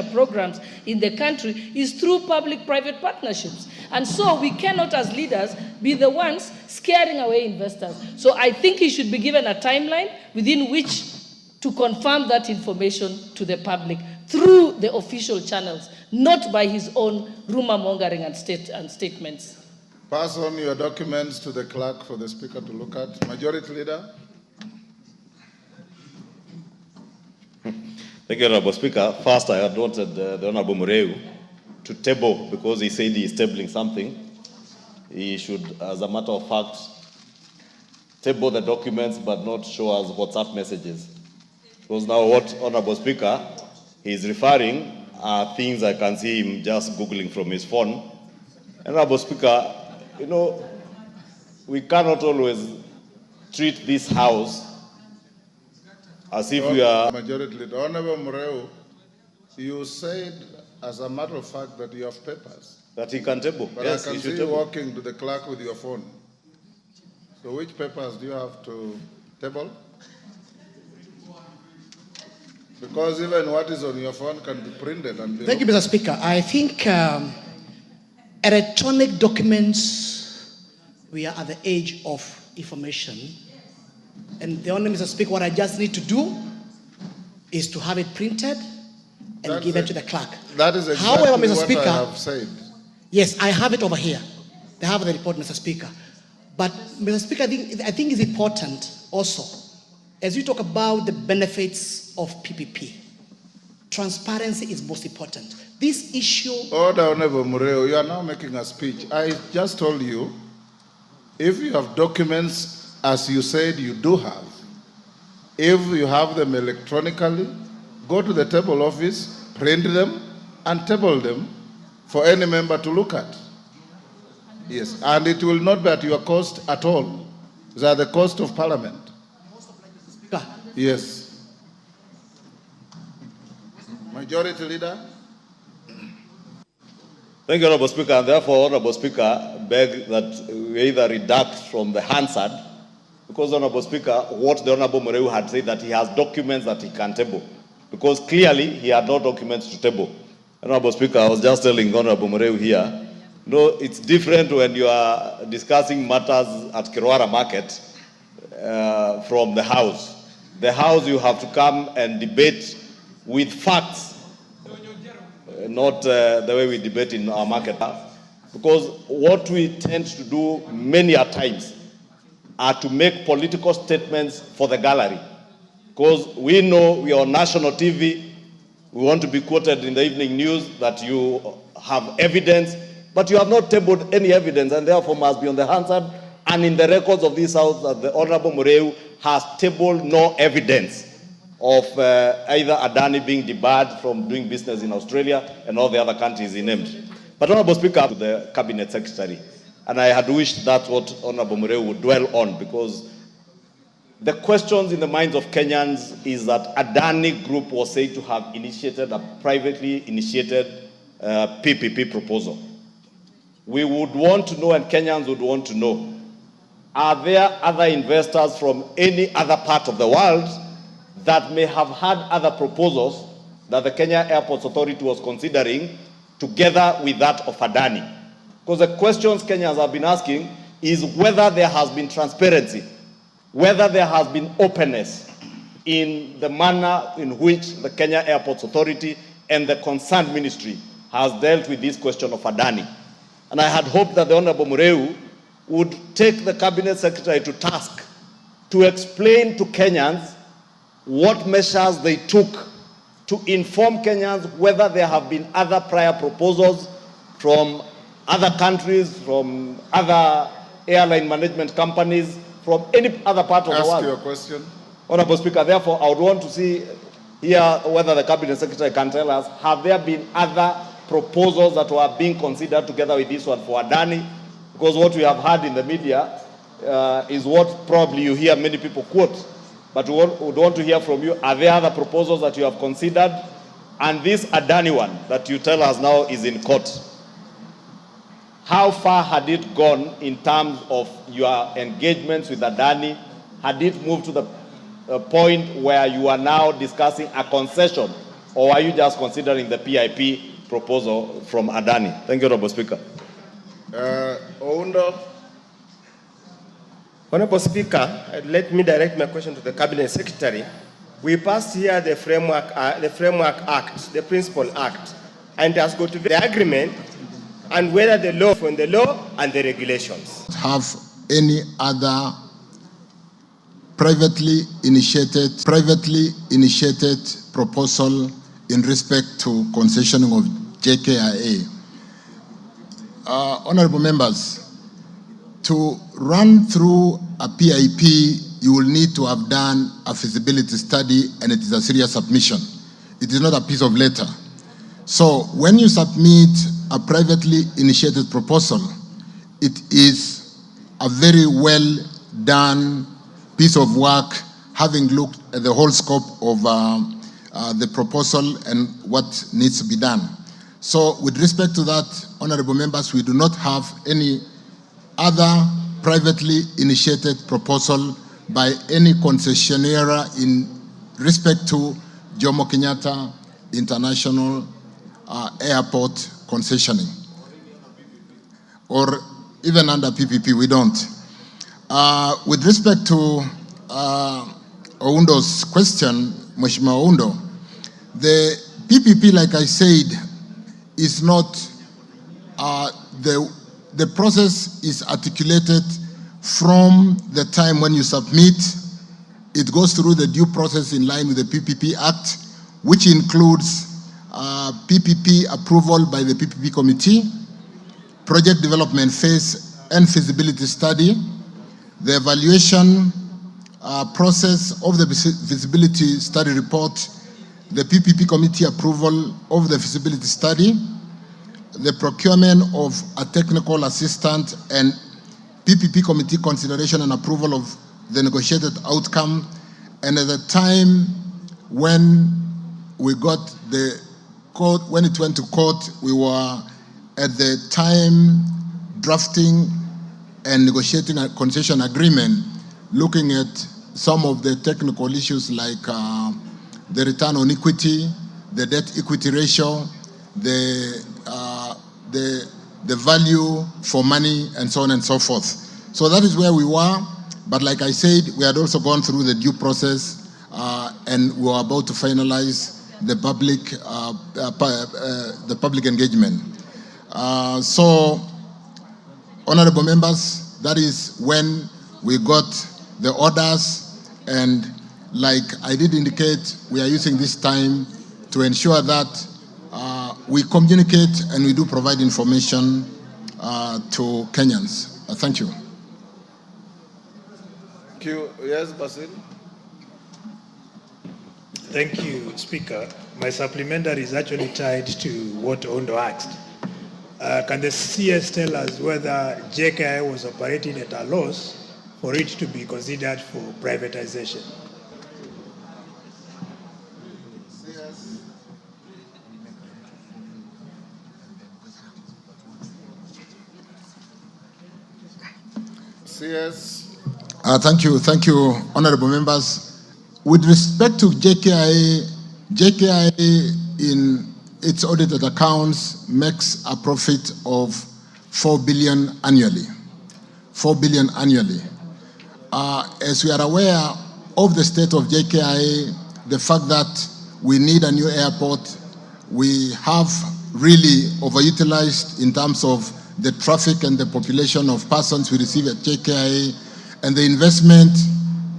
programs in the country is through public-private partnerships. And so we cannot, as leaders, be the ones scaring away investors. So I think he should be given a timeline within which to confirm that information to the public through the official channels, not by his own rumor mongering and statements. Pass on your documents to the clerk for the Speaker to look at. Majority Leader. Thank you, Honorable Speaker. First, I had wanted the Honorable Mureu to table, because he said he is tabling something. He should, as a matter of fact, table the documents but not show us WhatsApp messages. Because now what Honorable Speaker is referring are things I can see him just Googling from his phone. Honorable Speaker, you know, we cannot always treat this House as if we are... Majority Leader. Honorable Mureu, you said, as a matter of fact, that you have papers. That he can table. But yes, I can see you walking to the clerk with your phone. So which papers do you have to table? Because even what is on your phone can be printed and be... Thank you, Mr. Speaker. I think electronic documents, we are at the age of information. And the only, Mr. Speaker, what I just need to do is to have it printed and give it to the clerk. That is exactly However, Mr. what Speaker, I have said. Yes, I have it over here. They have the report, Mr. Speaker. But, Mr. Speaker, I think it's important also, as you talk about the benefits of PPP, transparency is most important. This issue... Order, Honorable Mureu, you are now making a speech. I just told you, if you have documents, as you said you do have, if you have them electronically, go to the table office, print them, and table them for any member to look at. Yes, and it will not be at your cost at all. It's at the cost of Parliament. Yes. Majority Leader. Thank you, Honorable Speaker. And therefore, Honorable Speaker, beg that we either redact from the Hansard, because, Honorable Speaker, what the Honorable Mureu had said that he has documents that he can table, because clearly he had no documents to table. Honorable Speaker, I was just telling Honorable Mureu here, no, it's different when you are discussing matters at Kirwara Market from the House. The House, you have to come and debate with facts, not the way we debate in our market. Because what we tend to do many a times are to make political statements for the gallery. Because we know we are on national TV, we want to be quoted in the evening news that you have evidence, but you have not tabled any evidence, and therefore must be on the Hansard and in the records of this House that the Honorable Mureu has tabled no evidence of either ADANI being debarred from doing business in Australia and all the other countries he named. But Honorable Speaker, to the Cabinet Secretary, and I had wished that's what Honorable Mureu would dwell on, because the questions in the minds of Kenyans is that ADANI Group was said to have initiated a privately initiated PPP proposal. We would want to know, and Kenyans would want to know, are there other investors from any other part of the world that may have had other proposals that the Kenya Airports Authority was considering together with that of ADANI? Because the questions Kenyans have been asking is whether there has been transparency, whether there has been openness in the manner in which the Kenya Airports Authority and the concerned ministry has dealt with this question of ADANI. And I had hoped that the Honorable Mureu would take the Cabinet Secretary to task to explain to Kenyans what measures they took to inform Kenyans whether there have been other prior proposals from other countries, from other airline management companies, from any other part of the world. Ask your question. Honorable Speaker, therefore, I would want to see here whether the Cabinet Secretary can tell us, have there been other proposals that were being considered together with this one for ADANI? Because what we have heard in the media is what probably you hear many people quote. But we would want to hear from you, are there other proposals that you have considered? And this ADANI one that you tell us now is in court. How far had it gone in terms of your engagements with ADANI? Had it moved to the point where you are now discussing a concession or are you just considering the PIP proposal from ADANI? Thank you, Honorable Speaker. Oundo. Honorable Speaker, let me direct my question to the Cabinet Secretary. We passed here the Framework Act, the Principal Act, and it has got to be the agreement and whether the law from the law and the regulations. Have any other privately initiated proposal in respect to concessioning of JKIA. Honorable members, to run through a PIP, you will need to have done a feasibility study, and it is a serious submission. It is not a piece of letter. So when you submit a privately initiated proposal, it is a very well done piece of work, having looked at the whole scope of the proposal and what needs to be done. So with respect to that, honorable members, we do not have any other privately initiated proposal by any concessionaire in respect to Jomo Kenyatta International Airport concessioning, or even under PPP, we don't. With respect to Oundo's question, Mheshimiwa Oundo, the PPP, like I said, is not, the process is articulated from the time when you submit. It goes through the due process in line with the PPP Act, which includes PPP approval by the PPP committee, project development phase and feasibility study, the evaluation process of the feasibility study report, the PPP committee approval of the feasibility study, the procurement of a technical assistant, and PPP committee consideration and approval of the negotiated outcome. And at the time when we got the court, when it went to court, we were at the time drafting and negotiating a concession agreement, looking at some of the technical issues like the return on equity, the debt equity ratio, the value for money, and so on and so forth. So that is where we were. But like I said, we had also gone through the due process, and we were about to finalize the public engagement. So, honorable members, that is when we got the orders, and like I did indicate, we are using this time to ensure that we communicate and we do provide information to Kenyans. Thank you. Thank you. Yes, Basil. Thank you, Speaker. My supplementary is actually tied to what Oundo asked. Can the CS tell us whether JKI was operating at a loss for it to be considered for privatization? CS. Thank you, honorable members. With respect to JKIA, JKIA in its audited accounts makes a profit of 4 billion annually. 4 billion annually. As we are aware of the state of JKIA, the fact that we need a new airport, we have really overutilized in terms of the traffic and the population of persons we receive at JKIA, and the investment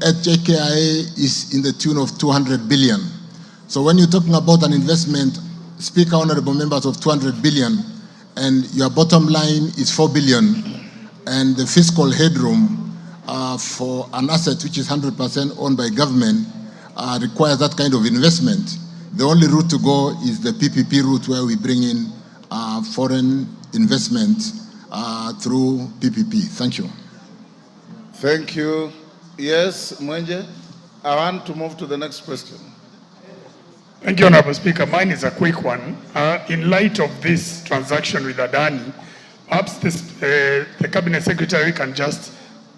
at JKIA is in the tune of 200 billion. So when you're talking about an investment, Speaker, honorable members, of 200 billion, and your bottom line is 4 billion, and the fiscal headroom for an asset which is 100% owned by government requires that kind of investment, the only route to go is the PPP route, where we bring in foreign investment through PPP. Thank you. Thank you. Yes, Mwenje. I want to move to the next question. Thank you, Honorable Speaker. Mine is a quick one. In light of this transaction with ADANI, perhaps the Cabinet Secretary can just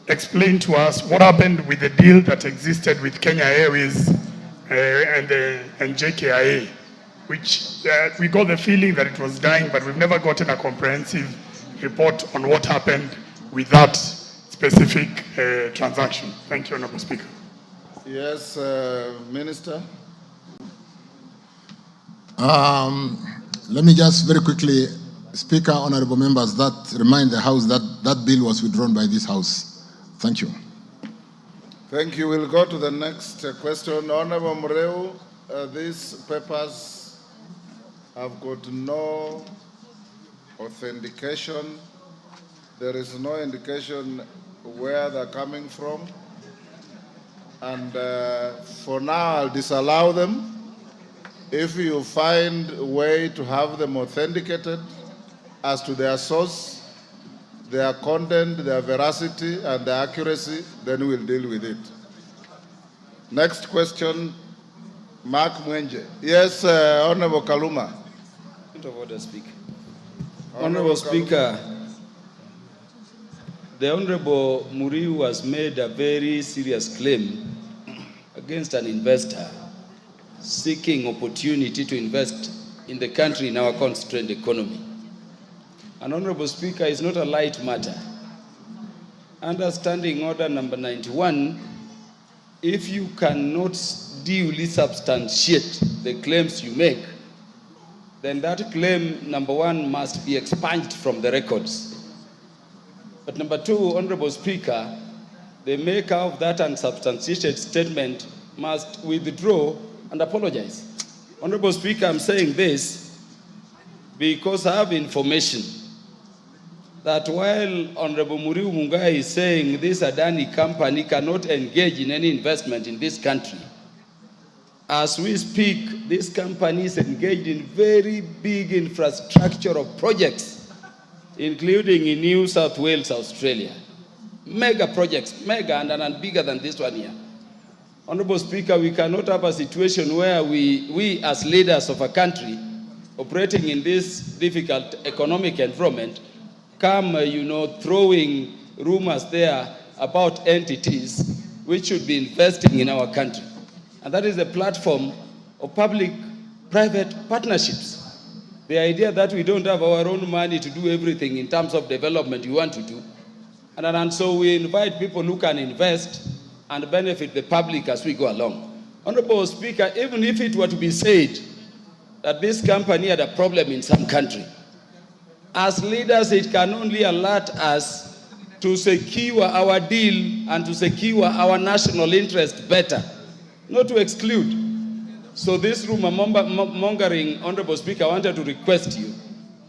explain to us what happened with the deal that existed with Kenya Airways and JKIA. which we got the feeling that it was dying, but we've never gotten a comprehensive report on what happened with that specific transaction. Thank you, Honorable Speaker. Yes, Minister. Let me just very quickly, Speaker, honorable members, that remind the House that that bill was withdrawn by this House. Thank you. Thank you. We'll go to the next question. Honorable Mureu, these papers have got no authentication. There is no indication where they're coming from. And for now, I'll disallow them. If you find a way to have them authenticated as to their source, their content, their veracity, and their accuracy, then we'll deal with it. Next question, Mark Mwenje. Yes, Honorable Kaluma. Point of order, Speaker. Honorable Speaker, the Honorable Muriu has made a very serious claim against an investor seeking opportunity to invest in the country in our constrained economy. And Honorable Speaker, is not a light matter. Under Standing Order number 91, if you cannot duly substantiate the claims you make, then that claim, number one, must be expunged from the records. But number two, Honorable Speaker, the maker of that unsubstantiated statement must withdraw and apologize. Honorable Speaker, I'm saying this because I have information that while Honorable Muriu Mungai is saying this ADANI company cannot engage in any investment in this country, as we speak, this company is engaged in very big infrastructural projects, including in New South Wales, Australia. Mega projects, mega and bigger than this one here. Honorable Speaker, we cannot have a situation where we as leaders of a country operating in this difficult economic environment come, throwing rumors there about entities which should be investing in our country. And that is the platform of public-private partnerships. The idea that we don't have our own money to do everything in terms of development we want to do. And so we invite people who can invest and benefit the public as we go along. Honorable Speaker, even if it were to be said that this company had a problem in some country, as leaders, it can only alert us to secure our deal and to secure our national interest better, not to exclude. So this rumor mongering, Honorable Speaker, I wanted to request you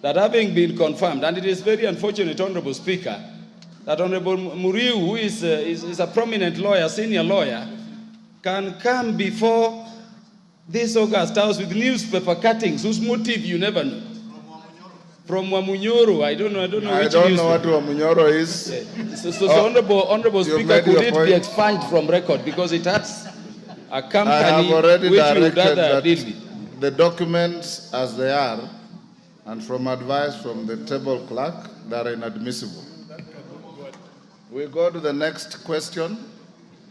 that having been confirmed, and it is very unfortunate, Honorable Speaker, that Honorable Muriu, who is a prominent lawyer, senior lawyer, can come before this August House with newspaper cuttings whose motive you never know. From Wamunyoro, I don't know which I don't know what Wamunyoro is. Yeah. So Honorable Speaker, could it be expunged from record because it has a company I have already which we would directed rather that deal with. the documents as they are, and from advice from the table clerk, they are inadmissible. We go to the next question,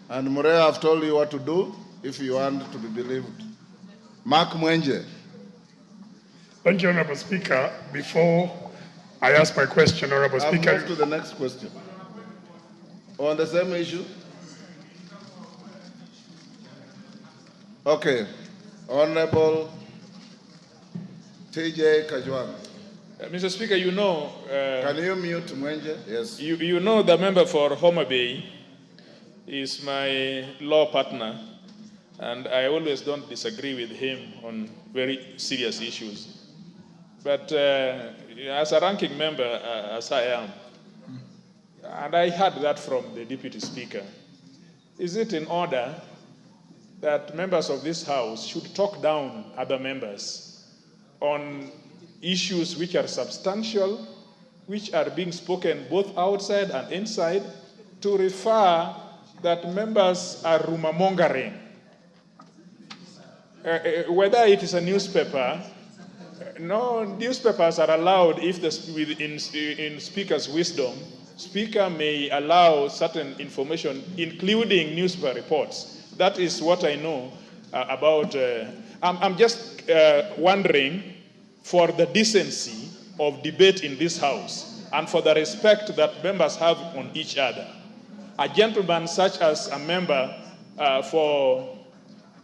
and Murray, I've told you what to do if you want to be believed. Mark Mwenje. Thank you, Honorable Speaker. Before I ask my question, Honorable I'll Speaker. move to the next question. On the same issue? Okay. Honorable TJ Kajwang. Mr. Speaker, Can you mute Mwenje? Yes. you know the member for Homa Bay is my law partner, and I always don't disagree with him on very serious issues. But as a ranking member, as I am, and I heard that from the Deputy Speaker, is it in order that members of this House should talk down other members on issues which are substantial, which are being spoken both outside and inside, to refer that members are rumor mongering? Whether it is a newspaper, no newspapers are allowed, if in Speaker's wisdom, Speaker may allow certain information, including newspaper reports. That is what I know about I'm just wondering, for the decency of debate in this House and for the respect that members have on each other, a gentleman such as a member for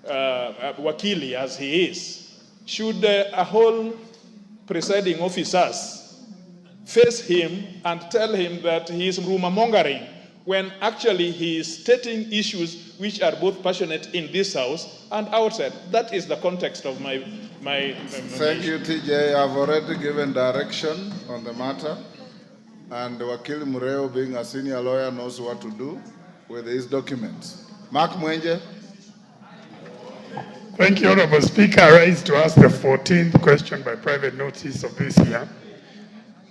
Wakili as he is, should a whole presiding officers face him and tell him that he is rumor mongering when actually he is stating issues which are both passionate in this House and outside? That is the context of my Thank you, TJ. I've already given direction on the matter, and Wakili Mureo, being a senior lawyer, knows what to do with his documents. Mark Mwenje. Thank you, Honorable Speaker. I rise to ask the 14th question by private notice of this year.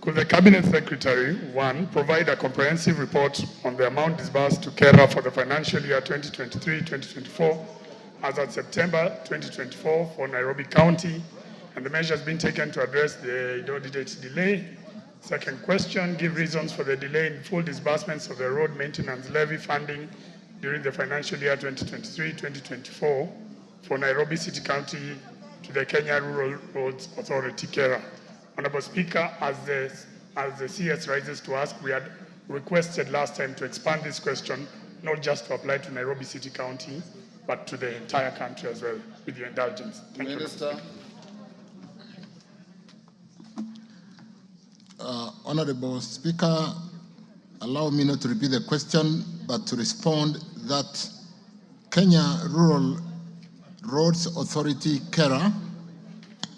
Could the Cabinet Secretary, 1, provide a comprehensive report on the amount disbursed to KERA for the financial year 2023-2024 as at September 2024 for Nairobi County, and the measures being taken to address the audited delay? Second question, give reasons for the delay in full disbursements of the road maintenance levy funding during the financial year 2023-2024 for Nairobi City County to the Kenya Rural Roads Authority, KERA. Honorable Speaker, as the CS rises to ask, we had requested last time to expand this question, not just to apply to Nairobi City County, but to the entire country as well, with your indulgence. Thank Minister. Honorable Speaker, allow me not to repeat the question, but to respond that Kenya Rural Roads Authority, KERA,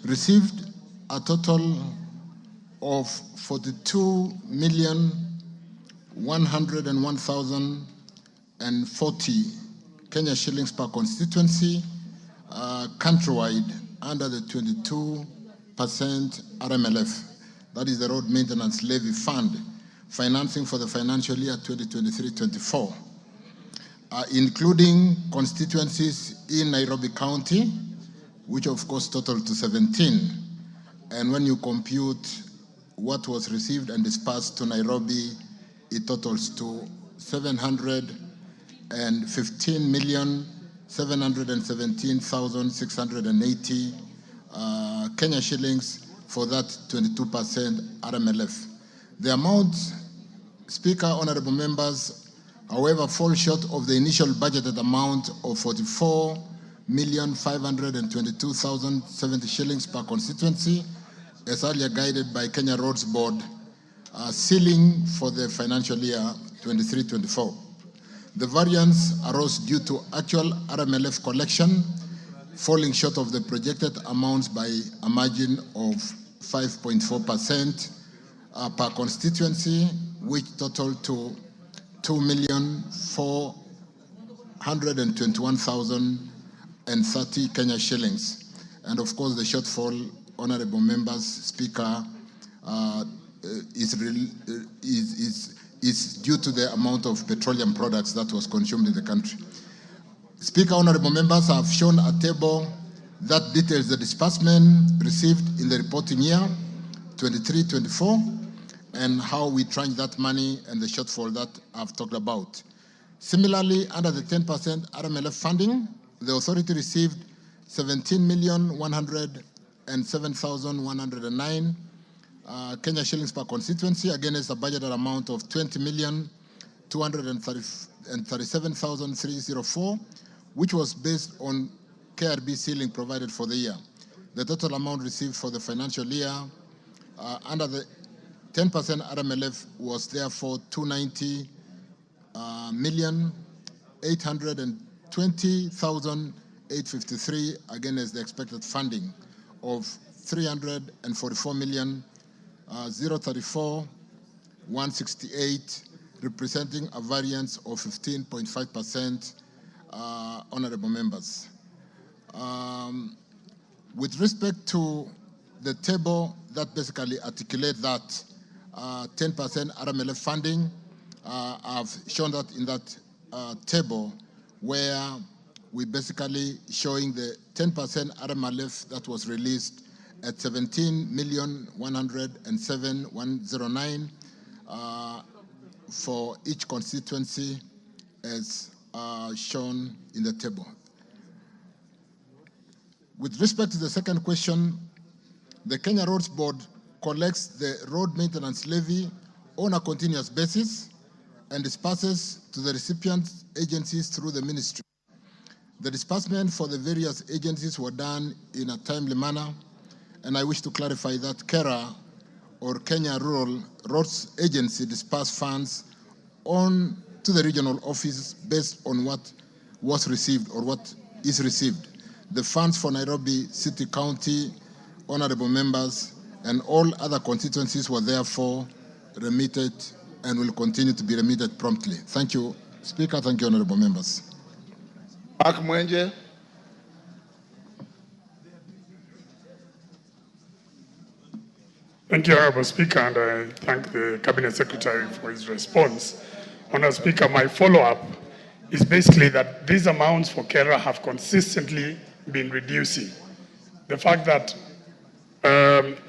received a total of 42,101,040 Kenya shillings per constituency, countrywide, under the 22% RMLF. That is the Road Maintenance Levy Fund, financing for the financial year 2023-24, including constituencies in Nairobi County, which of course total to 17. And when you compute what was received and dispersed to Nairobi, it totals to 715,717,680 Kenya shillings for that 22% RMLF. The amount, Speaker, honorable members, however, falls short of the initial budgeted amount of 44,522,070 shillings per constituency, as earlier guided by Kenya Roads Board, ceiling for the financial year 23-24. The variance arose due to actual RMLF collection falling short of the projected amounts by a margin of 5.4% per constituency, which totaled to 2,421,030 Kenya shillings. And of course, the shortfall, honorable members, Speaker, is due to the amount of petroleum products that was consumed in the country. Speaker, honorable members, I have shown a table that details the disbursement received in the reporting year 23-24 and how we tranche that money and the shortfall that I've talked about. Similarly, under the 10% RMLF funding, the authority received 17,107,109 Kenya shillings per constituency against a budgeted amount of 20,237,304, which was based on KRB ceiling provided for the year. The total amount received for the financial year under the 10% RMLF was therefore 290,820,853 against the expected funding of 344,034,168, representing a variance of 15.5%, honorable members. With respect to the table that basically articulates that 10% RMLF funding, I've shown that in that table where we basically showing the 10% RMLF that was released at 17,107,109 for each constituency as shown in the table. With respect to the second question, the Kenya Roads Board collects the road maintenance levy on a continuous basis and disperses to the recipient agencies through the ministry. The disbursement for the various agencies were done in a timely manner, and I wish to clarify that KERA, or Kenya Rural Roads Agency, disperse funds on to the regional office based on what was received or what is received. The funds for Nairobi City, County, honorable members, and all other constituencies were therefore remitted and will continue to be remitted promptly. Thank you, Speaker. Thank you, honorable members. Mark Mwenje. Thank you, Honorable Speaker, and I thank the Cabinet Secretary for his response. Honorable Speaker, my follow-up is basically that these amounts for KERA have consistently been reducing. The fact that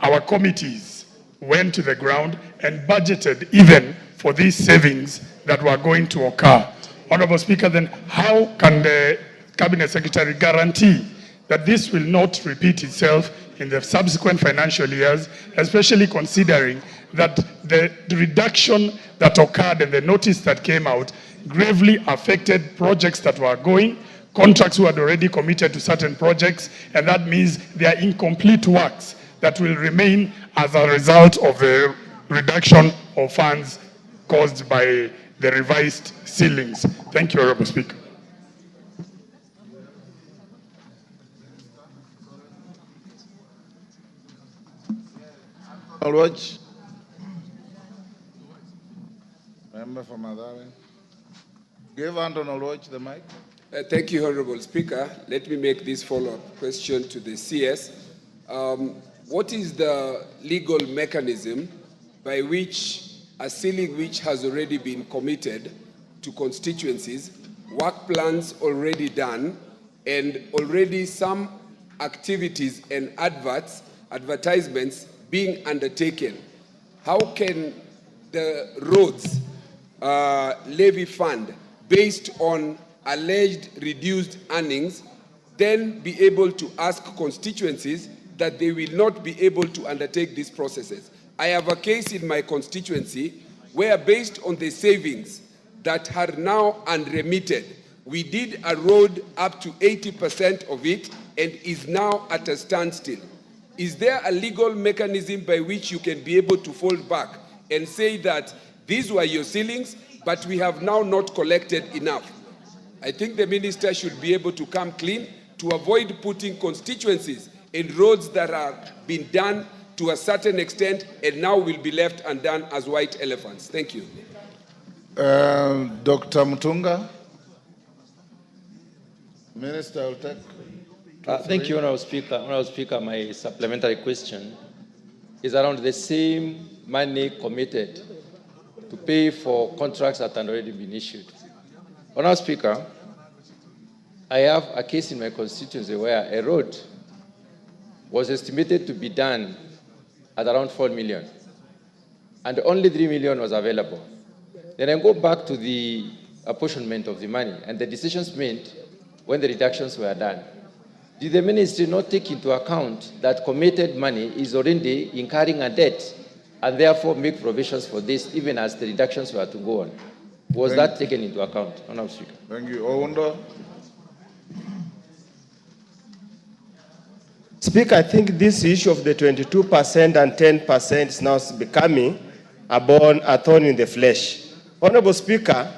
our committees went to the ground and budgeted even for these savings that were going to occur. Honorable Speaker, then how can the Cabinet Secretary guarantee that this will not repeat itself in the subsequent financial years, especially considering that the reduction that occurred and the notice that came out gravely affected projects that were going, contracts who had already committed to certain projects, and that means they are incomplete works that will remain as a result of the reduction of funds caused by the revised ceilings. Thank you, Honorable Speaker. Lodge. Member from Adare. Give Anton Lodge the mic. Thank you, Honorable Speaker. Let me make this follow-up question to the CS. What is the legal mechanism by which a ceiling which has already been committed to constituencies, work plans already done, and already some activities and advertisements being undertaken? How can the roads levy fund, based on alleged reduced earnings, then be able to ask constituencies that they will not be able to undertake these processes? I have a case in my constituency where, based on the savings that are now unremitted, we did a road up to 80% of it and is now at a standstill. Is there a legal mechanism by which you can be able to fall back and say that these were your ceilings, but we have now not collected enough? I think the minister should be able to come clean to avoid putting constituencies in roads that are being done to a certain extent and now will be left undone as white elephants. Thank you. Dr. Mutunga. Minister will take. Thank you, Honorable Speaker. Honorable Speaker, my supplementary question is around the same money committed to pay for contracts that had already been issued. Honorable Speaker, I have a case in my constituency where a road was estimated to be done at around 4 million, and only 3 million was available. Then I go back to the apportionment of the money and the decisions made when the reductions were done. Did the ministry not take into account that committed money is already incurring a debt and therefore make provisions for this even as the reductions were to go on? Was that taken into account, Honorable Speaker? Thank you. Owundo. Speaker, I think this issue of the 22% and 10% is now becoming a thorn in the flesh. Honorable Speaker,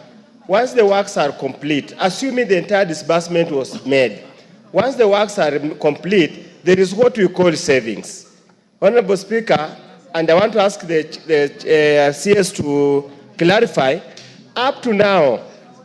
once the works are complete, assuming the entire disbursement was made, once the works are complete, there is what we call savings. Honorable Speaker, and I want to ask the CS to clarify, up to now,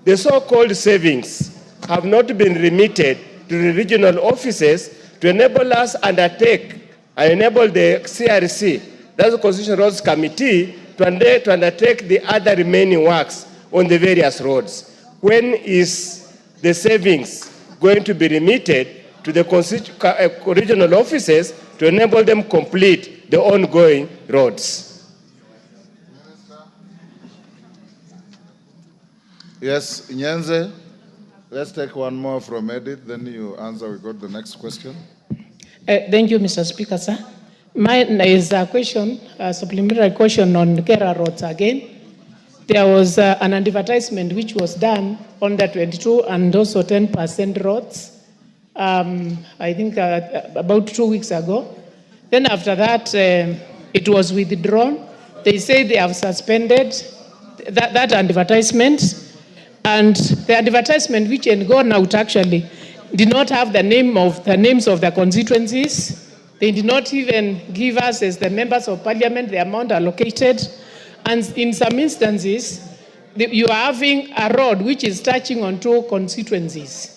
the so-called savings have not been remitted to the regional offices to enable us enable the CRC, that's the Constitutional Roads Committee, to undertake the other remaining works on the various roads. When is the savings going to be remitted to the regional offices to enable them complete the ongoing roads? Yes, Nyenze. Let's take one more from Edith, then you answer. We got the next question. Thank you, Mr. Speaker, sir. Mine is a question, a supplementary question on Kera roads again. There was an advertisement which was done on the 22 and also 10% roads, I think about 2 weeks ago. Then after that, it was withdrawn. They say they have suspended that advertisement. And the advertisement which had gone out actually did not have the names of the constituencies. They did not even give us, as the members of parliament, the amount allocated. And in some instances, you are having a road which is touching on 2 constituencies.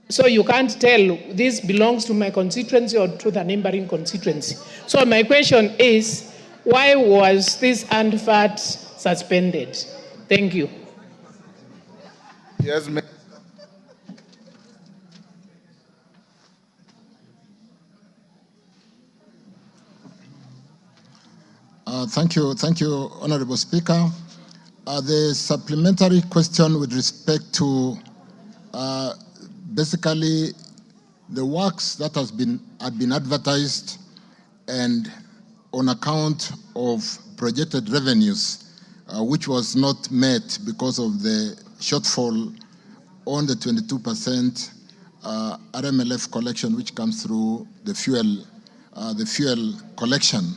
So you can't tell this belongs to my constituency or to the neighboring constituency. So my question is, why was this advert suspended? Thank you. Yes, ma'am. Thank you, Honorable Speaker. The supplementary question with respect to basically the works that had been advertised and on account of projected revenues, which was not met because of the shortfall on the 22% RMLF collection, which comes through the fuel collection.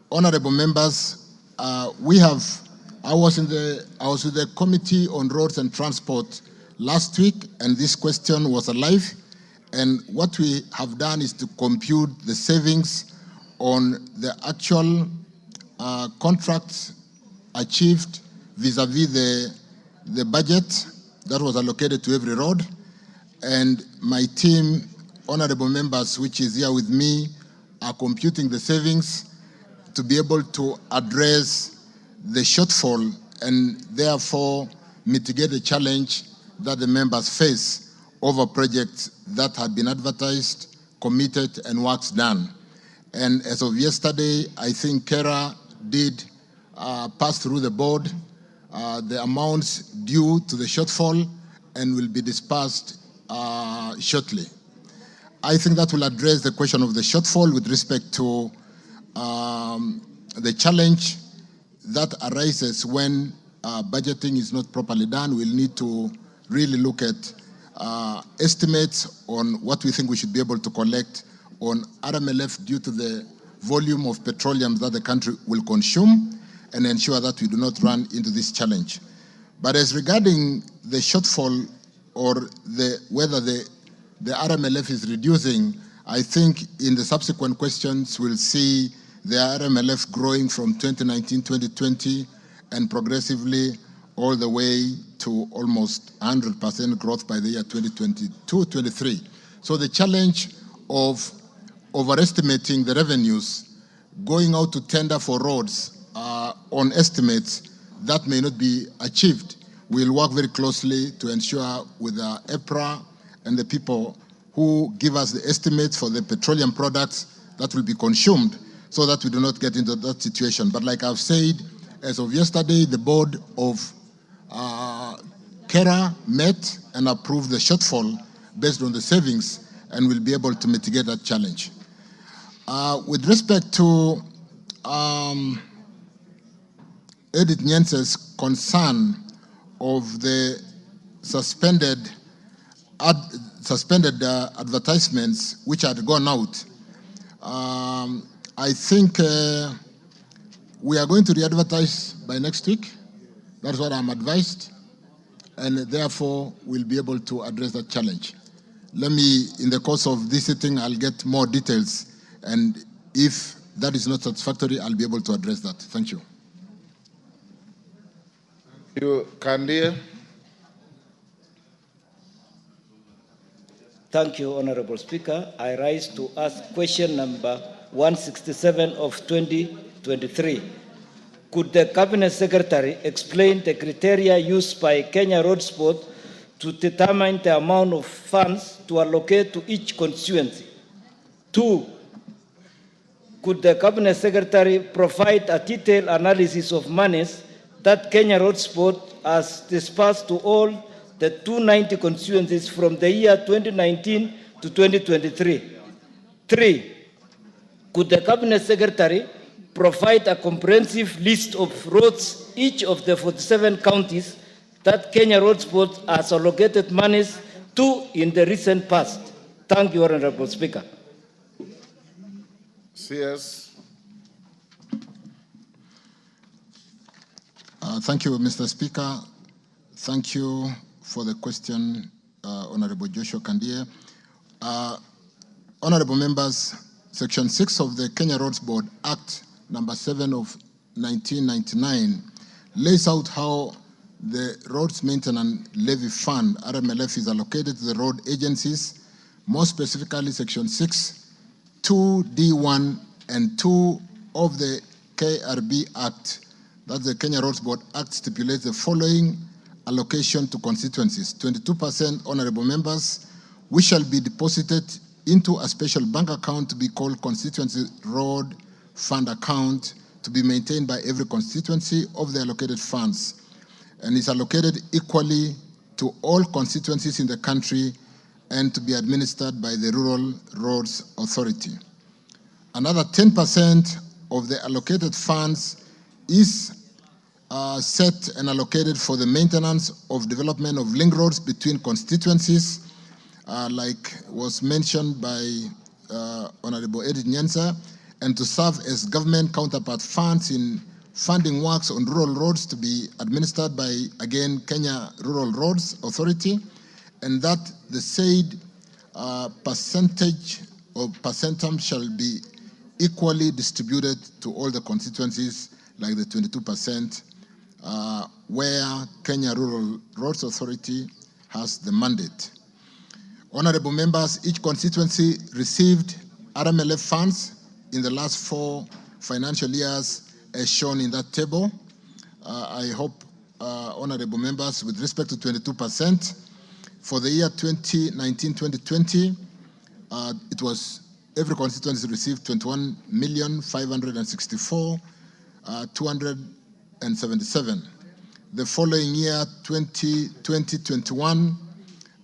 Honorable members, I was with the Committee on Roads and Transport last week, and this question was alive. And what we have done is to compute the savings on the actual contracts achieved vis-a-vis the budget that was allocated to every road. And my team, honorable members, which is here with me, are computing the savings to be able to address the shortfall and therefore mitigate the challenge that the members face over projects that had been advertised, committed, and works done. And as of yesterday, I think Kera did pass through the board the amounts due to the shortfall and will be dispersed shortly. I think that will address the question of the shortfall with respect to the challenge that arises when budgeting is not properly done. We'll need to really look at estimates on what we think we should be able to collect on RMLF due to the volume of petroleum that the country will consume and ensure that we do not run into this challenge. But as regarding the shortfall or whether the RMLF is reducing, I think in the subsequent questions we'll see the RMLF growing from 2019-2020 and progressively all the way to almost 100% growth by the year 2022-23. So the challenge of overestimating the revenues, going out to tender for roads on estimates that may not be achieved. We'll work very closely to ensure with EPRA and the people who give us the estimates for the petroleum products that will be consumed so that we do not get into that situation. But like I've said, as of yesterday, the board of Kera met and approved the shortfall based on the savings and will be able to mitigate that challenge. With respect to Edith Nyense's concern of the suspended advertisements which had gone out, I think we are going to re-advertise by next week. That's what I'm advised. And therefore, we'll be able to address that challenge. Let me, in the course of this sitting, I'll get more details. And if that is not satisfactory, I'll be able to address that. Thank you. Kandia. Thank you, Honorable Speaker. I rise to ask question number 167 of 2023. Could the Cabinet Secretary explain the criteria used by Kenya Roads Board to determine the amount of funds to allocate to each constituency? 2, could the Cabinet Secretary provide a detailed analysis of monies that Kenya Roads Board has dispersed to all the 290 constituencies from the year 2019 to 2023? 3. Could the Cabinet Secretary provide a comprehensive list of roads each of the 47 counties that Kenya Roads Board has allocated monies to in the recent past? Thank you, Honorable Speaker. CS. Thank you, Mr. Speaker. Thank you for the question, Honorable Joshua Kandie. Honorable members, Section 6 of the Kenya Roads Board Act number 7 of 1999 lays out how the Roads Maintenance Levy Fund, RMLF, is allocated to the road agencies, more specifically Section 6, 2D1 and 2 of the KRB Act, that's the Kenya Roads Board Act, stipulates the following allocation to constituencies. 22%, honorable members, which shall be deposited into a special bank account to be called Constituency Road Fund Account, to be maintained by every constituency of the allocated funds, and is allocated equally to all constituencies in the country and to be administered by the Rural Roads Authority. Another 10% of the allocated funds is set and allocated for the maintenance of development of link roads between constituencies, like was mentioned by Honorable Edith Nyensa, and to serve as government counterpart funds in funding works on rural roads to be administered by, again, Kenya Rural Roads Authority, and that the said percentage or percentum shall be equally distributed to all the constituencies, like the 22%, where Kenya Rural Roads Authority has the mandate. Honorable members, each constituency received RMLF funds in the last 4 financial years as shown in that table. I hope, honorable members, with respect to 22%, for the year 2019-2020, it was every constituency received 21,564,277. The following year, 2020-21,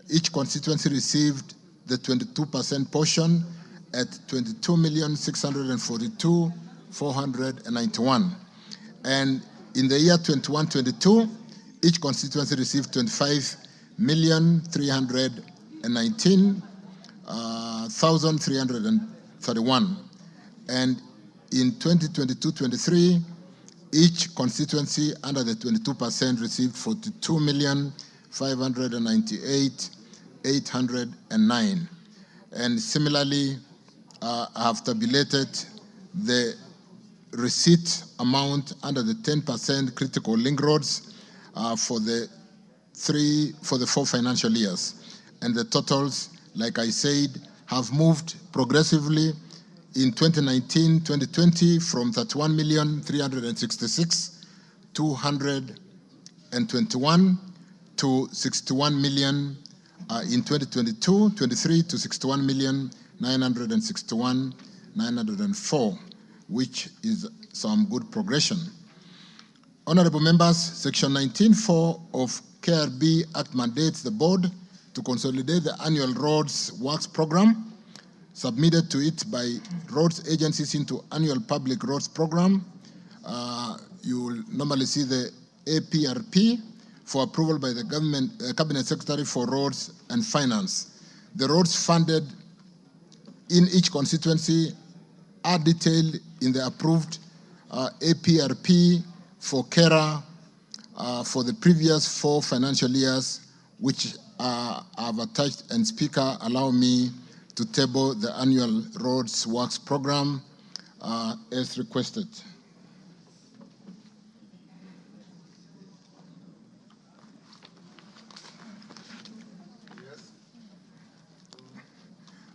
each constituency received the 22% portion at 22,642,491. And in the year 21-22, each constituency received 25,319,331. And in 2022-23, each constituency under the 22% received 42,598,809. And similarly, I have tabulated the receipt amount under the 10% critical link roads for the 4 financial years. And the totals, like I said, have moved progressively in 2019-2020 from 31,366,221 to 61 million in 2022-23 to 61,961,904, which is some good progression. Honorable members, Section 19(4) of KRB Act mandates the board to consolidate the annual roads works program submitted to it by roads agencies into annual public roads program. You will normally see the APRP for approval by the Cabinet Secretary for Roads and Finance. The roads funded in each constituency are detailed in the approved APRP for KERA for the previous 4 financial years, which I've attached. And Speaker, allow me to table the annual roads works program as requested.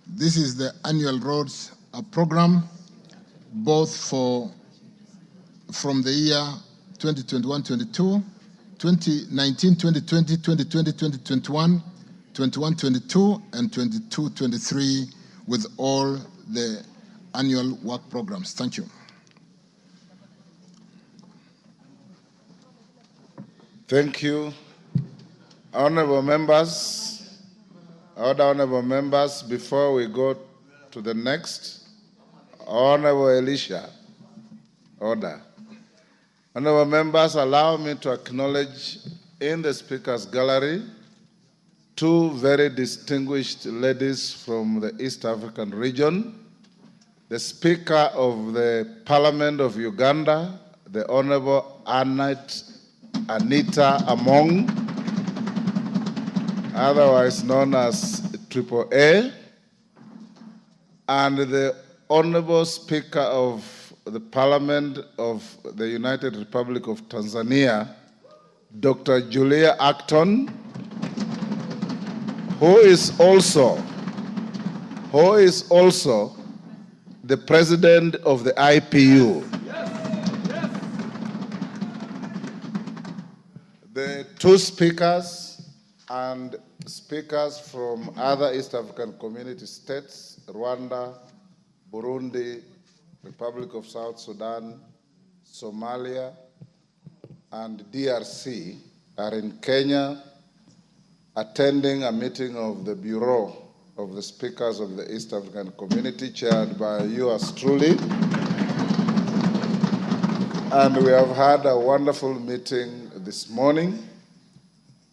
This is the annual roads program, both from the year 2021-22, 2019-2020, 2020-2021, 21-22, and 22-23, with all the annual work programs. Thank you. Thank you. Honorable members, other honorable members, before we go to the next. Honorable Elisha. Order. Honorable members, allow me to acknowledge in the Speaker's gallery two very distinguished ladies from the East African region. The Speaker of the Parliament of Uganda, the Honorable Anita Among, otherwise known as Triple A, and the Honorable Speaker of the Parliament of the United Republic of Tanzania, Dr. Julia Acton, who is also the President of the IPU. The two speakers and speakers from other East African community states, Rwanda, Burundi, Republic of South Sudan, Somalia, and DRC are in Kenya attending a meeting of the Bureau of the Speakers of the East African Community, chaired by yours truly. And we have had a wonderful meeting this morning.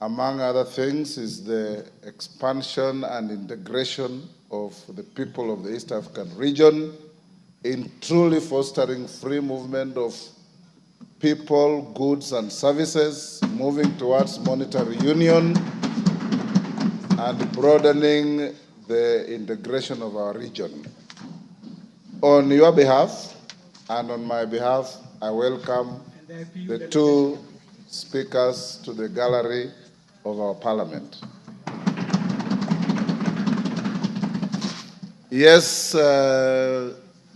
Among other things is the expansion and integration of the people of the East African region in truly fostering free movement of people, goods, and services, moving towards monetary union and broadening the integration of our region. On your behalf and on my behalf, I welcome the two speakers to the gallery of our Parliament. Yes,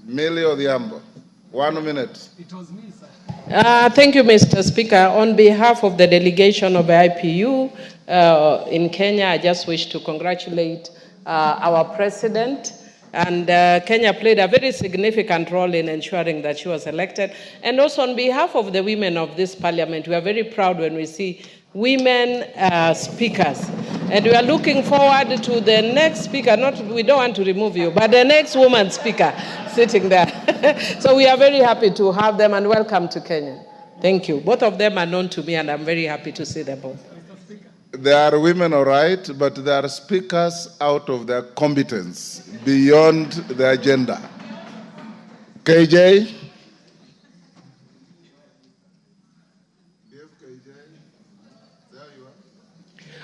Millie Odhiambo, 1 minute. Thank you, Mr. Speaker. On behalf of the delegation of the IPU in Kenya, I just wish to congratulate our president. And Kenya played a very significant role in ensuring that she was elected. And also on behalf of the women of this parliament, we are very proud when we see women speakers. And we are looking forward to the next speaker, we don't want to remove you, but the next woman speaker sitting there. So we are very happy to have them and welcome to Kenya. Thank you. Both of them are known to me and I'm very happy to see them both. They are women, all right, but they are speakers out of their competence, beyond the agenda. KJ?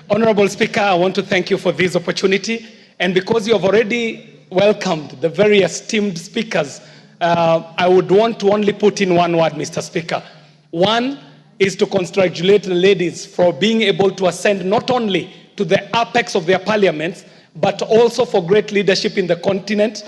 Honorable Speaker, I want to thank you for this opportunity. And because you have already welcomed the very esteemed speakers, I would want to only put in one word, Mr. Speaker. One is to congratulate the ladies for being able to ascend not only to the apex of their parliaments, but also for great leadership in the continent,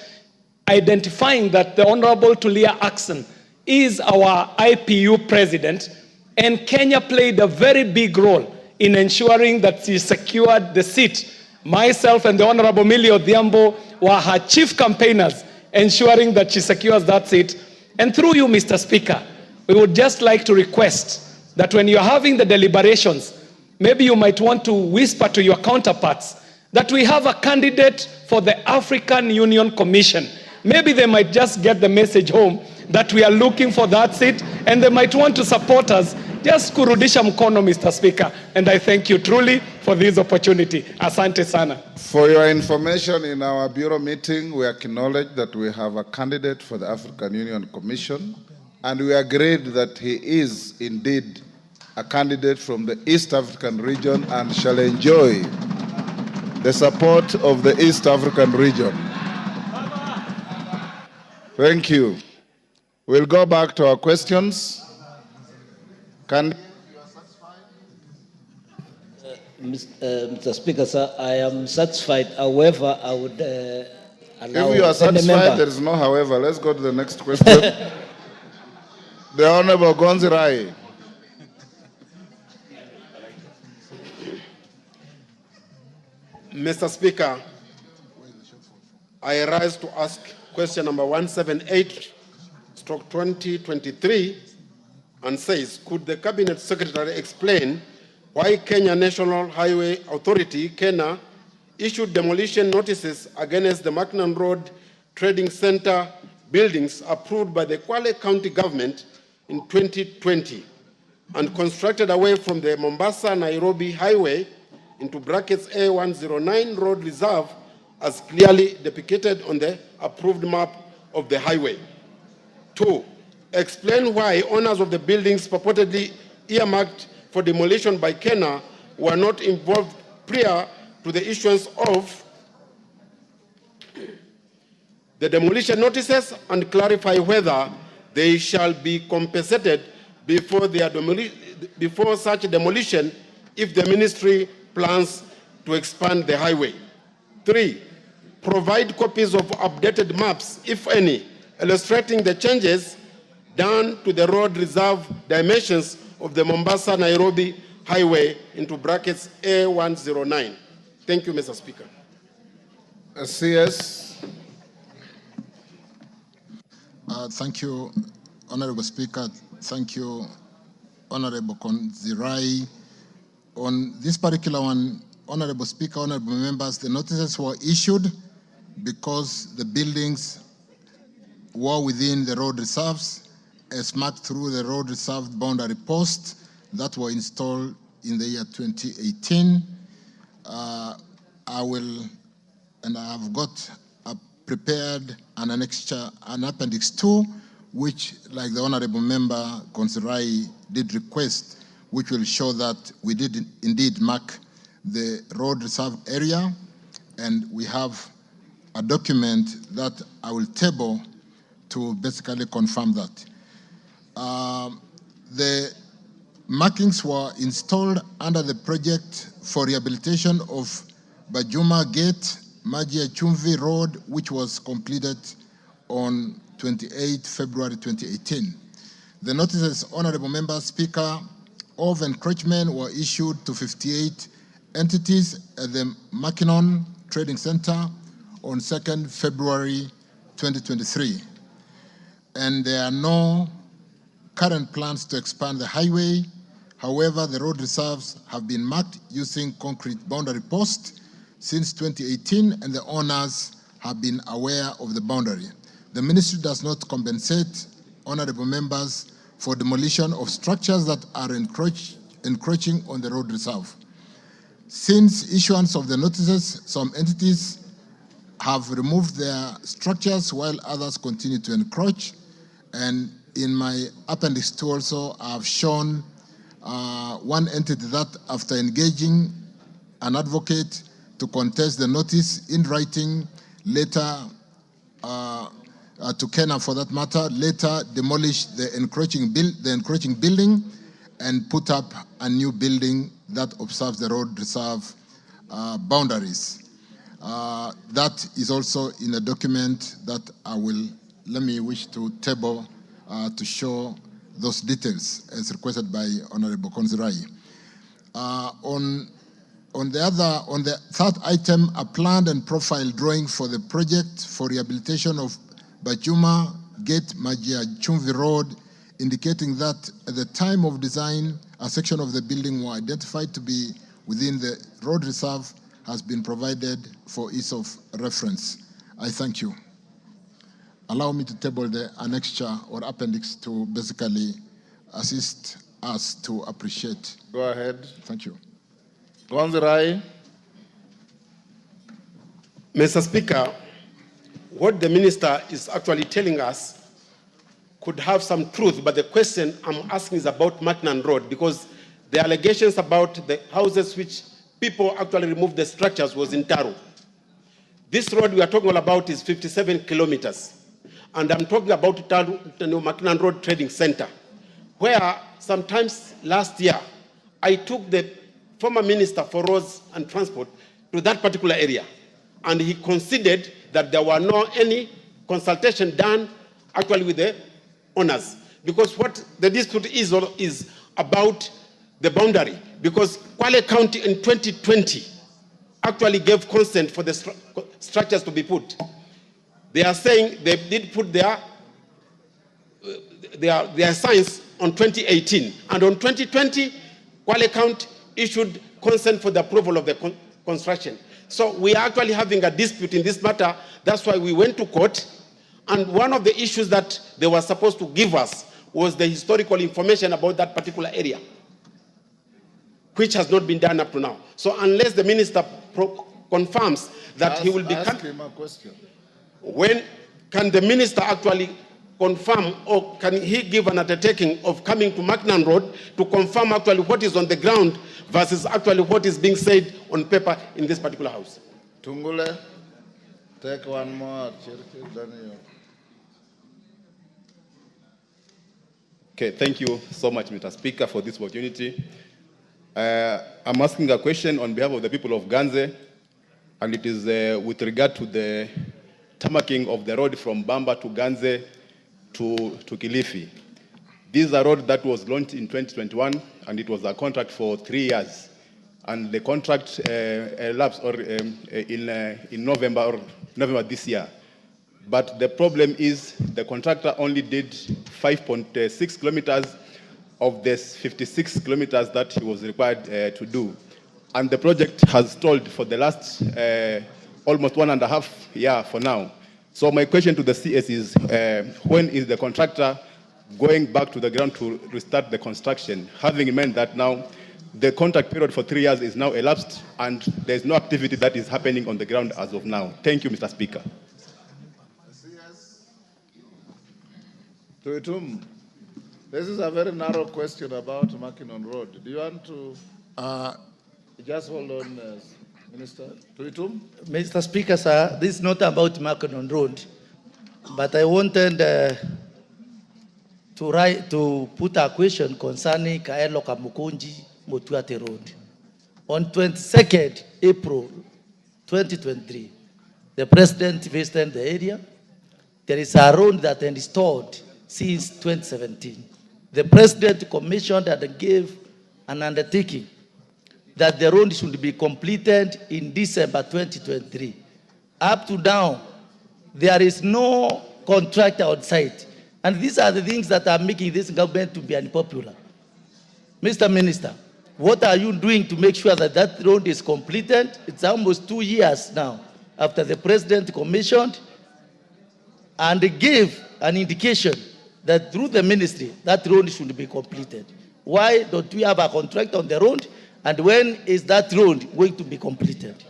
identifying that the Honorable Tulia Ackson is our IPU president, and Kenya played a very big role in ensuring that she secured the seat. Myself and the Honorable Millie Odhiambo were her chief campaigners, ensuring that she secures that seat. And through you, Mr. Speaker, we would just like to request that when you're having the deliberations, maybe you might want to whisper to your counterparts that we have a candidate for the African Union Commission. Maybe they might just get the message home that we are looking for that seat and they might want to support us. Just kurudisha mkono, Mr. Speaker, and I thank you truly for this opportunity. Asante sana. For your information, in our bureau meeting, we acknowledged that we have a candidate for the African Union Commission, and we agreed that he is indeed a candidate from the East African region and shall enjoy the support of the East African region. Thank you. We'll go back to our questions. Mr. Speaker, sir, I am satisfied. However, I would allow... If you are satisfied, there is no however. Let's go to the next question. The Honorable Gonzi Rai. Mr. Speaker, I rise to ask question number 178/2023 and says, could the Cabinet Secretary explain why Kenya National Highway Authority, KENA, issued demolition notices against the Mackinnon Road Trading Center buildings approved by the Kwale County government in 2020 and constructed away from the Mombasa-Nairobi highway into brackets A109 road reserve as clearly depicted on the approved map of the highway. 2, explain why owners of the buildings purportedly earmarked for demolition by Kenya were not involved prior to the issuance of the demolition notices, and clarify whether they shall be compensated before such demolition if the ministry plans to expand the highway. 3, provide copies of updated maps, if any, illustrating the changes done to the road reserve dimensions of the Mombasa-Nairobi highway into brackets A109. Thank you, Mr. Speaker. CS. Thank you, Honorable Speaker. Thank you, Honorable Konzirai. On this particular one, Honorable Speaker, Honorable members, the notices were issued because the buildings were within the road reserves as marked through the road reserve boundary posts that were installed in the year 2018. I have got prepared an annexure, an appendix 2, which, like the Honorable Member Konzirai did request, which will show that we did indeed mark the road reserve area, and we have a document that I will table to basically confirm that. The markings were installed under the project for rehabilitation of Bajuma Gate, Majia Chumvi Road, which was completed on 28 February 2018. The notices, Honorable Member Speaker, of encroachment were issued to 58 entities at the Makinon Trading Center on 2nd February 2023. And there are no current plans to expand the highway. However, the road reserves have been marked using concrete boundary posts since 2018, and the owners have been aware of the boundary. The ministry does not compensate honorable members for demolition of structures that are encroaching on the road reserve. Since issuance of the notices, some entities have removed their structures while others continue to encroach. And in my appendix 2 also, I've shown one entity that, after engaging an advocate to contest the notice in writing, later to Kenya for that matter, later demolished the encroaching building and put up a new building that observes the road reserve boundaries. That is also in a document that I will, wish to table to show those details as requested by Honorable Konzirai. On the third item, a planned and profile drawing for the project for rehabilitation of Bajuma Gate Majia Chumvi Road, indicating that at the time of design, a section of the building was identified to be within the road reserve, has been provided for ease of reference. I thank you. Allow me to table the annexure or appendix to basically assist us to appreciate. Go ahead. Thank you. Konzirai. Mr. Speaker, what the minister is actually telling us could have some truth, but the question I'm asking is about Macnan Road, because the allegations about the houses which people actually removed the structures was in Taru. This road we are talking about is 57 kilometers. And I'm talking about Macnan Road Trading Center, where sometimes last year, I took the former Minister for Roads and Transport to that particular area, and he considered that there were no any consultation done actually with the owners, because what the dispute is about the boundary, because Kwale County in 2020 actually gave consent for the structures to be put. They are saying they did put their signs on 2018, and on 2020, Kwale County issued consent for the approval of the construction. So we are actually having a dispute in this matter. That's why we went to court. And one of the issues that they were supposed to give us was the historical information about that particular area, which has not been done up to now. So unless the minister confirms that he will be... Ask him a question. When can the minister actually confirm, or can he give an undertaking of coming to Mackinnon Road to confirm actually what is on the ground versus actually what is being said on paper in this particular house? Tungule, take one more. Chirchir, then you. Okay, thank you so much, Mr. Speaker, for this opportunity. I'm asking a question on behalf of the people of Ganze, and it is with regard to the tarmacking of the road from Bamba to Ganze to Kilifi. This is a road that was launched in 2021, and it was a contract for 3 years. And the contract elapsed in November this year. But the problem is the contractor only did 5.6 kilometers of the 56 kilometers that he was required to do. And the project has stalled for the last almost 1.5 years for now. So my question to the CS is, when is the contractor going back to the ground to restart the construction, having in mind that now the contract period for 3 years is now elapsed and there's no activity that is happening on the ground as of now? Thank you, Mr. Speaker. Tuitum, this is a very narrow question about Mackinnon Road. Do you want to just hold on, Minister? Tuitum? Mr. Speaker, sir, this is not about Mackinnon Road, but I wanted to put a question concerning Kaelo Kamukunji Motuate Road. On 22nd April 2023, the President visited the area. There is a road that is installed since 2017. The President commissioned and gave an undertaking that the road should be completed in December 2023. Up to now, there is no contractor on site. And these are the things that are making this government to be unpopular. Mr. Minister, what are you doing to make sure that that road is completed? It's almost 2 years now after the President commissioned and gave an indication that through the ministry, that road should be completed. Why don't we have a contract on the road? And when is that road going to be completed?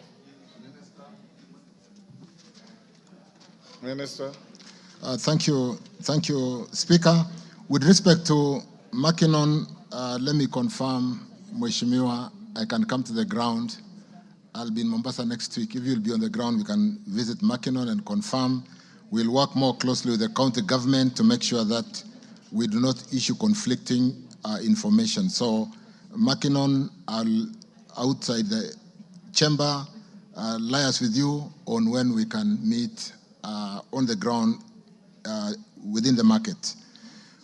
Minister. Thank you, Speaker. With respect to Mackinnon, let me confirm, Mheshimiwa, I can come to the ground. I'll be in Mombasa next week. If you'll be on the ground, we can visit Mackinnon and confirm. We'll work more closely with the county government to make sure that we do not issue conflicting information. So Mackinnon, I'll outside the chamber, liaise with you on when we can meet on the ground within the market.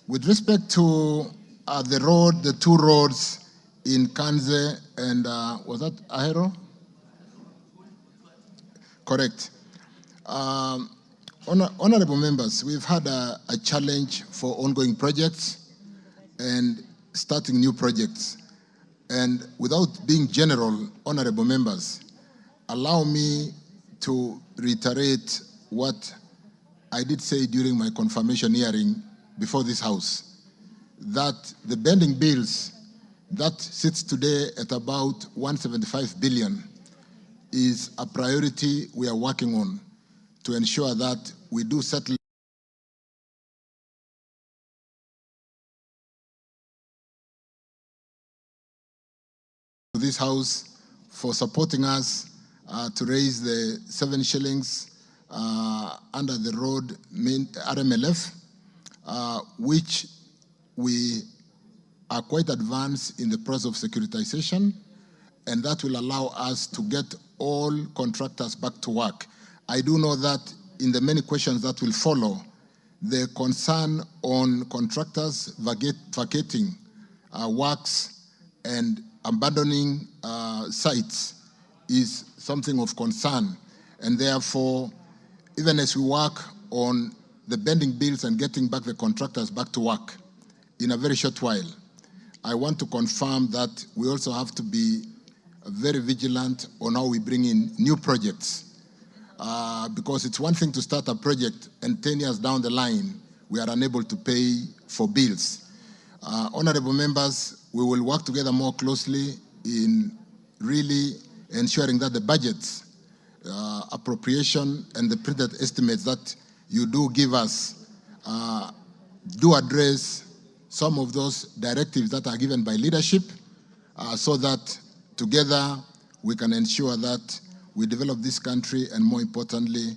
With respect to the road, the 2 roads in Kanze and was that Ahero? Correct. Honorable members, we've had a challenge for ongoing projects and starting new projects. And without being general, honorable members, allow me to reiterate what I did say during my confirmation hearing before this House, that the pending bills that sits today at about 175 billion is a priority we are working on to ensure that we do settle this House for supporting us to raise the 7 shillings under the road main RMLF, which we are quite advanced in the process of securitization, and that will allow us to get all contractors back to work. I do know that in the many questions that will follow, the concern on contractors vacating works and abandoning sites is something of concern. And therefore, even as we work on the pending bills and getting back the contractors back to work in a very short while, I want to confirm that we also have to be very vigilant on how we bring in new projects. Because it's one thing to start a project and 10 years down the line, we are unable to pay for bills. Honorable members, we will work together more closely in really ensuring that the budgets, appropriation, and the printed estimates that you do give us do address some of those directives that are given by leadership, so that together we can ensure that we develop this country, and more importantly,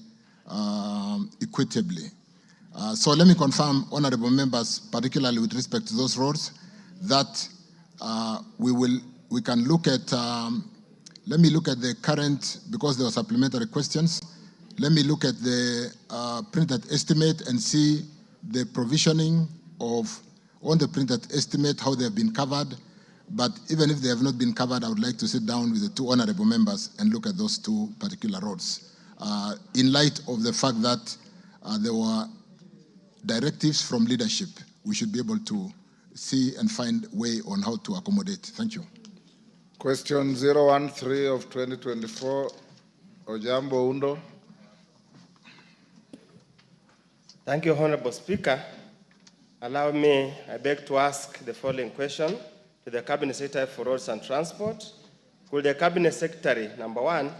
equitably. So let me confirm, honorable members, particularly with respect to those roads, that we can look at, let me look at the current, because there were supplementary questions, let me look at the printed estimate and see the provisioning of, on the printed estimate, how they have been covered. But even if they have not been covered, I would like to sit down with the two honorable members and look at those two particular roads. In light of the fact that there were directives from leadership, we should be able to see and find a way on how to accommodate. Thank you. Question 013 of 2024, Ojambo Undo. Thank you, Honorable Speaker. Allow me, I beg to ask the following question to the Cabinet Secretary for Roads and Transport. Could the Cabinet Secretary, number one,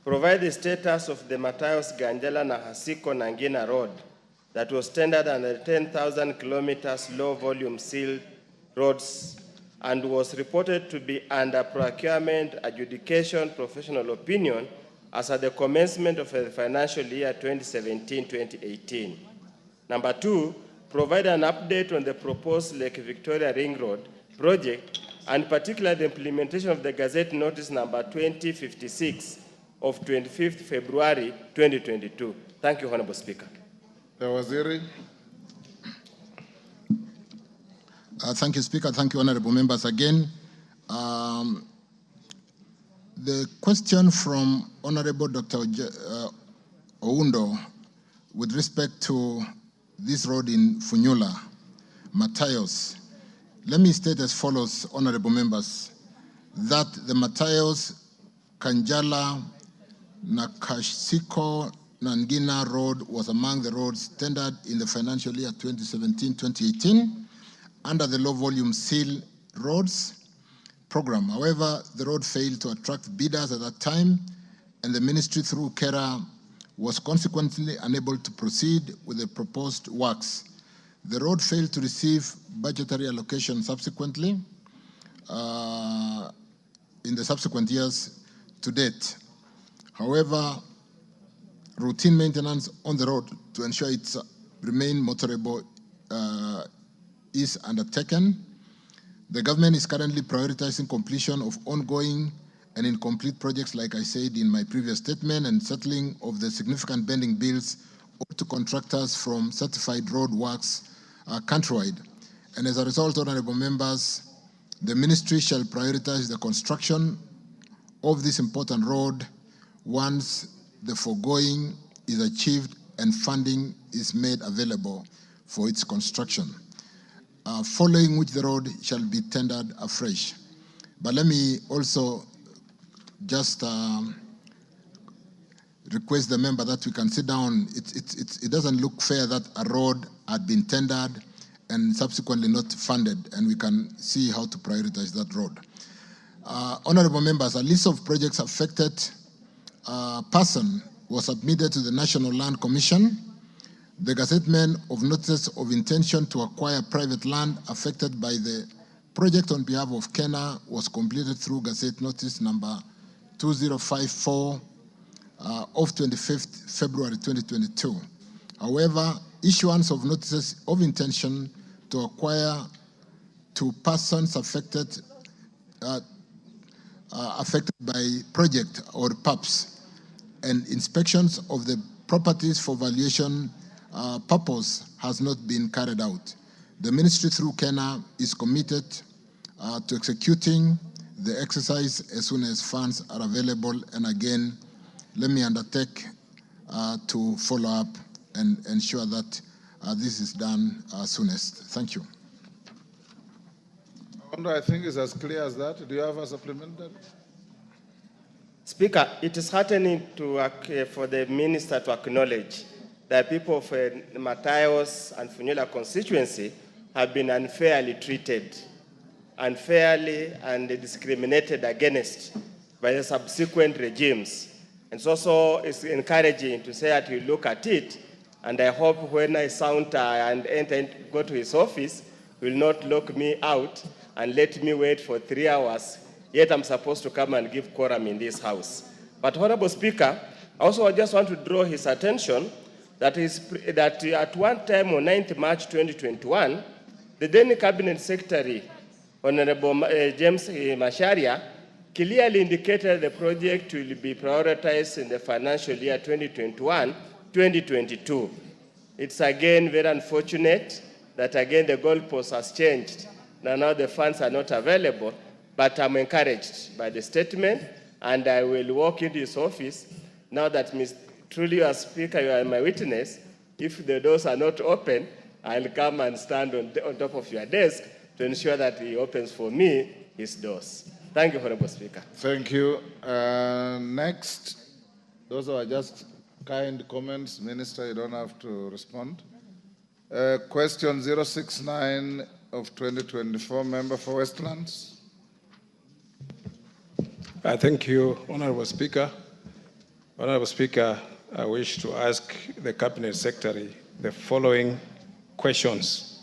provide the status of the Matayos Ganjela Nahasiko Nangina Road that was tendered under 10,000 kilometers low-volume sealed roads and was reported to be under procurement, adjudication, professional opinion as at the commencement of the financial year 2017-2018. Number two, provide an update on the proposed Lake Victoria Ring Road project, and particularly the implementation of the Gazette Notice number 2056 of 25th February 2022. Thank you, Honorable Speaker. The Waziri. Thank you, Speaker. Thank you, honorable members. Again, the question from Honorable Dr. Oundo with respect to this road in Funyula, Matayos. Let me state as follows, honorable members, that the Matayos, Kanjala, Nakashiko, Nangina Road was among the roads tendered in the financial year 2017-2018 under the low-volume seal roads program. However, the road failed to attract bidders at that time, and the ministry through KERA was consequently unable to proceed with the proposed works. The road failed to receive budgetary allocation subsequently in the subsequent years to date. However, routine maintenance on the road to ensure it remain motorable is undertaken. The government is currently prioritizing completion of ongoing and incomplete projects, like I said in my previous statement, and settling of the significant pending bills to contractors from certified road works countrywide. And as a result, honorable members, the ministry shall prioritize the construction of this important road once the foregoing is achieved and funding is made available for its construction, following which the road shall be tendered afresh. But let me also just request the member that we can sit down. It doesn't look fair that a road had been tendered and subsequently not funded, and we can see how to prioritize that road. Honorable members, a list of projects affected person was submitted to the National Land Commission. The gazettement of notices of intention to acquire private land affected by the project on behalf of Kenya was completed through Gazette Notice number 2054 of 25th February 2022. However, issuance of notices of intention to acquire to persons affected by project or PUPs and inspections of the properties for valuation purpose has not been carried out. The ministry through Kenya is committed to executing the exercise as soon as funds are available. And again, let me undertake to follow up and ensure that this is done soonest. Thank you. I think it's as clear as that. Do you have a supplementary? Speaker, it is heartening for the minister to acknowledge that people of Matayos and Funyula constituency have been unfairly treated, unfairly and discriminated against by the subsequent regimes. And it's encouraging to say that you look at it, and I hope when I saunter and go to his office, he will not lock me out and let me wait for 3 hours, yet I'm supposed to come and give quorum in this house. But Honorable Speaker, I just want to draw his attention that at one time on 9th March 2021, the then Cabinet Secretary, Honorable James Macharia, clearly indicated the project will be prioritized in the financial year 2021-2022. It's again very unfortunate that again the goalpost has changed. Now the funds are not available, but I'm encouraged by the statement, and I will walk into his office now that truly, as Speaker, you are my witness. If the doors are not open, I'll come and stand on top of your desk to ensure that he opens for me his doors. Thank you, Honorable Speaker. Thank you. Next, those are just kind comments. Minister, you don't have to respond. Question 069 of 2024, member for Westlands. Thank you, Honorable Speaker. Honorable Speaker, I wish to ask the Cabinet Secretary the following questions.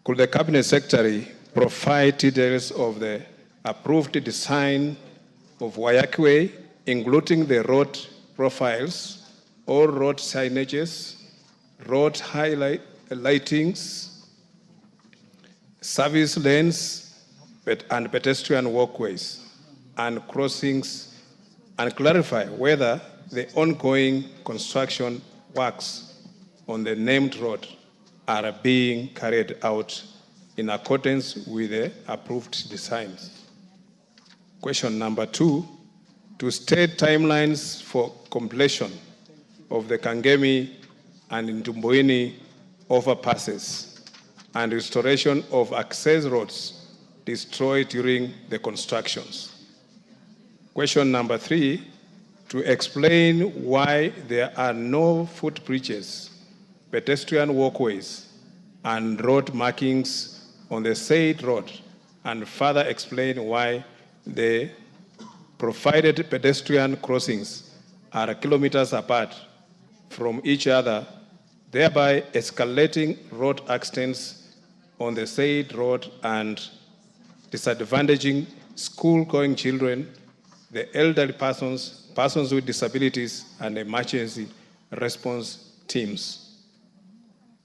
Could the Cabinet Secretary provide details of the approved design of Wayakwe, including the road profiles, all road signages, road lightings, service lanes, and pedestrian walkways and crossings, and clarify whether the ongoing construction works on the named road are being carried out in accordance with the approved designs. Question number 2, to state timelines for completion of the Kangemi and Ntumbuini overpasses and restoration of access roads destroyed during the constructions. Question number 3, to explain why there are no footbridges, pedestrian walkways, and road markings on the said road, and further explain why the provided pedestrian crossings are kilometers apart from each other, thereby escalating road accidents on the said road and disadvantaging school-going children, the elderly persons, persons with disabilities, and emergency response teams.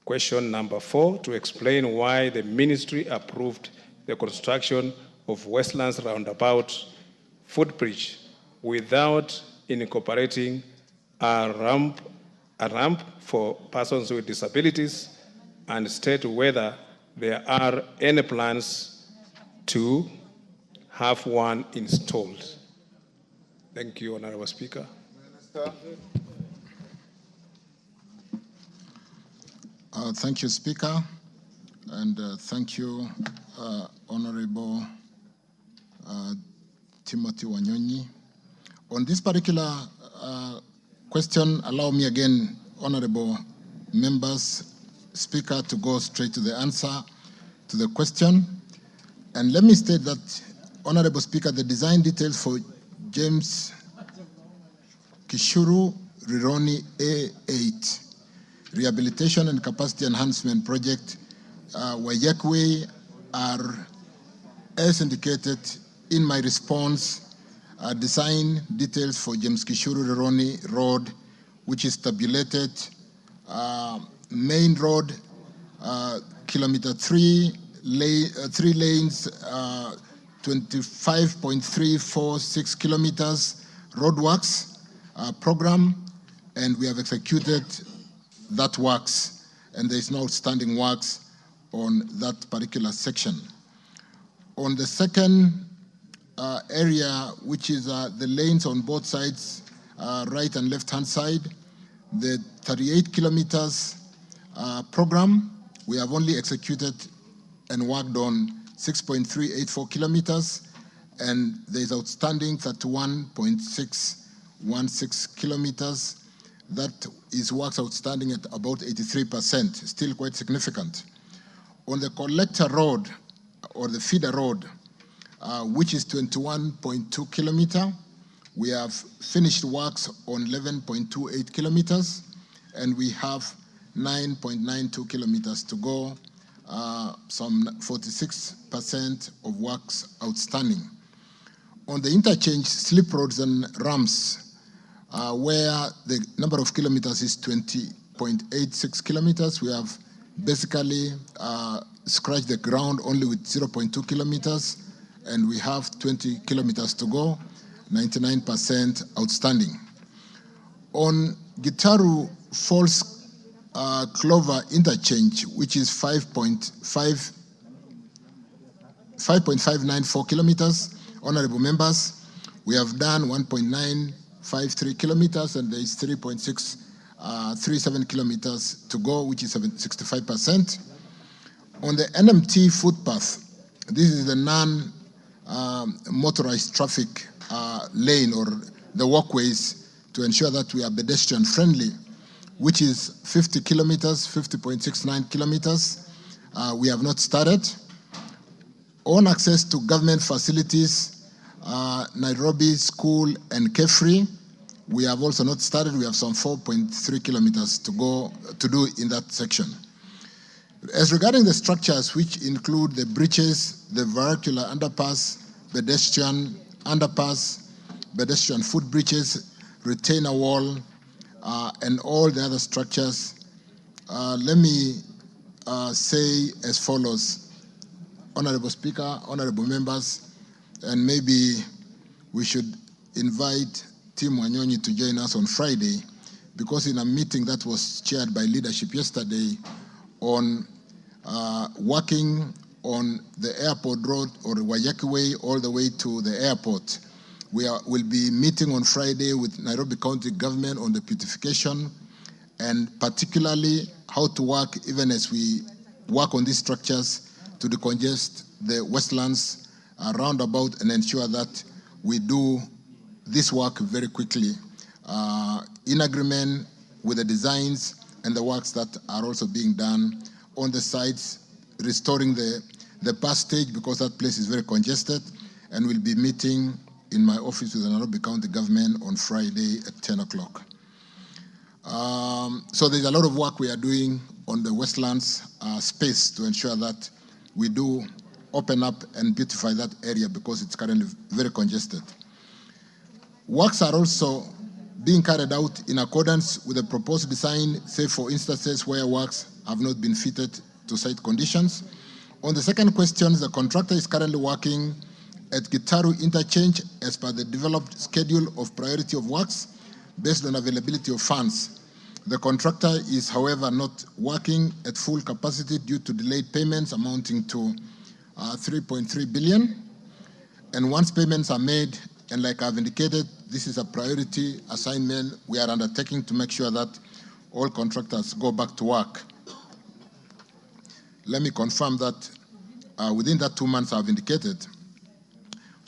Question number 4, to explain why the ministry approved the construction of Westlands roundabout footbridge without incorporating a ramp for persons with disabilities, and state whether there are any plans to have one installed. Thank you, Honorable Speaker. Minister. Thank you, Speaker, and thank you, Honorable Timothy Wanyonyi. On this particular question, allow me again, Honorable members, Speaker, to go straight to the answer to the question. And let me state that, Honorable Speaker, the design details for James Kishuru Rironi A8 Rehabilitation and Capacity Enhancement Project, Wayakwe, are, as indicated in my response, design details for James Kishuru Rironi Road, which is tabulated main road, kilometer 3, 3 lanes, 25.346 kilometers roadworks program, and we have executed that works, and there is no outstanding works on that particular section. On the second area, which is the lanes on both sides, right and left-hand side, the 38 kilometers program, we have only executed and worked on 6.384 kilometers, and there is outstanding 31.616 kilometers. That is works outstanding at about 83%, still quite significant. On the collector road, or the feeder road, which is 21.2 kilometer, we have finished works on 11.28 kilometers, and we have 9.92 kilometers to go, some 46% of works outstanding. On the interchange, slip roads and ramps, where the number of kilometers is 20.86 kilometers, we have basically scratched the ground only with 0.2 kilometers, and we have 20 kilometers to go, 99% outstanding. On Gitaru Falls Clover interchange, which is 5.594 kilometers, honorable members, we have done 1.953 kilometers, and there is 3.637 kilometers to go, which is 65%. On the NMT footpath, this is the non-motorized traffic lane, or the walkways, to ensure that we are pedestrian friendly, which is 50 kilometers, 50.69 kilometers. We have not started. On access to government facilities, Nairobi School and Kefri, we have also not started. We have some 4.3 kilometers to go to do in that section. As regarding the structures, which include the bridges, the vernacular underpass, pedestrian underpass, pedestrian footbridges, retainer wall, and all the other structures, let me say as follows. Honorable Speaker, honorable members, and maybe we should invite Tim Wanyonyi to join us on Friday, because in a meeting that was chaired by leadership yesterday on working on the airport road, or Wayaki Way, all the way to the airport, will be meeting on Friday with Nairobi County government on the beautification, and particularly how to work, even as we work on these structures, to decongest the Westlands roundabout and ensure that we do this work very quickly, in agreement with the designs and the works that are also being done on the sites, restoring the bus stage, because that place is very congested, and we'll be meeting in my office with the Nairobi County government on Friday at 10 o'clock. So there's a lot of work we are doing on the Westlands space to ensure that we do open up and beautify that area, because it's currently very congested. Works are also being carried out in accordance with the proposed design, save for instances where works have not been fitted to site conditions. On the second question, the contractor is currently working at Gitaru interchange as per the developed schedule of priority of works based on availability of funds. The contractor is, however, not working at full capacity due to delayed payments amounting to 3.3 billion. And once payments are made, and like I've indicated, this is a priority assignment we are undertaking to make sure that all contractors go back to work. Let me confirm that within that 2 months I've indicated,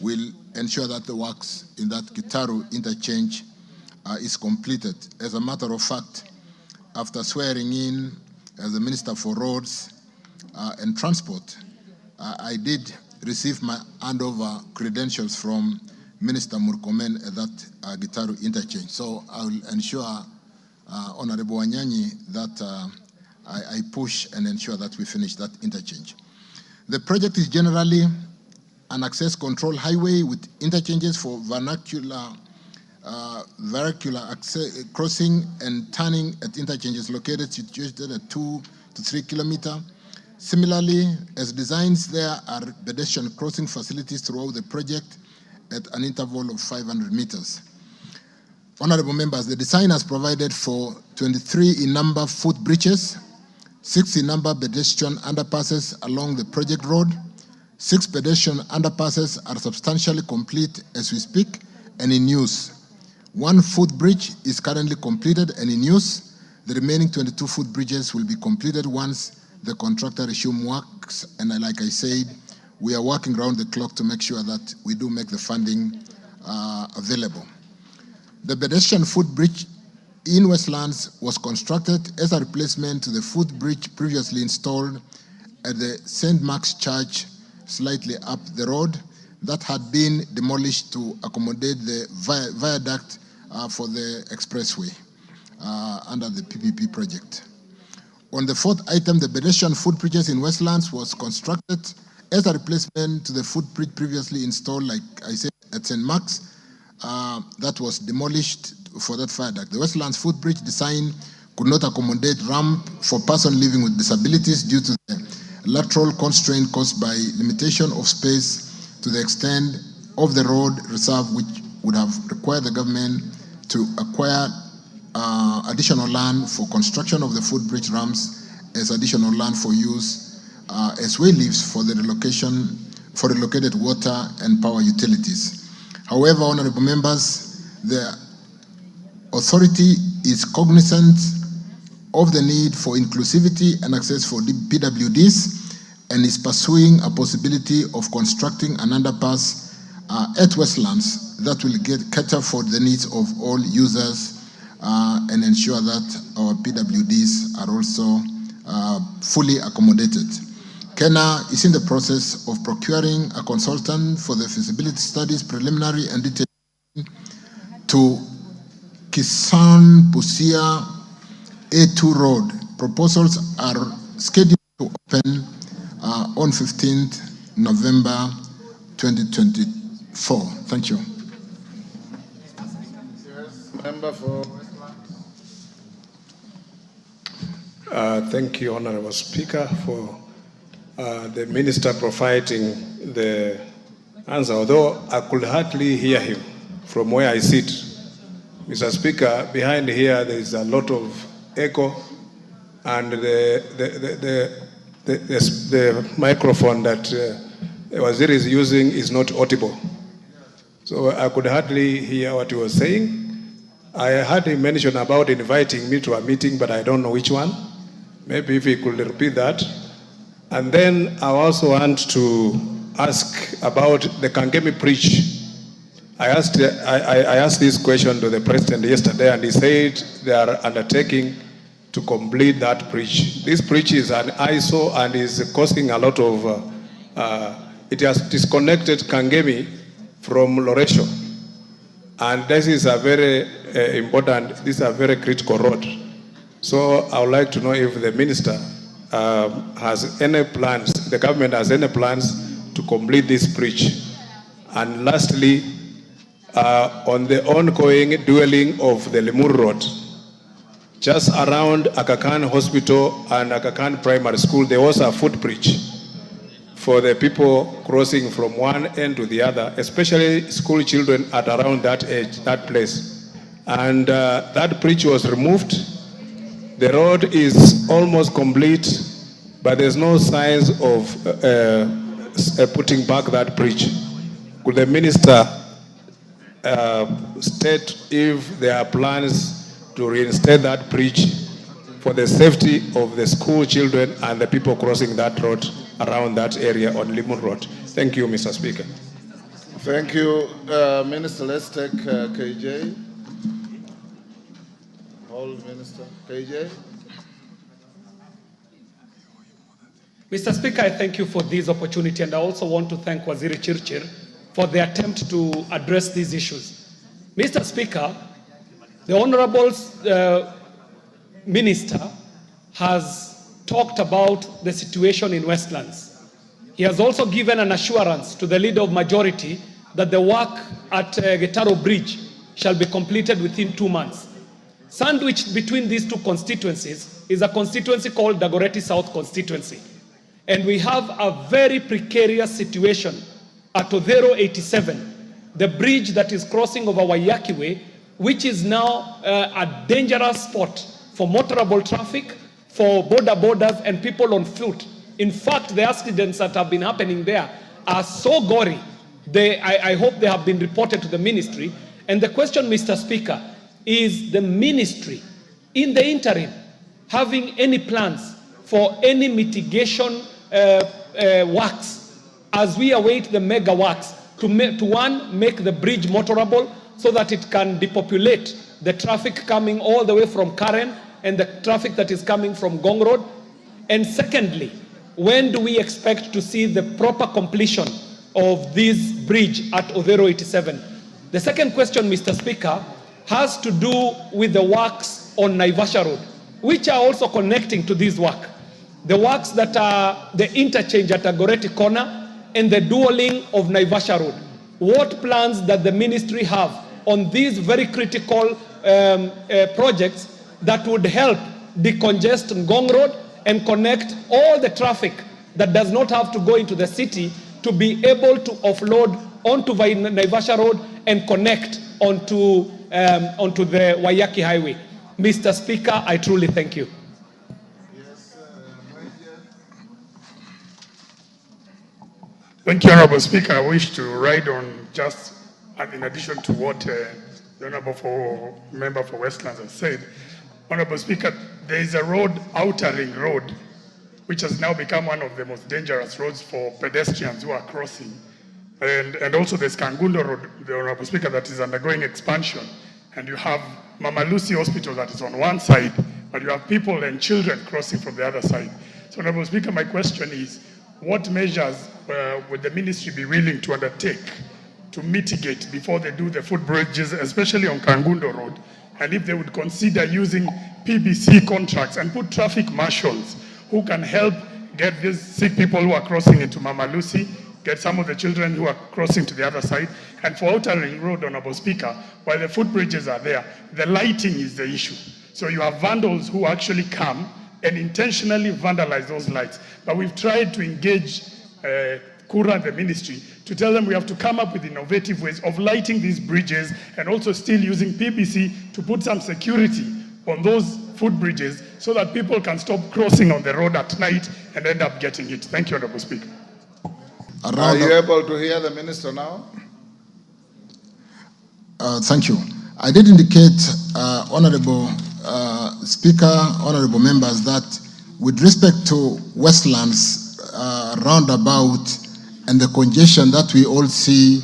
we'll ensure that the works in that Gitaru interchange is completed. As a matter of fact, after swearing in as the Minister for Roads and Transport, I did receive my handover credentials from Minister Murkomen at that Gitaru interchange. So I will ensure, Honorable Wanyonyi, that I push and ensure that we finish that interchange. The project is generally an access control highway with interchanges for vernacular access, crossing and turning at interchanges located situated at 2 to 3 kilometers. Similarly, as designs, there are pedestrian crossing facilities throughout the project at an interval of 500 meters. Honorable members, the design has provided for 23 in number footbridges, 6 in number pedestrian underpasses along the project road. 6 pedestrian underpasses are substantially complete as we speak and in use. 1 footbridge is currently completed and in use. The remaining 22 footbridges will be completed once the contractor resumes works, and like I said, we are working around the clock to make sure that we do make the funding available. The pedestrian footbridge in Westlands was constructed as a replacement to the footbridge previously installed at the St. Mark's Church slightly up the road that had been demolished to accommodate the viaduct for the expressway under the PPP project. On the fourth item, the pedestrian footbridges in Westlands was constructed as a replacement to the footbridge previously installed, like I said, at St. Mark's, that was demolished for that viaduct. The Westlands footbridge design could not accommodate ramp for persons living with disabilities due to the lateral constraint caused by limitation of space to the extent of the road reserve, which would have required the government to acquire additional land for construction of the footbridge ramps as additional land for use as way leaves for the relocated water and power utilities. However, honorable members, the authority is cognizant of the need for inclusivity and access for PWDs and is pursuing a possibility of constructing an underpass at Westlands that will cater for the needs of all users and ensure that our PWDs are also fully accommodated. Kenya is in the process of procuring a consultant for the feasibility studies, preliminary and detailed to Kisan Busia A2 Road. Proposals are scheduled to open on 15th November 2024. Thank you. Member for Thank you, Honorable Speaker, for the Minister providing the answer, although I could hardly hear him from where I sit. Mr. Speaker, behind here there is a lot of echo, and the microphone that Waziri is using is not audible. So I could hardly hear what he was saying. I heard him mention about inviting me to a meeting, but I don't know which one. Maybe if he could repeat that. And then I also want to ask about the Kangemi Bridge. I asked this question to the President yesterday, and he said they are undertaking to complete that bridge. This bridge is an ISO and is causing a lot of, it has disconnected Kangemi from Loresho. And this is a very important, this is a very critical road. So I would like to know if the Minister has any plans, the government has any plans to complete this bridge. And lastly, on the ongoing dwelling of the Limuru Road, just around Aga Khan Hospital and Aga Khan Primary School, there was a footbridge for the people crossing from one end to the other, especially school children at around that age, that place. And that bridge was removed. The road is almost complete, but there's no signs of putting back that bridge. Could the Minister state if there are plans to reinstate that bridge for the safety of the school children and the people crossing that road around that area on Limuru Road? Thank you, Mr. Speaker. Thank you, Minister. Let's take KJ. Hold, Minister. KJ. Mr. Speaker, I thank you for this opportunity, and I also want to thank Waziri Chirchir for the attempt to address these issues. Mr. Speaker, the Honorable Minister has talked about the situation in Westlands. He has also given an assurance to the Leader of Majority that the work at Getaro Bridge shall be completed within 2 months. Sandwiched between these two constituencies is a constituency called Dagoretti South constituency. And we have a very precarious situation at Odhero 87, the bridge that is crossing over Waiyaki Way, which is now a dangerous spot for motorable traffic, for borders and people on foot. In fact, the accidents that have been happening there are so gory. I hope they have been reported to the ministry. And the question, Mr. Speaker, is the ministry in the interim having any plans for any mitigation works as we await the mega works to make the bridge motorable so that it can depopulate the traffic coming all the way from Karen and the traffic that is coming from Gong Road? And secondly, when do we expect to see the proper completion of this bridge at Odero 87? The second question, Mr. Speaker, has to do with the works on Naivasha Road, which are also connecting to this work. The works that are the interchange at Agoreti Corner and the dualing of Naivasha Road. What plans does the ministry have on these very critical projects that would help decongest Ngong Road and connect all the traffic that does not have to go into the city to be able to offload onto Naivasha Road and connect onto the Waiyaki Highway? Mr. Speaker, I truly thank you. Thank you, Honorable Speaker. I wish to ride on just, in addition to what the Honorable Member for Westlands has said. Honorable Speaker, there is a road, Outer Ring Road, which has now become one of the most dangerous roads for pedestrians who are crossing. And also there's Kangundo Road, the Honorable Speaker, that is undergoing expansion. And you have Mama Lucy Hospital that is on one side, but you have people and children crossing from the other side. So, Honorable Speaker, my question is, what measures would the ministry be willing to undertake to mitigate before they do the footbridges, especially on Kangundo Road? And if they would consider using PBC contracts and put traffic marshals who can help get these sick people who are crossing into Mama Lucy, get some of the children who are crossing to the other side. And for Outer Ring Road, Honorable Speaker, while the footbridges are there, the lighting is the issue. So you have vandals who actually come and intentionally vandalize those lights. But we've tried to engage Kura and the ministry to tell them we have to come up with innovative ways of lighting these bridges and also still using PBC to put some security on those footbridges so that people can stop crossing on the road at night and end up getting hit. Thank you, Honorable Speaker. Are you able to hear the minister now? Thank you. I did indicate, Honorable Speaker, Honorable members, that with respect to Westlands roundabout and the congestion that we all see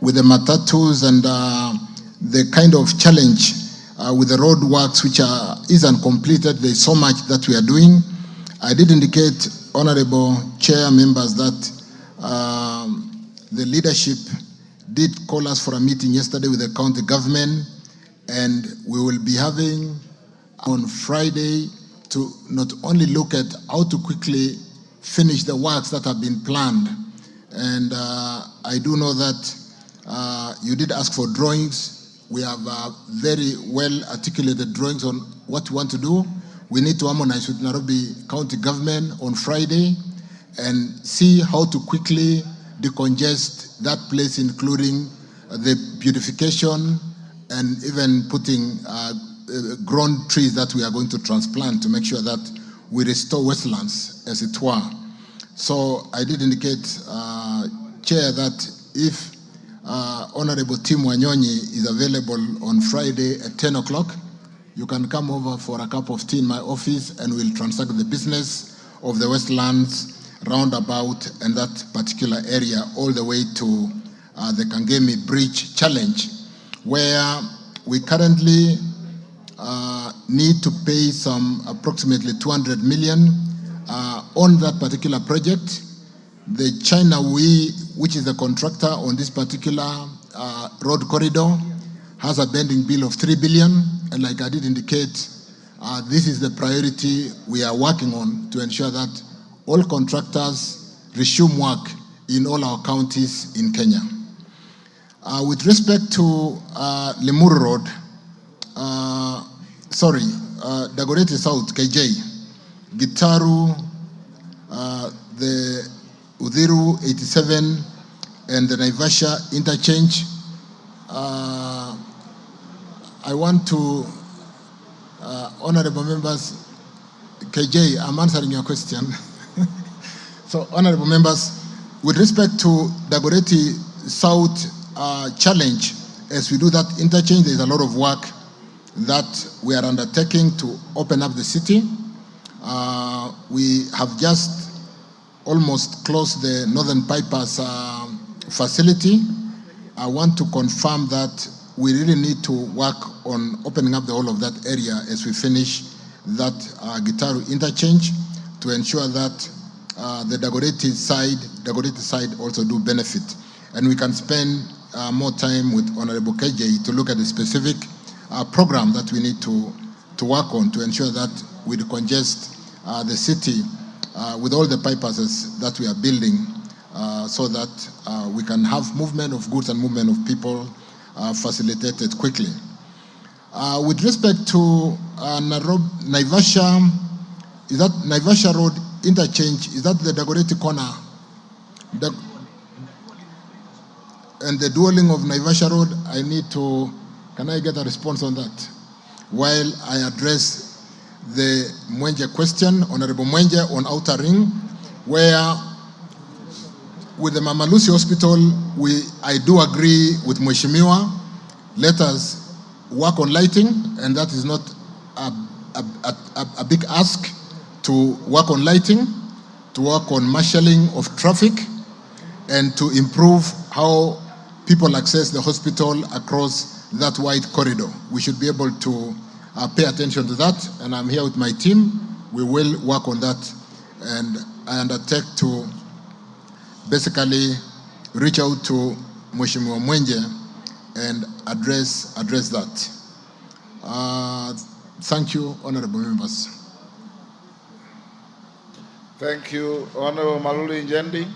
with the matatus and the kind of challenge with the road works which is uncompleted, there is so much that we are doing. I did indicate, Honorable Chair, members, that the leadership did call us for a meeting yesterday with the county government, and we will be having on Friday to not only look at how to quickly finish the works that have been planned. And I do know that you did ask for drawings. We have very well articulated drawings on what we want to do. We need to harmonize with Nairobi County Government on Friday and see how to quickly decongest that place, including the beautification and even putting grown trees that we are going to transplant to make sure that we restore Westlands as it were. So I did indicate, Chair, that if Honorable Tim Wanyonyi is available on Friday at 10 o'clock, you can come over for a cup of tea in my office and we'll transact the business of the Westlands roundabout and that particular area all the way to the Kangemi Bridge challenge, where we currently need to pay some approximately 200 million on that particular project. The China which is the contractor on this particular road corridor, has a pending bill of 3 billion. And like I did indicate, this is the priority we are working on to ensure that all contractors resume work in all our counties in Kenya. With respect to Limuru Road, Dagoretti South, KJ, Gitaru, the Udhiru 87, and the Naivasha interchange. I want to, honorable members, KJ, I'm answering your question. So, honorable members, with respect to Dagoretti South challenge, as we do that interchange, there's a lot of work that we are undertaking to open up the city. We have just almost close the Northern Bypass facility. I want to confirm that we really need to work on opening up the whole of that area as we finish that Gitaru interchange to ensure that the Dagoretti side also do benefit. And we can spend more time with Honorable KJ to look at the specific program that we need to work on to ensure that we decongest the city with all the bypasses that we are building so that we can have movement of goods and movement of people facilitated quickly. With respect to Naivasha, is that Naivasha Road interchange, is that the Dagoretti corner? And the dueling of Naivasha Road, I need to, can I get a response on that? While I address the Mwenje question, Honorable Mwenje on Outer Ring, where with the Mama Lucy Hospital, I do agree with Mheshimiwa. Let us work on lighting, and that is not a big ask to work on lighting, to work on marshalling of traffic, and to improve how people access the hospital across that wide corridor. We should be able to pay attention to that, and I'm here with my team. We will work on that, and I undertake to basically reach out to Mheshimiwa Mwenje and address that. Thank you, honorable members. Thank you, Honorable Maluli Njendi.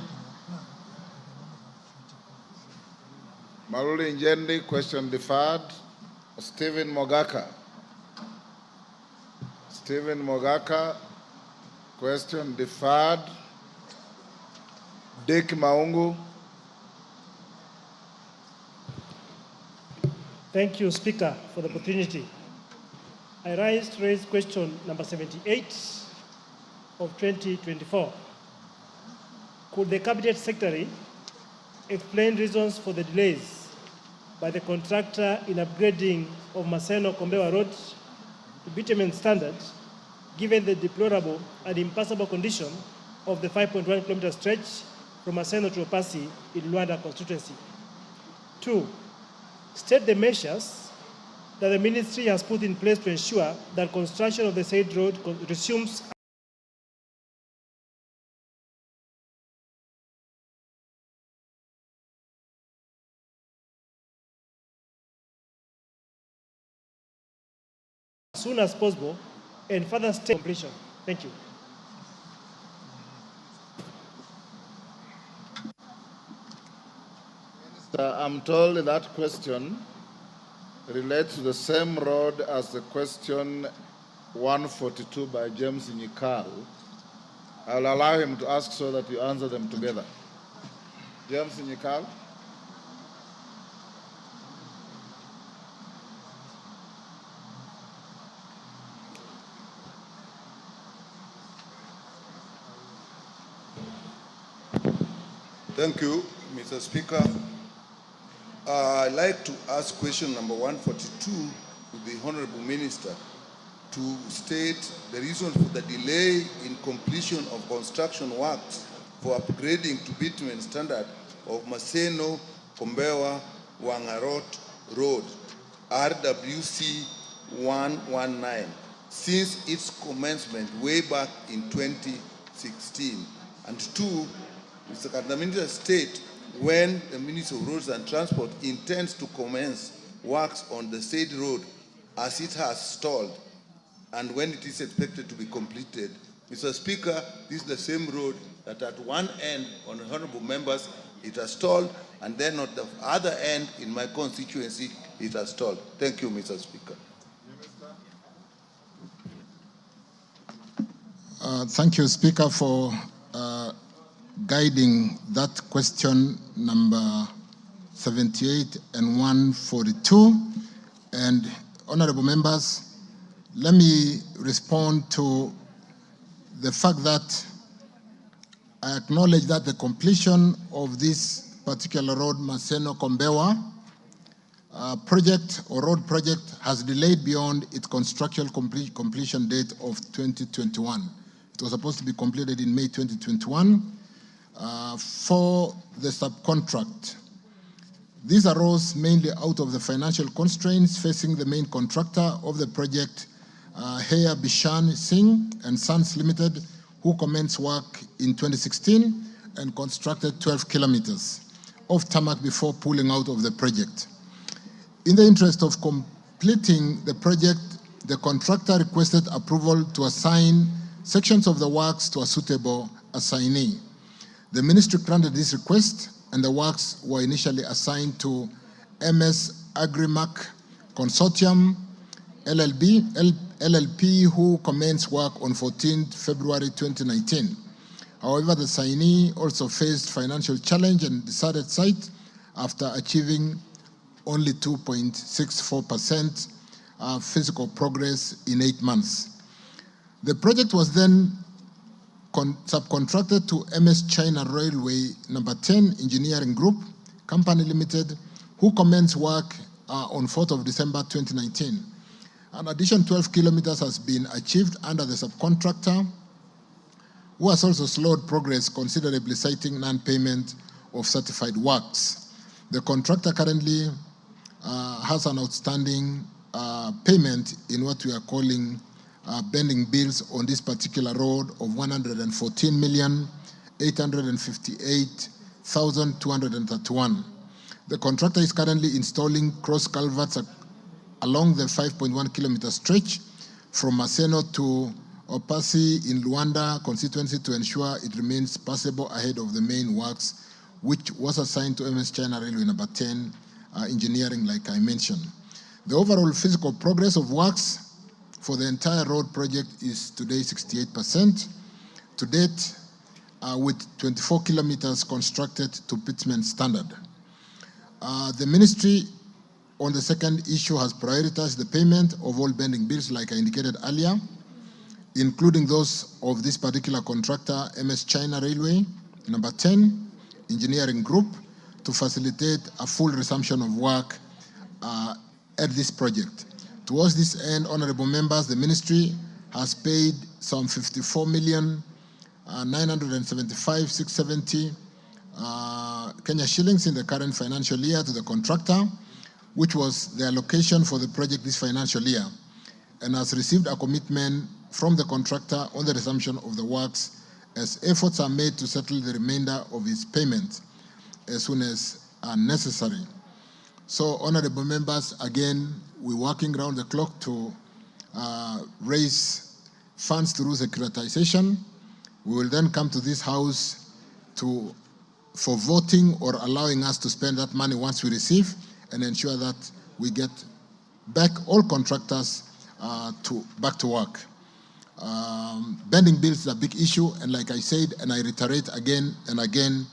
Maluli Njendi, question deferred. Stephen Mogaka. Stephen Mogaka, question deferred. Dick Maungu. Thank you, Speaker, for the opportunity. I raise question number 78 of 2024. Could the Cabinet Secretary explain reasons for the delays by the contractor in upgrading of Maseno-Kombewa Road to bitumen standards, given the deplorable and impassable condition of the 5.1-kilometer stretch from Maseno to Opasi in Luanda constituency? 2, state the measures that the ministry has put in place to ensure that construction of the said road resumes as soon as possible and further state completion. Thank you. I'm told that question relates to the same road as the question 142 by James Nyikal. I'll allow him to ask so that you answer them together. James Nyikal. Thank you, Mr. Speaker. I'd like to ask question number 142 to the Honorable Minister to state the reason for the delay in completion of construction works for upgrading to bitumen standard of Maseno Kombewa Wangarot Road, RWC 119, since its commencement way back in 2016. And 2, Mr. Kandaminja state when the Minister of Roads and Transport intends to commence works on the said road as it has stalled and when it is expected to be completed. Mr. Speaker, this is the same road that at one end, on honorable members, it has stalled, and then at the other end, in my constituency, it has stalled. Thank you, Mr. Speaker. Thank you, Speaker, for guiding that question number 78 and 142. And honorable members, let me respond to the fact that I acknowledge that the completion of this particular road, Maseno-Kombewa project or road project, has delayed beyond its constructual completion date of 2021. It was supposed to be completed in May 2021 for the subcontract. These arose mainly out of the financial constraints facing the main contractor of the project, Heya Bishan Singh and Sons Limited, who commenced work in 2016 and constructed 12 kilometers of tarmac before pulling out of the project. In the interest of completing the project, the contractor requested approval to assign sections of the works to a suitable assignee. The ministry granted this request, and the works were initially assigned to MS Agrimac Consortium LLP, who commenced work on 14 February 2019. However, the assignee also faced financial challenge and decided site after achieving only 2.64% physical progress in 8 months. The project was then subcontracted to MS China Railway Number 10 Engineering Group Company Limited, who commenced work on 4th of December 2019. An additional 12 kilometers has been achieved under the subcontractor, who has also slowed progress considerably, citing non-payment of certified works. The contractor currently has an outstanding payment in what we are calling pending bills on this particular road of 114,858,231. The contractor is currently installing cross culverts along the 5.1 kilometer stretch from Maseno to Opasi in Luanda constituency to ensure it remains passable ahead of the main works, which was assigned to MS China Railway Number 10 Engineering, like I mentioned. The overall physical progress of works for the entire road project is today 68%. To date, with 24 kilometers constructed to pitman standard. The ministry on the second issue has prioritized the payment of all pending bills, like I indicated earlier, including those of this particular contractor, MS China Railway Number 10 Engineering Group, to facilitate a full resumption of work at this project. Towards this end, honorable members, the ministry has paid some 54,975,670 Kenya shillings in the current financial year to the contractor, which was the allocation for the project this financial year, and has received a commitment from the contractor on the resumption of the works, as efforts are made to settle the remainder of his payment as soon as necessary. So, honorable members, again, we're working around the clock to raise funds through securitization. We will then come to this house for voting or allowing us to spend that money once we receive, and ensure that we get back all contractors back to work. Bending bills is a big issue, and like I said, and I reiterate again and again,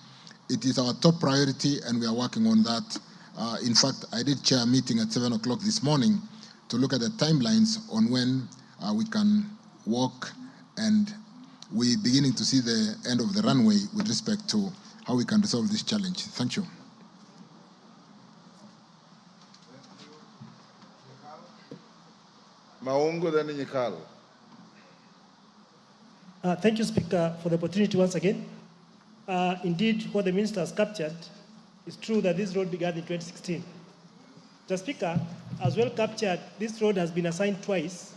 it is our top priority, and we are working on that. In fact, I did chair a meeting at 7 o'clock this morning to look at the timelines on when we can walk, and we're beginning to see the end of the runway with respect to how we can resolve this challenge. Thank you. Maungo, then Nyikal. Thank you, Speaker, for the opportunity once again. Indeed, what the Minister has captured, it's true that this road began in 2016. The Speaker as well captured this road has been assigned twice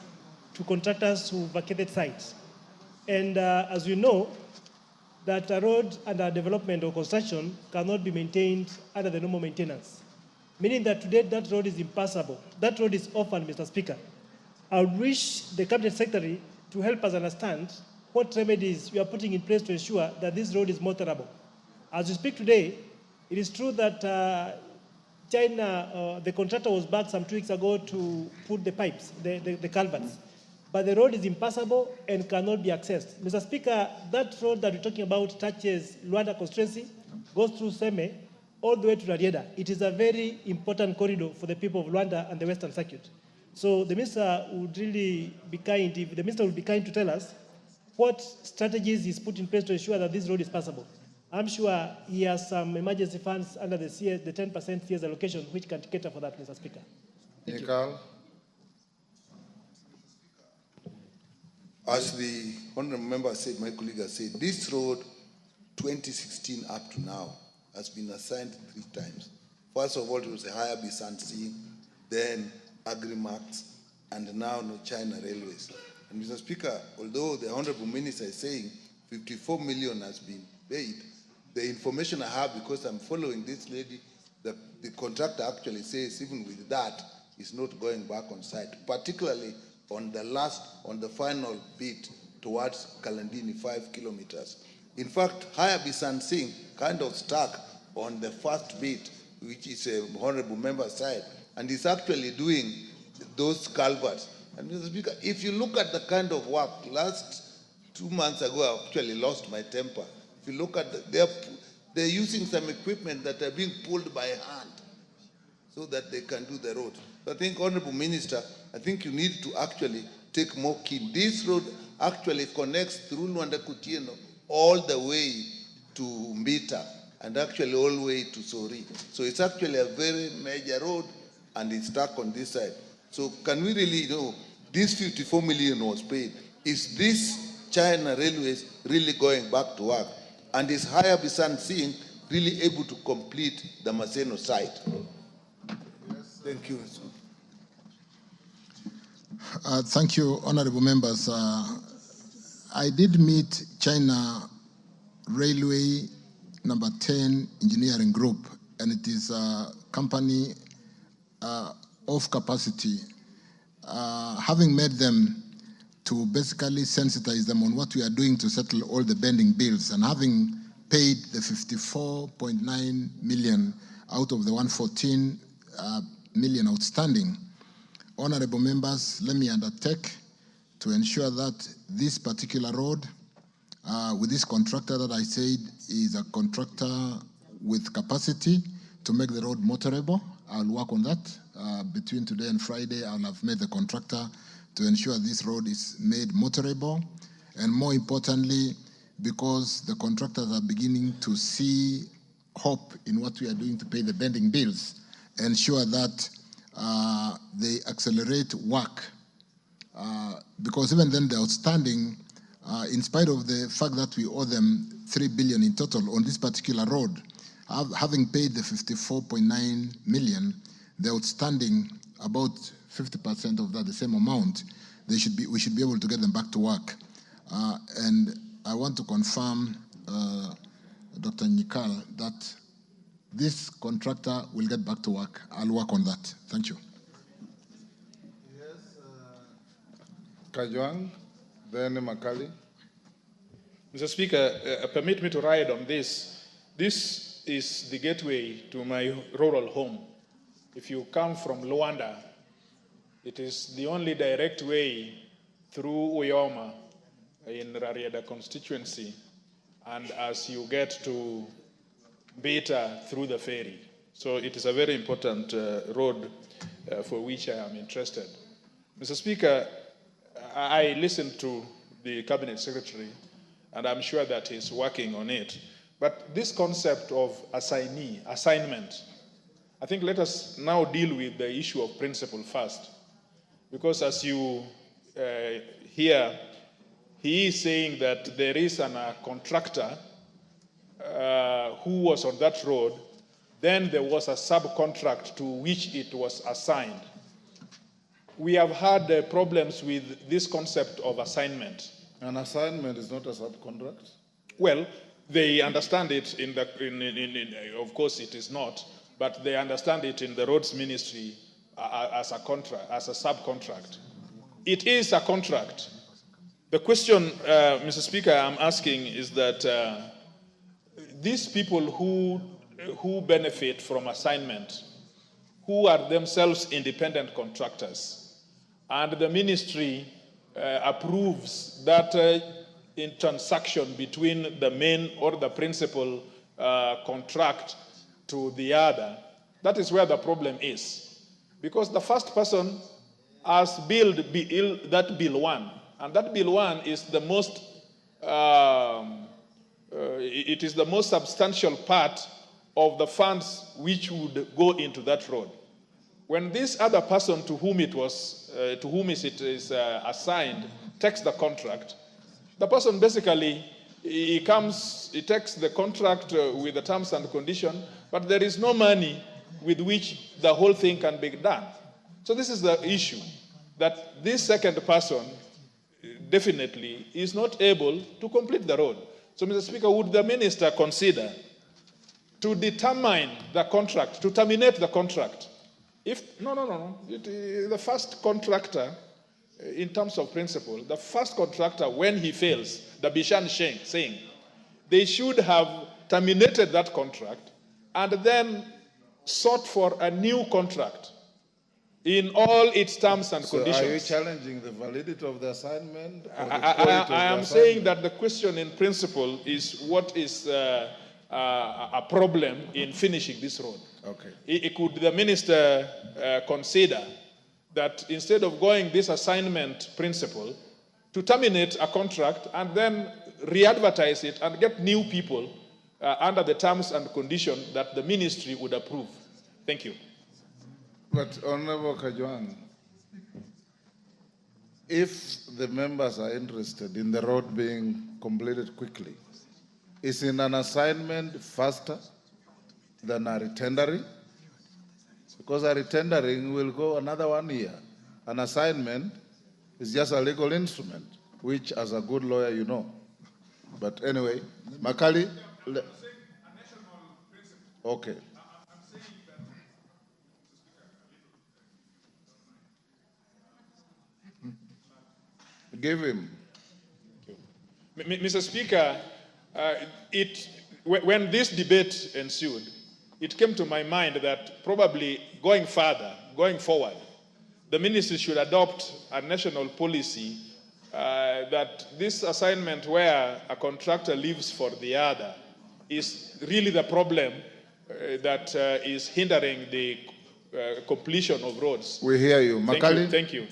to contractors who vacated sites. And as you know, that a road under development or construction cannot be maintained under the normal maintenance, meaning that today that road is impassable. That road is orphaned, Mr. Speaker. I would wish the Cabinet Secretary to help us understand what remedies you are putting in place to ensure that this road is motorable. As we speak today, it is true that China, the contractor was back some 2 weeks ago to put the pipes, the culverts. But the road is impassable and cannot be accessed. Mr. Speaker, that road that we're talking about touches Luanda constituency, goes through Seme, all the way to Rarieda. It is a very important corridor for the people of Luanda and the Western Circuit. So the Minister would really be kind, if the Minister would be kind to tell us what strategies he's put in place to ensure that this road is passable. I'm sure he has some emergency funds under the 10% CS allocation, which can cater for that, Mr. Speaker. As the honorable member said, my colleague has said, this road, 2016 up to now, has been assigned 3 times. First of all, it was a higher Bisansi, then Agrimax, and now China Railways. And Mr. Speaker, although the Honorable Minister is saying 54 million has been paid, the information I have, because I'm following this lady, the contractor actually says even with that, it's not going back on site, particularly on the final bit towards Kalandini, 5 kilometers. In fact, Higher Bisansing kind of stuck on the first bit, which is a honorable member side, and is actually doing those culverts. And Mr. Speaker, if you look at the kind of work, last 2 months ago, I actually lost my temper. If you look at they're using some equipment that are being pulled by hand so that they can do the road. So I think, Honorable Minister, I think you need to actually take more keen. This road actually connects through Luanda Kutieno all the way to Mbita and actually all the way to Sori. So it's actually a very major road and it's stuck on this side. So can we really know, this 54 million was paid. Is this China Railways really going back to work? And is Higher Bisan Singh really able to complete the Maseno site? Yes, thank you. Thank you, honorable members. I did meet China Railway number 10 Engineering Group, and it is a company of capacity. Having met them to basically sensitize them on what we are doing to settle all the pending bills, and having paid the 54.9 million out of the 114 million outstanding, honorable members, let me undertake to ensure that this particular road, with this contractor that I said is a contractor with capacity to make the road motorable. I'll work on that. Between today and Friday, I'll have made the contractor to ensure this road is made motorable. And more importantly, because the contractors are beginning to see hope in what we are doing to pay the pending bills, ensure that they accelerate work. Because even then, the outstanding, in spite of the fact that we owe them 3 billion in total on this particular road, having paid the 54.9 million, the outstanding, about 50% of that, the same amount, we should be able to get them back to work. And I want to confirm, Dr. Nikal, that this contractor will get back to work. I'll work on that. Thank you. Yes, Kajwang, then Makali. Mr. Speaker, permit me to ride on this. This is the gateway to my rural home. If you come from Luanda, it is the only direct way through Uyoma in Rarieda constituency, and as you get to Beta through the ferry. So it is a very important road for which I am interested. Mr. Speaker, I listened to the Cabinet Secretary, and I'm sure that he's working on it. But this concept of assignment, I think let us now deal with the issue of principle first. Because as you hear, he is saying that there is a contractor who was on that road, then there was a subcontract to which it was assigned. We have had problems with this concept of assignment. An assignment is not a subcontract? Well, they understand it of course it is not, but they understand it in the roads ministry as a contract, as a subcontract. It is a contract. The question, Mr. Speaker, I'm asking is that these people who benefit from assignment, who are themselves independent contractors, and the ministry approves that in transaction between the main or the principal contract to the other, that is where the problem is. Because the first person has billed that bill 1, and that bill 1 is the most it is the most substantial part of the funds which would go into that road. When this other person to whom it is assigned takes the contract, the person basically, he takes the contract with the terms and conditions, but there is no money with which the whole thing can be done. So this is the issue, that this second person definitely is not able to complete the road. So, Mr. Speaker, would the minister consider to determine the contract, to terminate the contract? The first contractor, in terms of principle, the first contractor, when he fails, the Bishan saying, they should have terminated that contract and then sought for a new contract in all its terms and conditions. Are you challenging the validity of the assignment? I am saying that the question in principle is what is a problem in finishing this road. Okay. Could the minister consider that instead of going this assignment principle, to terminate a contract and then re-advertise it and get new people under the terms and conditions that the ministry would approve? Thank you. But Honorable Kajwang, if the members are interested in the road being completed quickly, is in an assignment faster than a retendering? Because a retendering will go another 1 year. An assignment is just a legal instrument, which as a good lawyer you know. But anyway, Makali, okay. Give him. Mr. Speaker, when this debate ensued, it came to my mind that probably going forward, the ministry should adopt a national policy that this assignment where a contractor lives for the other is really the problem that is hindering the completion of roads. We hear you. Makali? Thank you.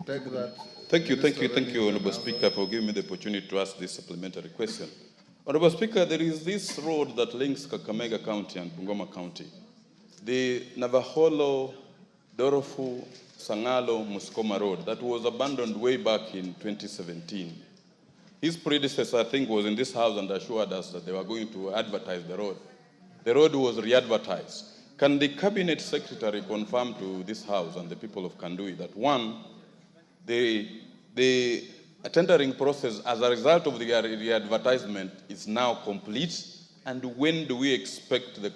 Take that. Thank you, Honorable Speaker, for giving me the opportunity to ask this supplementary question. Honorable Speaker, there is this road that links Kakamega County and Bungoma County, the Navaholo, Dorofu, Sangalo, Muskoma Road, that was abandoned way back in 2017. His predecessor, I think, was in this house and assured us that they were going to advertise the road. The road was re-advertised. Can the Cabinet Secretary confirm to this house and the people of Kandui that, one, the tendering process as a result of the re-advertisement is now complete, and when do we expect the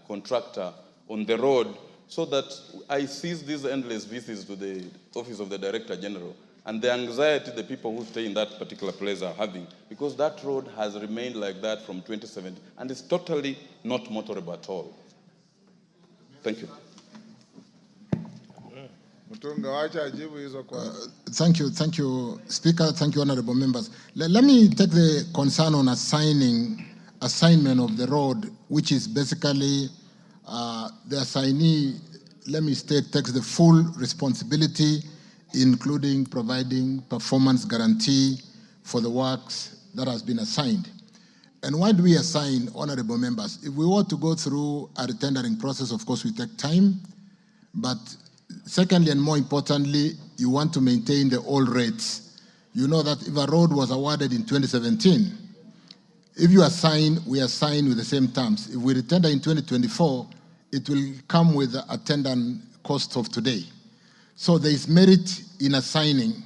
contractor on the road so that I cease these endless visits to the Office of the Director General and the anxiety the people who stay in that particular place are having, because that road has remained like that from 2017 and it's totally not motorable at all. Thank you. Thank you, Speaker. Thank you, honorable members. Let me take the concern on assignment of the road, which is basically the assignee, let me state, takes the full responsibility, including providing performance guarantee for the works that has been assigned. And why do we assign, honorable members? If we were to go through a tendering process, of course, we take time, but secondly, and more importantly, you want to maintain the old rates. You know that if a road was awarded in 2017, if you assign, we assign with the same terms. If we retender in 2024, it will come with the attendant cost of today. So there is merit in assigning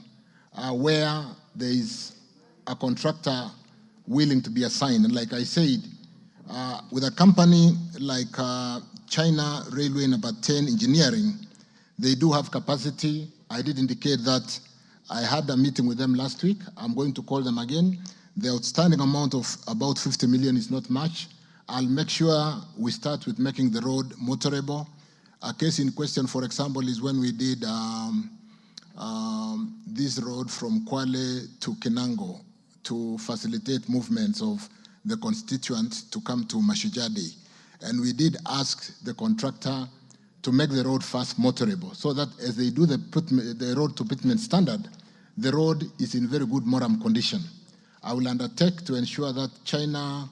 where there is a contractor willing to be assigned. And like I said, with a company like China Railway Number 10 Engineering, they do have capacity. I did indicate that I had a meeting with them last week. I'm going to call them again. The outstanding amount of about 50 million is not much. I'll make sure we start with making the road motorable. A case in question, for example, is when we did this road from Kwale to Kinango to facilitate movements of the constituents to come to Mashujadi. And we did ask the contractor to make the road first motorable, so that as they do the road to pitment standard, the road is in very good moram condition. I will undertake to ensure that China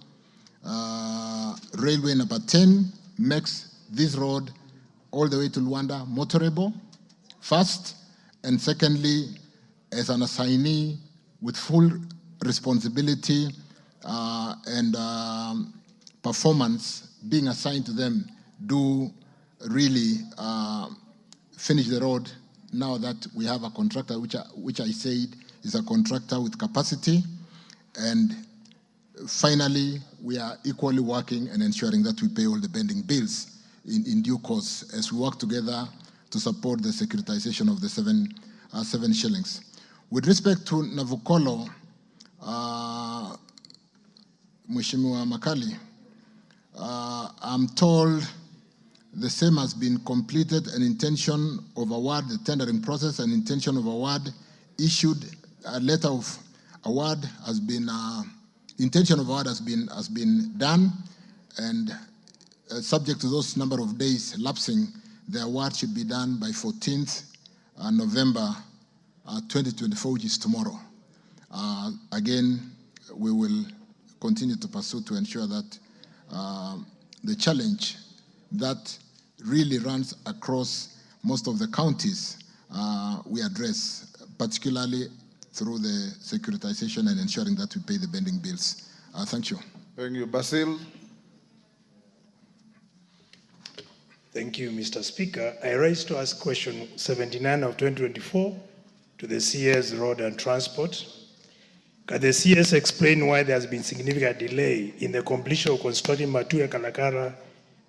Railway Number 10 makes this road all the way to Luanda motorable first, And secondly, as an assignee with full responsibility and performance being assigned to them, do really finish the road now that we have a contractor, which I said is a contractor with capacity. And finally, we are equally working and ensuring that we pay all the pending bills in due course as we work together to support the securitization of the 7 shillings. With respect to Navukolo, Mheshimiwa Makali, I'm told the same has been completed, an intention of award, the tendering process, an intention of award issued, a letter of award has been, intention of award has been done, and subject to those number of days lapsing, the award should be done by 14th November 2024, which is tomorrow. Again, we will continue to pursue to ensure that the challenge that really runs across most of the counties we address, particularly through the securitization and ensuring that we pay the pending bills. Thank you. Thank you. Basil. Thank you, Mr. Speaker. I rise to ask question 79 of 2024 to the CS Road and Transport. Can the CS explain why there has been significant delay in the completion of constructing Matuya Kalakara,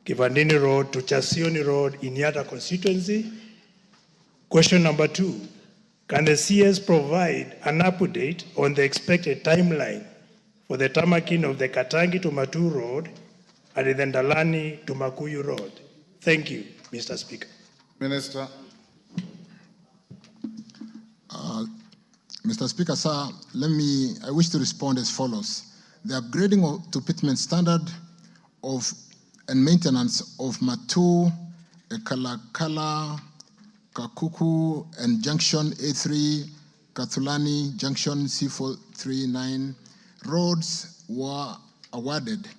Kivandini Road to Chasioni Road in Yata constituency? Question number 2, can the CS provide an update on the expected timeline for the tamaking of the Katangi to Matu Road and the Ndalani to Makuyu Road? Thank you, Mr. Speaker. Minister. Mr. Speaker, sir, I wish to respond as follows. The upgrading to pitment standard and maintenance of Matu, Kalakala, Kakuku, and Junction A3, Kathulani, Junction C439 roads were awarded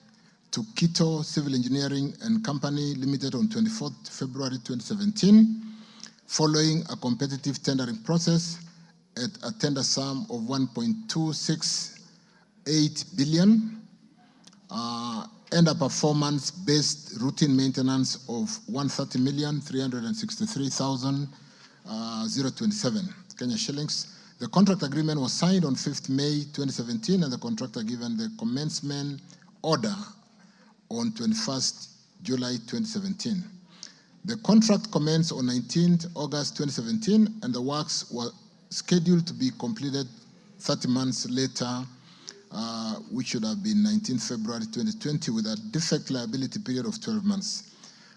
to Quito Civil Engineering and Company Limited on 24th February 2017, following a competitive tendering process at a tender sum of 1.268 billion and a performance-based routine maintenance of 130,363,027 Kenya shillings. The contract agreement was signed on 5th May 2017 and the contractor given the commencement order on 21st July 2017. The contract commenced on 19th August 2017 and the works were scheduled to be completed 30 months later, which should have been 19th February 2020 with a defect liability period of 12 months.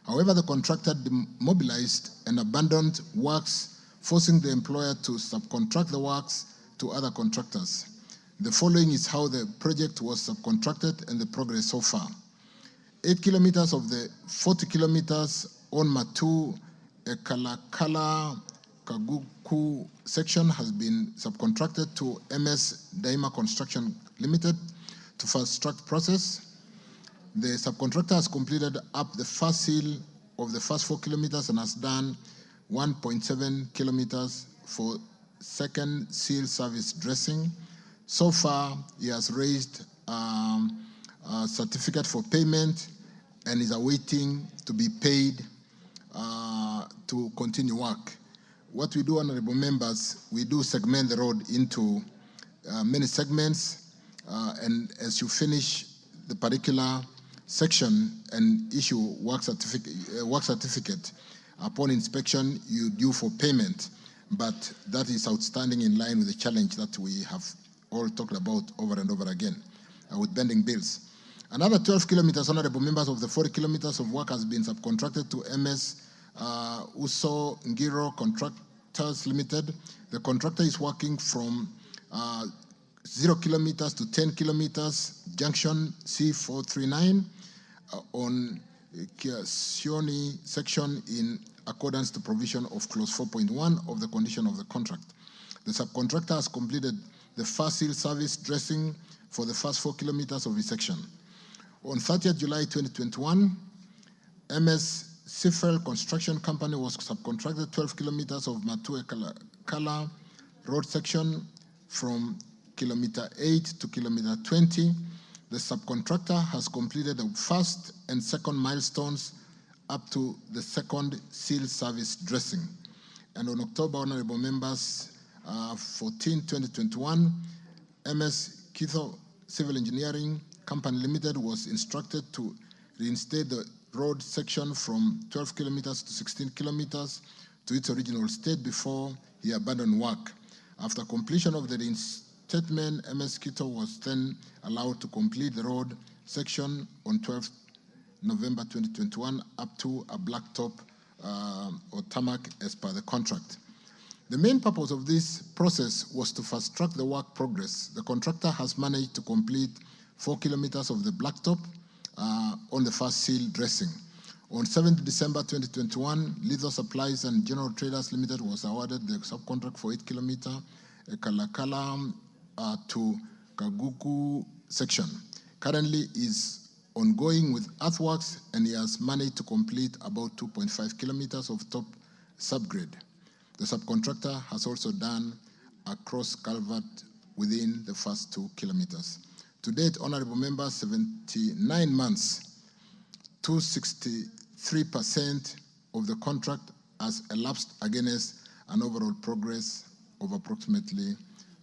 However, the contractor demobilized and abandoned works, forcing the employer to subcontract the works to other contractors. The following is how the project was subcontracted and the progress so far. 8 kilometers of the 40 kilometers on Matu Kalakala Kaguku section has been subcontracted to MS Daima Construction Limited to fast-track process. The subcontractor has completed up the first seal of the first 4 kilometers and has done 1.7 kilometers for second seal service dressing. So far, he has raised a certificate for payment and is awaiting to be paid to continue work. What we do, honorable members, we do segment the road into many segments, and as you finish the particular section and issue work certificate, upon inspection, you due for payment. But that is outstanding in line with the challenge that we have all talked about over and over again with pending bills. Another 12 kilometers, honorable members, of the 40 kilometers of work has been subcontracted to MS Uso Ngiro Contractors Limited. The contractor is working from 0 kilometers to 10 kilometers, junction C439 on Kiasioni section in accordance to provision of clause 4.1 of the condition of the contract. The subcontractor has completed the first seal service dressing for the first 4 kilometers of his section. On 30th July 2021, MS Sifel Construction Company was subcontracted 12 kilometers of Matu-Ekala road section from kilometer 8 to kilometer 20. The subcontractor has completed the first and second milestones up to the second seal service dressing. And on October, honorable members, 14, 2021, MS Kitho Civil Engineering Company Limited was instructed to reinstate the road section from 12 kilometers to 16 kilometers to its original state before he abandoned work. After completion of the reinstatement, MS Kitho was then allowed to complete the road section on 12 November 2021 up to a blacktop or tarmac as per the contract. The main purpose of this process was to fast-track the work progress. The contractor has managed to complete 4 kilometers of the blacktop on the first seal dressing. On 7th December 2021, Litho Supplies and General Traders Limited was awarded the subcontract for 8 kilometer Kalakala to Kaguku section. Currently is ongoing with earthworks, and he has managed to complete about 2.5 kilometers of top subgrade. The subcontractor has also done a cross culvert within the first 2 kilometers. To date, honorable members, 79 months, 263% of the contract has elapsed against an overall progress of approximately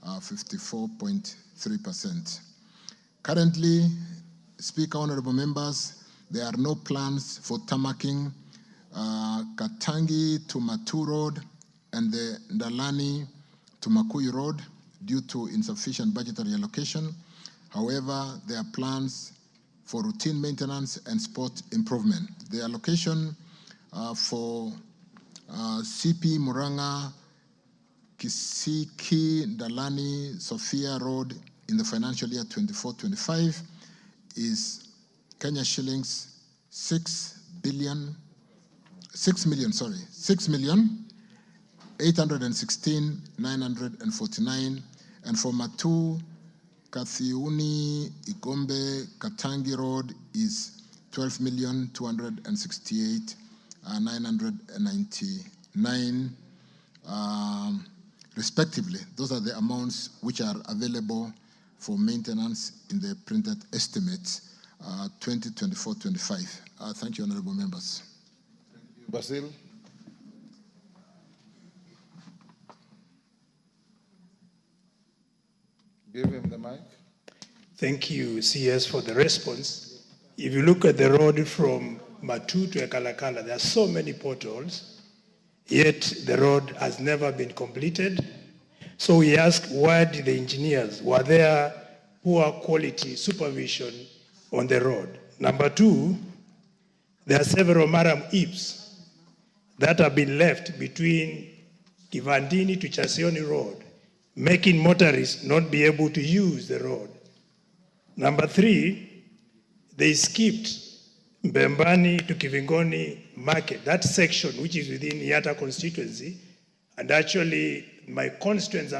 54.3%. Currently, Speaker, honorable members, there are no plans for tarmacking Katangi to Matu Road and the Ndalani to Makuyu Road due to insufficient budgetary allocation. However, there are plans for routine maintenance and spot improvement. The allocation for CP Muranga, Kisiki, Ndalani, Sophia Road in the financial year 24-25 is Kenya shillings 6,816,949, and for Matu, Kathiuni, Igombe, Katangi Road is 12,268,999 respectively. Those are the amounts which are available for maintenance in the printed estimates 2024-25. Thank you, honorable members. Basil. Give him the mic. Thank you, CS, for the response. If you look at the road from Matu to Ekalakala, there are so many potholes, yet the road has never been completed. So we ask, why did the engineers, were there poor quality supervision on the road? Number two, there are several Maram Ips that have been left between Kivandini to Chasioni Road, making motorists not be able to use the road. Number three, they skipped Mbembani to Kivingoni Market, that section which is within Yata constituency, and actually my constituents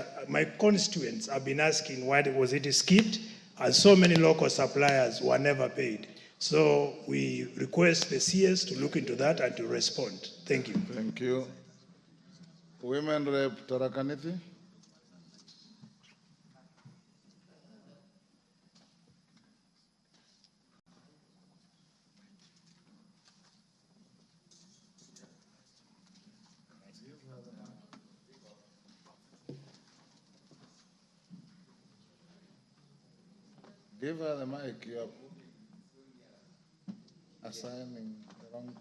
have been asking why was it skipped, and so many local suppliers were never paid. So we request the CS to look into that and to respond. Thank you. Thank you. Women Rep Tarakaniti. Give her the mic. You are assigning the wrong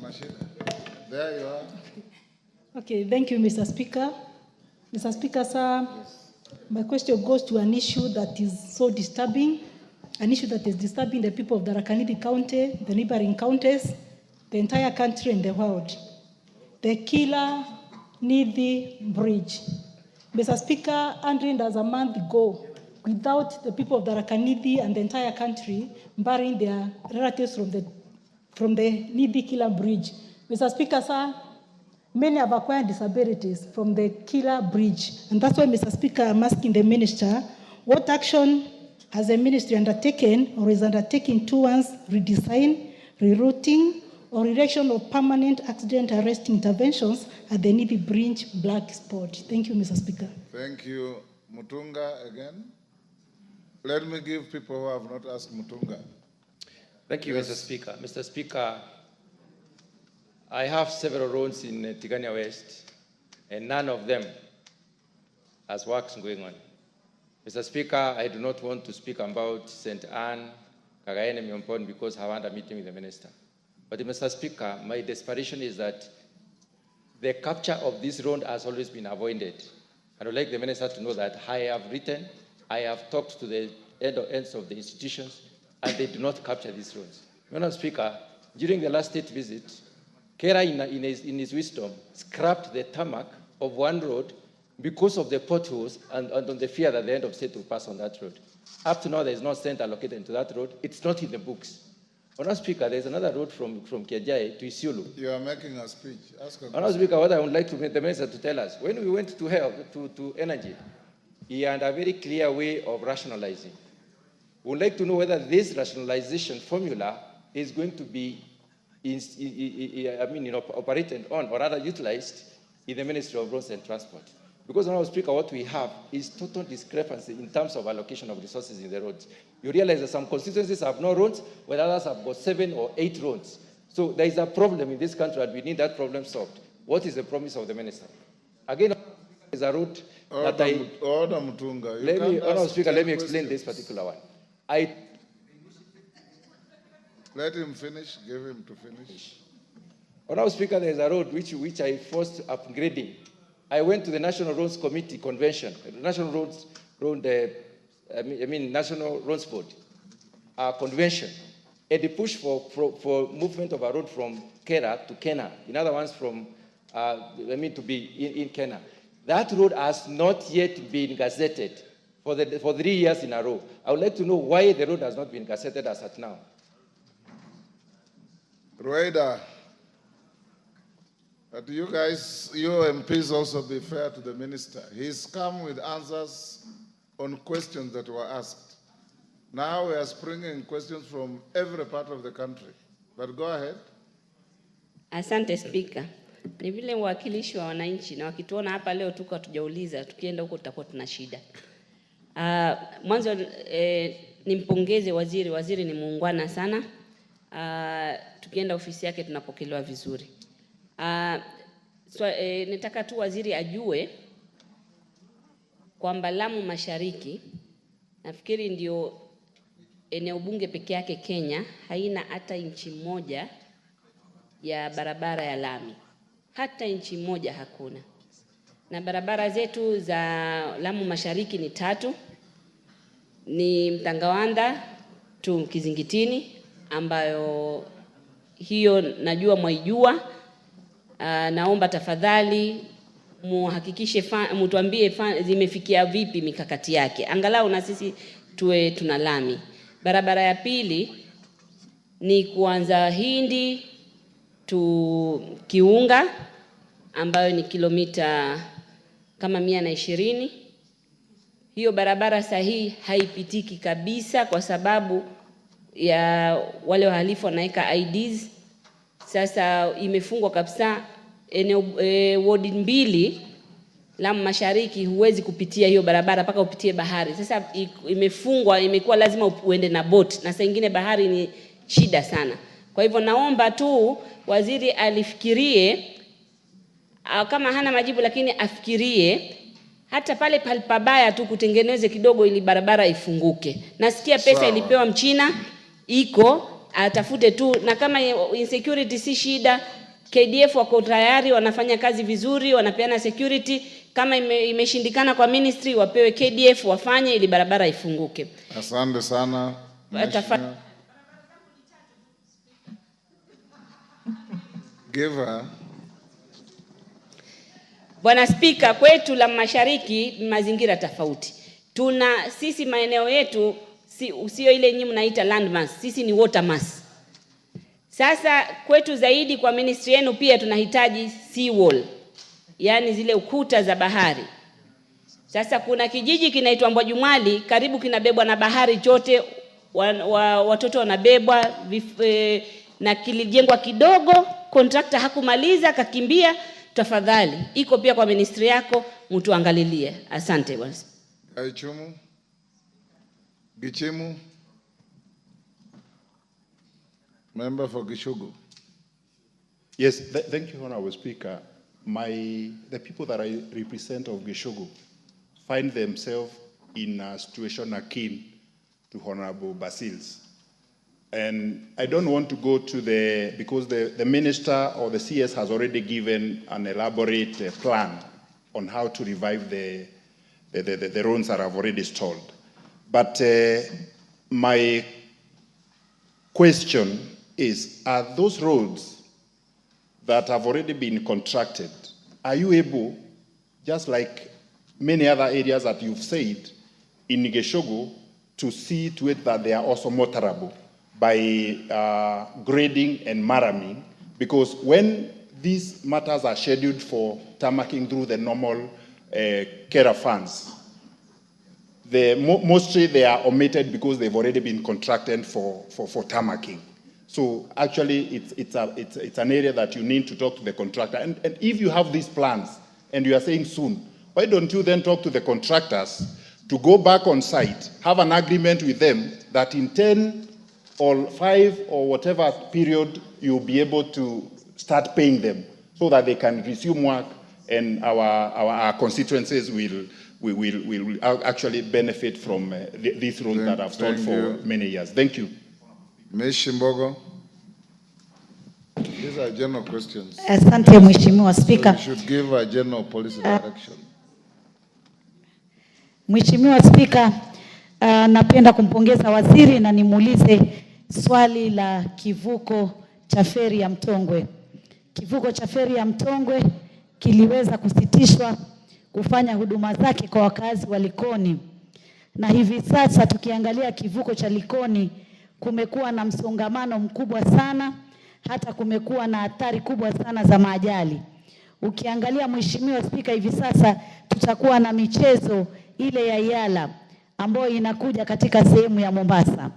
person. There you are. Okay, thank you, Mr. Speaker. Mr. Speaker, sir, my question goes to an issue that is so disturbing, an issue that is disturbing the people of the Tharaka-Nithi County, the neighboring counties, the entire country and the world. The Killer Nithi Bridge. Mr. Speaker, 100 as a month ago, without the people of the Tharaka-Nithi and the entire country burying their relatives from the Nithi Killer Bridge. Mr. Speaker, sir, many have acquired disabilities from the Killer Bridge. And that's why, Mr. Speaker, I'm asking the minister, What action has the ministry undertaken or is undertaking towards redesign, rerouting, or erection of permanent accident arrest interventions at the Nibi Bridge black spot? Thank you, Mr. Speaker. Thank you. Mutunga again. Let me give people who have not asked Mutunga. Thank you, Yes. Mr. Speaker. Mr. Speaker, I have several roads in Tigania West, and none of them has works going on. Mr. Speaker, I do not want to speak about St. Anne, Kagaene, Myompon, because I want a meeting with the minister. But Mr. Speaker, my desperation is that the capture of this road has always been avoided. I would like the minister to know that I have written, I have talked to the ends of the institutions, and they do not capture these roads. Mr. Speaker, during the last state visit, Kera in his wisdom scrapped the tarmac of one road because of the potholes and on the fear that the end of state will pass on that road. Up to now, there is no center allocated into that road. It's not in the books. Mr. Speaker, there is another road from Kiajai to Isiolo. You are making a speech. Ask a Mr. Speaker, what I would like to the minister to tell us, when we went to health, to energy, he had a very clear way of rationalizing. We would like to know whether this rationalization formula is going to be operated on or rather utilized in the Ministry of Roads and Transport. Because, Mr. Speaker, what we have is total discrepancy in terms of allocation of resources in the roads. You realize that some constituencies have no roads, while others have got 7 or 8 roads. So there is a problem in this country, and we need that problem solved. What is the promise of the minister? Again, there is a road that Order Mutunga. Mr. Speaker, let me explain this particular one. Let him finish. Give him to finish. Mr. Speaker, there is a road which I forced upgrading. I went to the National Roads Committee Convention, National National Roads Board Convention, and they pushed for movement of a road from Kera to Kenya. In other words, from to be in Kenya. That road has not yet been gazetted for 3 years in a row. I would like to know why the road has not been gazetted as at now. Rueda, but you guys, you MPs also be fair to the minister. He's come with answers on questions that were asked. Now we are springing questions from every part of the country. But go ahead. Asante Speaker. Ni vile mwakilishi wa wananchi na wakituona hapa leo tuko hatujauliza, tukienda huko tutakuwa tuna shida. Mwanzo nimpongeze waziri. Waziri ni muungwana sana. Tukienda ofisi yake tunapokelewa vizuri. Nataka tu waziri ajue kwamba Lamu Mashariki nafikiri ndio eneo bunge peke yake Kenya haina hata inchi moja ya barabara ya lami. Hata inchi moja hakuna. Na barabara zetu za Lamu Mashariki ni 3. Ni Mtangawanda tu Kizingitini, ambayo hiyo najua mwaijua. Naomba tafadhali muhakikishe mtuambie zimefikia vipi mikakati yake. Angalau na sisi tuwe tuna lami. Barabara ya pili ni kuanza Hindi tu Kiunga, ambayo ni kilomita kama 120. Hiyo barabara sahihi haipitiki kabisa kwa sababu ya wale wahalifu wanaweka IDs. Sasa imefungwa kabisa. Ward 2 Lamu Mashariki huwezi kupitia hiyo barabara mpaka upitie bahari. Sasa imefungwa, imekuwa lazima uende na boat, na saa nyingine bahari ni shida sana. Kwa hivyo naomba tu waziri alifikirie, kama hana majibu lakini afikirie hata pale palipabaya tu kutengeneze kidogo ili barabara ifunguke. Nasikia pesa ilipewa Mchina iko, atafute tu, na kama insecurity si shida, KDF wako tayari, wanafanya kazi vizuri, wanapeana security. Kama imeshindikana kwa ministry, wapewe KDF wafanye ili barabara ifunguke. Asante sana. Give Bwana Speaker, kwetu la Mashariki mazingira tofauti. Sisi maeneo yetu sio ile nyinyi mnaita land mass, sisi ni water mass. Sasa kwetu zaidi kwa ministry yenu pia tunahitaji sea wall, yani zile ukuta za bahari. Sasa kuna kijiji kinaitwa Mbwajumwali, karibu kinabebwa na bahari chote, watoto wanabebwa, na kilijengwa kidogo, contractor hakumaliza akakimbia. Tafadhali, iko pia kwa ministry yako, mtu angalilie. Asante bwana. Aichumu. Gichimu. Member for Gishugu. Yes, thank you, Honorable Speaker. The people that I represent of Gishugu find themselves in a situation akin to Honorable Basil's. And I don't want to go to because the minister or the CS has already given an elaborate plan on how to revive the roads that have already stalled. But my question is, are those roads that have already been contracted, are you able, just like many other areas that you've said, in Gishugu, to see to it that they are also motorable by grading and marraming? Because when these matters are scheduled for tarmacking through the normal CARA funds, mostly they are omitted because they've already been contracted for tarmacking. So actually, it's an area that you need to talk to the contractor. And if you have these plans, and you are saying soon, why don't you then talk to the contractors to go back on site, have an agreement with them that in 10 or 5 or whatever period, you'll be able to start paying them so that they can resume work, and our constituencies will actually benefit from these roads that have stalled for many years. Thank you. Ms. Shimbogo. These are general questions. Asante Mheshimiwa Spika. So you should give a general policy direction. Mheshimiwa Spika, napenda kumpongeza waziri na nimuulize swali la kivuko cha feri ya Mtongwe. Kivuko cha feri ya Mtongwe kiliweza kusitishwa kufanya huduma zake kwa wakazi wa Likoni. Na hivi sasa tukiangalia kivuko cha Likoni kumekuwa na msongamano mkubwa sana, hata kumekuwa na hatari kubwa sana za maajali. Ukiangalia Mheshimiwa Spika, hivi sasa tutakuwa na michezo ile ya Yala ambayo inakuja katika sehemu ya Mombasa.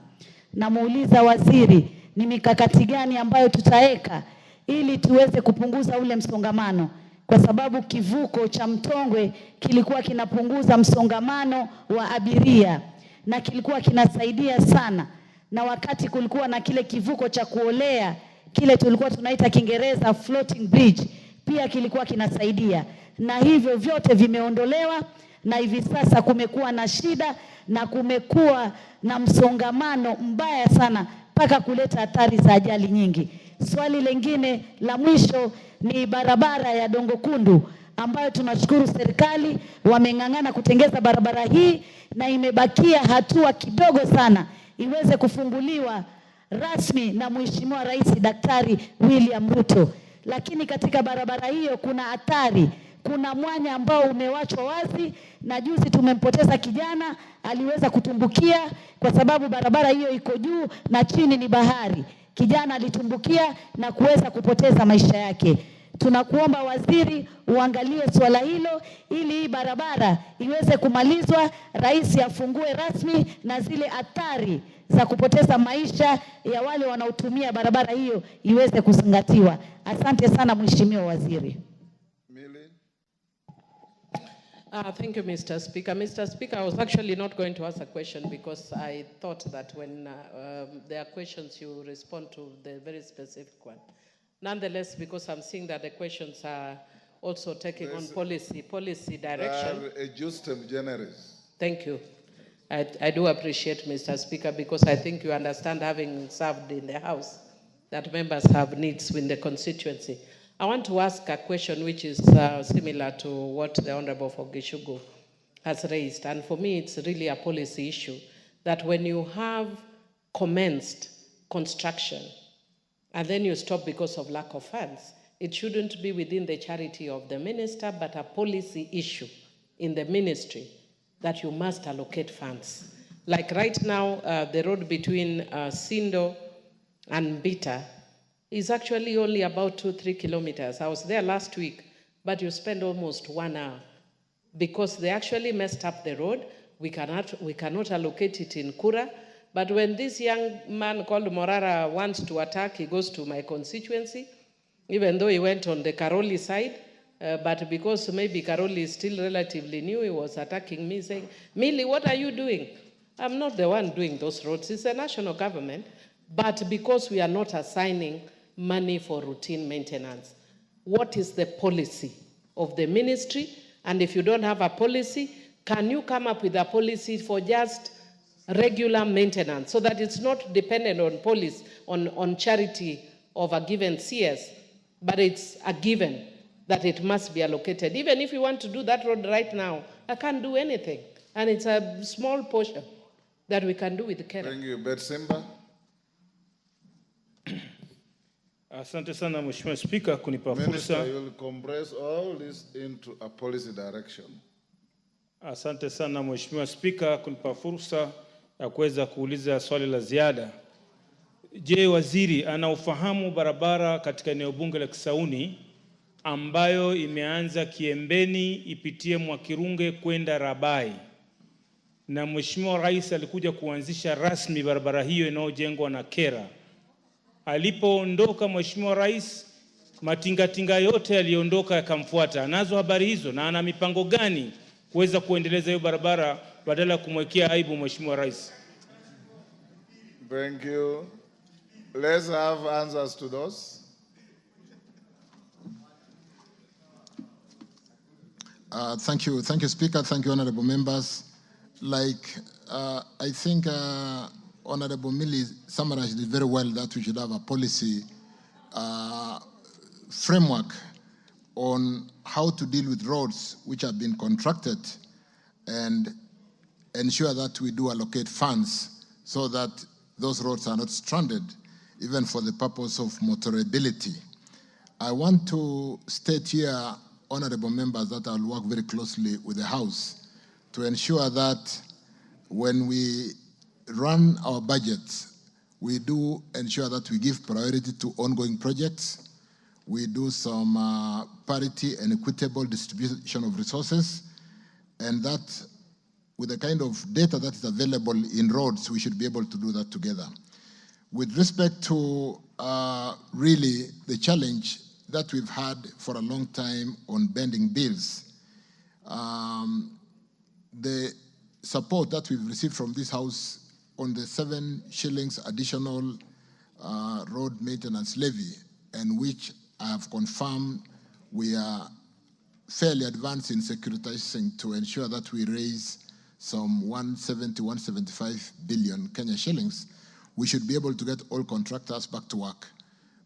Namuuliza waziri, ni mikakati gani ambayo tutaweka ili tuweze kupunguza ule msongamano, kwa sababu kivuko cha Mtongwe kilikuwa kinapunguza msongamano wa abiria na kilikuwa kinasaidia sana. Na wakati kulikuwa na kile kivuko cha kuolea, kile tulikuwa tunaita Kiingereza floating bridge, pia kilikuwa kinasaidia. Na hivyo vyote vimeondolewa, na hivi sasa kumekuwa na shida na kumekuwa na msongamano mbaya sana mpaka kuleta hatari za ajali nyingi. Swali lingine la mwisho ni barabara ya Dongo Kundu, ambayo tunashukuru serikali wameng'ang'ana kutengeza barabara hii, na imebakia hatua kidogo sana iweze kufunguliwa rasmi na Mheshimiwa Rais Daktari William Ruto. Lakini katika barabara hiyo kuna hatari, kuna mwanya ambao umewachwa wazi, na juzi tumempoteza kijana aliweza kutumbukia kwa sababu barabara hiyo iko juu na chini ni bahari. Kijana alitumbukia na kuweza kupoteza maisha yake. Tunakuomba waziri uangalie swala hilo ili hii barabara iweze kumalizwa, rais afungue rasmi na zile hatari za kupoteza maisha ya wale wanaotumia barabara hiyo iweze kuzingatiwa. Asante sana Mheshimiwa Waziri. Thank you, Mr. Speaker. Mr. Speaker, I was actually not going to ask a question because I thought that when there are questions, you respond to the very specific one. Nonetheless, because I'm seeing that the questions are also taking on policy direction. They are justem generis. Thank you. I do appreciate, Mr. Speaker, because I think you understand, having served in the House, that members have needs in the constituency. I want to ask a question which is similar to what the Honorable Fogishugu has raised. And for me, it's really a policy issue that when you have commenced construction and then you stop because of lack of funds, it shouldn't be within the charity of the minister, but a policy issue in the ministry that you must allocate funds. Like right now, the road between Sindo and Bita is actually only about 2-3 kilometers. I was there last week, but you spend almost 1 hour because they actually messed up the road. We cannot allocate it in Kura. But when this young man called Morara wants to attack, he goes to my constituency, even though he went on the Karoli side. But because maybe Karoli is still relatively new, he was attacking me, saying, Millie, what are you doing? I'm not the one doing those roads. It's a national government. But because we are not assigning money for routine maintenance, what is the policy of the ministry? And if you don't have a policy, can you come up with a policy for just regular maintenance so that it's not dependent on policy, on charity of a given CS, but it's a given that it must be allocated. Even if you want to do that road right now, I can't do anything. And it's a small portion that we can do with the care. Thank you. Betsimba. Asante sana Mheshimiwa Spika kunipa Minister, fursa. you will compress all this into a policy direction. Asante sana Mheshimiwa Spika kunipa fursa ya kuweza kuuliza swali la ziada. Je, waziri anaufahamu barabara katika eneo bunge la Kisauni ambayo imeanza Kiembeni ipitie Mwakirunge kwenda Rabai? Na Mheshimiwa Rais alikuja kuanzisha rasmi barabara hiyo inayojengwa na Kera. Alipoondoka Mheshimiwa Rais, matingatinga yote yaliondoka yakamfuata. Anazo habari hizo na ana mipango gani kuweza kuendeleza hiyo barabara badala ya kumwekea aibu Mheshimiwa Rais? Thank you. Let's have answers to those. Thank you, Speaker. Thank you, honorable members. I think Honorable Millie summarized it very well that we should have a policy framework on how to deal with roads which have been contracted and ensure that we do allocate funds so that those roads are not stranded, even for the purpose of motorability. I want to state here, honorable members, that I'll work very closely with the House to ensure that when we run our budgets, we do ensure that we give priority to ongoing projects. We do some parity and equitable distribution of resources, and that with the kind of data that is available in roads, we should be able to do that together. With respect to really the challenge that we've had for a long time on bending bills, the support that we've received from this House on the 7 shillings additional road maintenance levy, and which I have confirmed we are fairly advanced in securitizing to ensure that we raise some 170, 175 billion Kenya shillings, we should be able to get all contractors back to work.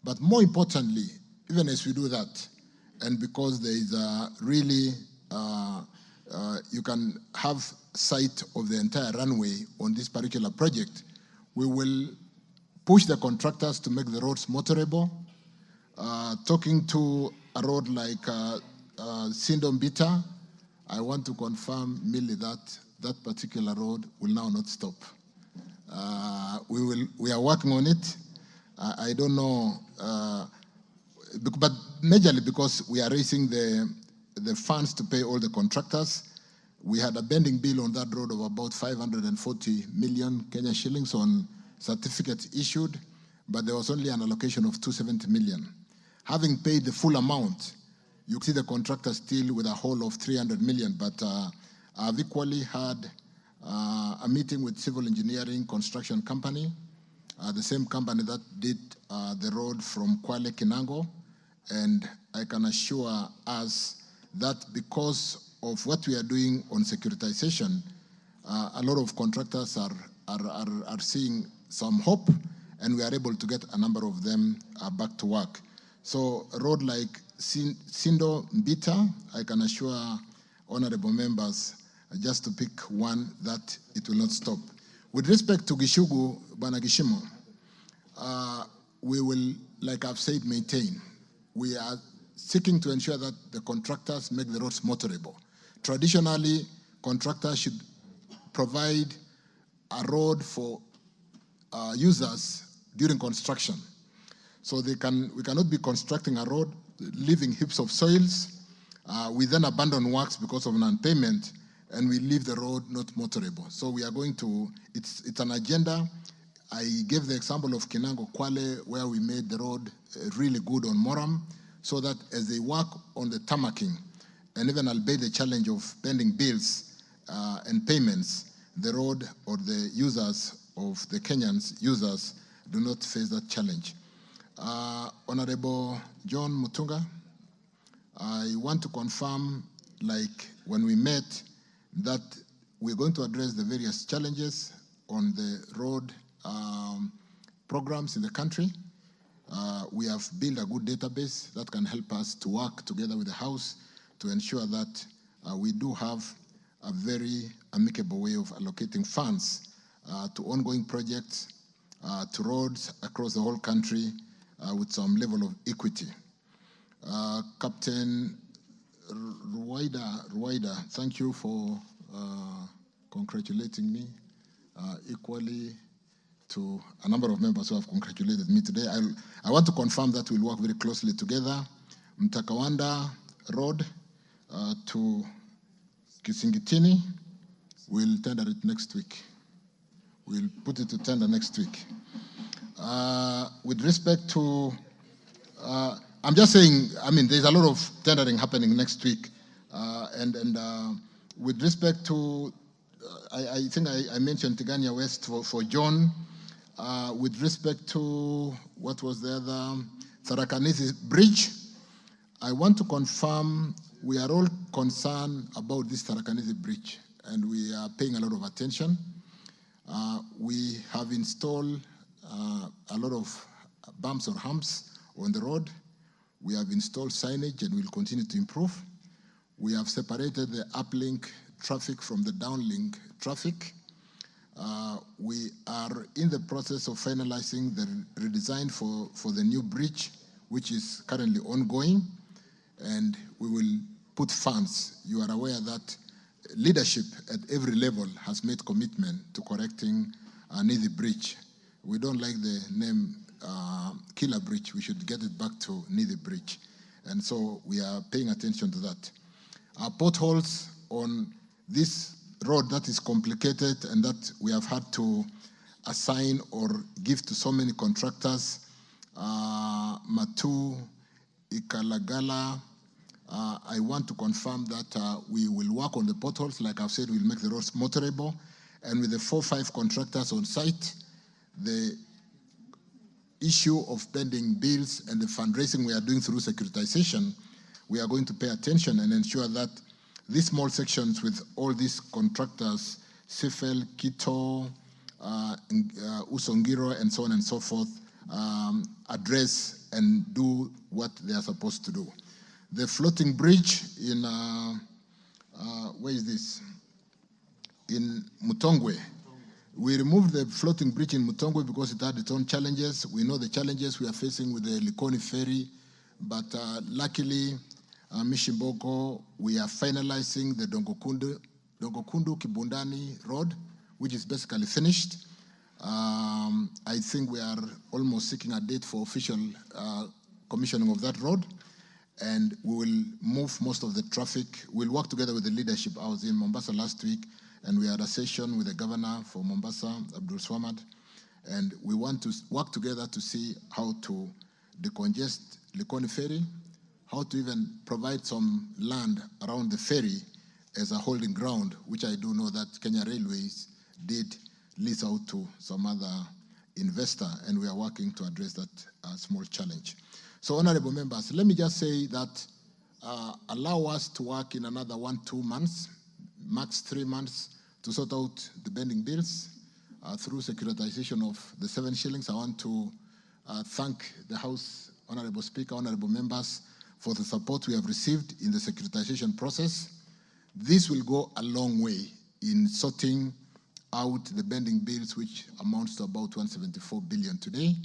But more importantly, even as we do that, and because there is a really, you can have sight of the entire runway on this particular project, we will push the contractors to make the roads motorable. Talking to a road like Sindom-Bita, I want to confirm, Millie, that that particular road will now not stop. We are working on it. I don't know, but majorly because we are raising the funds to pay all the contractors. We had a bending bill on that road of about 540 million Kenya shillings on certificates issued, but there was only an allocation of 270 million. Having paid the full amount, you see the contractor still with a hole of 300 million, but I've equally had a meeting with civil engineering construction company, the same company that did the road from Kwale Kinango, and I can assure us that because of what we are doing on securitization, a lot of contractors are seeing some hope, and we are able to get a number of them back to work. So a road like Sindo-Mbita, I can assure honorable members, just to pick one, that it will not stop. With respect to Gishugu, Banagishimo, we will, like I've said, maintain. We are seeking to ensure that the contractors make the roads motorable. Traditionally, contractors should provide a road for users during construction. So we cannot be constructing a road, leaving heaps of soils, We then abandon works because of non-payment, and we leave the road not motorable. So we are going to, it's an agenda. I gave the example of Kinango Kwale, where we made the road really good on Moram, so that as they work on the tarmacking, and even albeit the challenge of pending bills and payments, the road or the users of the Kenyans users do not face that challenge. Honorable John Mutunga, I want to confirm, like when we met, that we're going to address the various challenges on the road programs in the country. We have built a good database that can help us to work together with the House to ensure that we do have a very amicable way of allocating funds to ongoing projects, to roads across the whole country with some level of equity. Captain Ruwaida, thank you for congratulating me equally to a number of members who have congratulated me today. I want to confirm that we'll work very closely together. Mtakawanda Road to Kisingitini, we'll tender it next week. We'll put it to tender next week. With respect to, I'm just saying, I mean, there's a lot of tendering happening next week. With respect to, I think I mentioned Tigania West for John. With respect to, what was the other, Tharakanithi Bridge, I want to confirm we are all concerned about this Tharakanithi Bridge, and we are paying a lot of attention. We have installed a lot of bumps or humps on the road. We have installed signage and will continue to improve. We have separated the uplink traffic from the downlink traffic. We are in the process of finalizing the redesign for the new bridge, which is currently ongoing, and we will put funds. You are aware that leadership at every level has made commitment to correcting Nithi Bridge. We don't like the name Killer Bridge. We should get it back to Nithi Bridge. And so we are paying attention to that. Our potholes on this road that is complicated and that we have had to assign or give to so many contractors, Matu, Ikalagala, I want to confirm that we will work on the potholes. Like I've said, we'll make the roads motorable. And with the 4 or 5 contractors on site, the issue of pending bills and the fundraising we are doing through securitization, we are going to pay attention and ensure that these small sections with all these contractors, Sifel, Kito, Usongiro, and so on and so forth, address and do what they are supposed to do. The floating bridge in, where is this? In Mutongwe. We removed the floating bridge in Mutongwe because it had its own challenges. We know the challenges we are facing with the Likoni ferry, but luckily, Mishimbogo, we are finalizing the Dongokundu Kibundani Road, which is basically finished. I think we are almost seeking a date for official commissioning of that road, and we will move most of the traffic. We'll work together with the leadership. I was in Mombasa last week, and we had a session with the governor for Mombasa, Abdul Swamad, and we want to work together to see how to decongest Likoni ferry, how to even provide some land around the ferry as a holding ground, which I do know that Kenya Railways did lease out to some other investor, and we are working to address that small challenge. So, honorable members, let me just say that allow us to work in another 1-2 months, max 3 months, to sort out the pending bills through securitization of the 7 shillings. I want to thank the House, Honorable Speaker, honorable members, for the support we have received in the securitization process. This will go a long way in sorting out the pending bills, which amounts to about 174 billion today.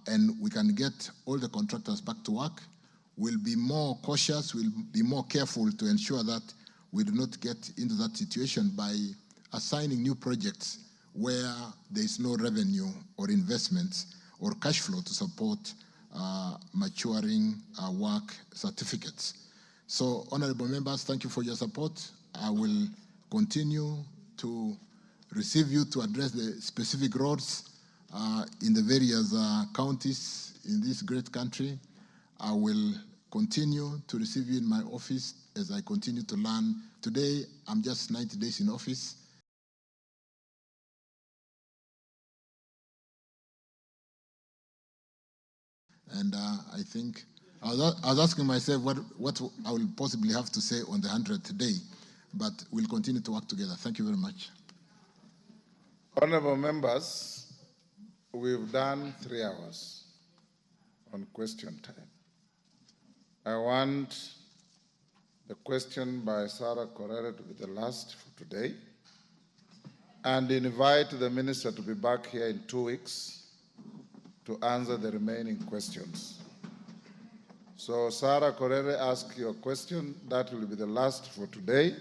And we can get all the contractors back to work. We'll be more cautious, we'll be more careful to ensure that we do not get into that situation by assigning new projects where there is no revenue or investments or cash flow to support maturing work certificates. So, honorable members, thank you for your support. I will continue to receive you to address the specific roads in the various counties in this great country. I will continue to receive you in my office as I continue to learn. Today, I'm just 90 days in office. And I think I was asking myself what I will possibly have to say on the 100th day, but we'll continue to work together. Thank you very much. Honorable members, we've done 3 hours on question time. I want the question by Sarah Correra to be the last for today, and invite the minister to be back here in 2 weeks to answer the remaining questions. So Sarah Correra, ask your question. That will be the last for today.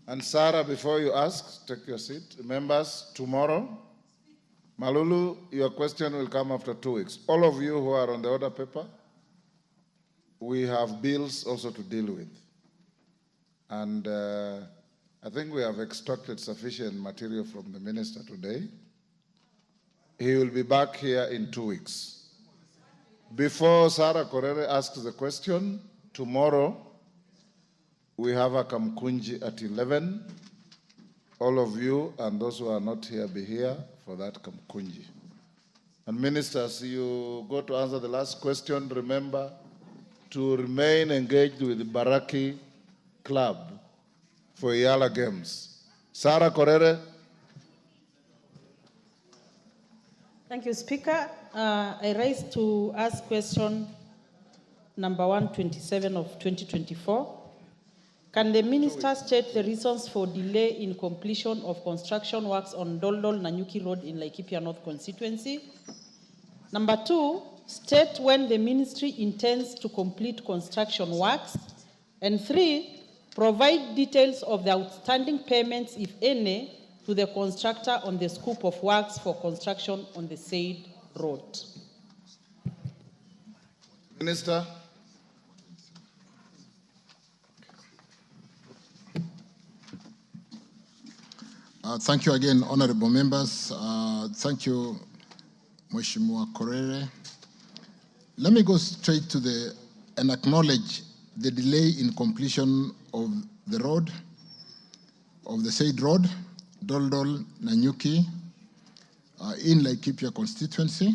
And Sarah, before you ask, take your seat. Members, tomorrow, Malulu, your question will come after 2 weeks. All of you who are on the order paper, we have bills also to deal with. And I think we have extracted sufficient material from the minister today. He will be back here in 2 weeks. Before Sarah Correra asks the question, tomorrow we have a Kamkunji at 11. All of you and those who are not here, be here for that Kamkunji. And ministers, you go to answer the last question. Remember to remain engaged with the Baraki Club for Yala Games. Sarah Correra. Thank you, Speaker. I rise to ask question number 127 of 2024. Can the minister state the reasons for delay in completion of construction works on Doldol Nanyuki Road in Laikipia North constituency? Number 2, state when the ministry intends to complete construction works. And 3, provide details of the outstanding payments, if any, to the contractor on the scope of works for construction on the said road. Minister. Thank you again, honorable members. Thank you, Mheshimiwa Correra. Let me go straight to and acknowledge the delay in completion of the road, of the said road, Doldol Nanyuki, in Laikipia constituency,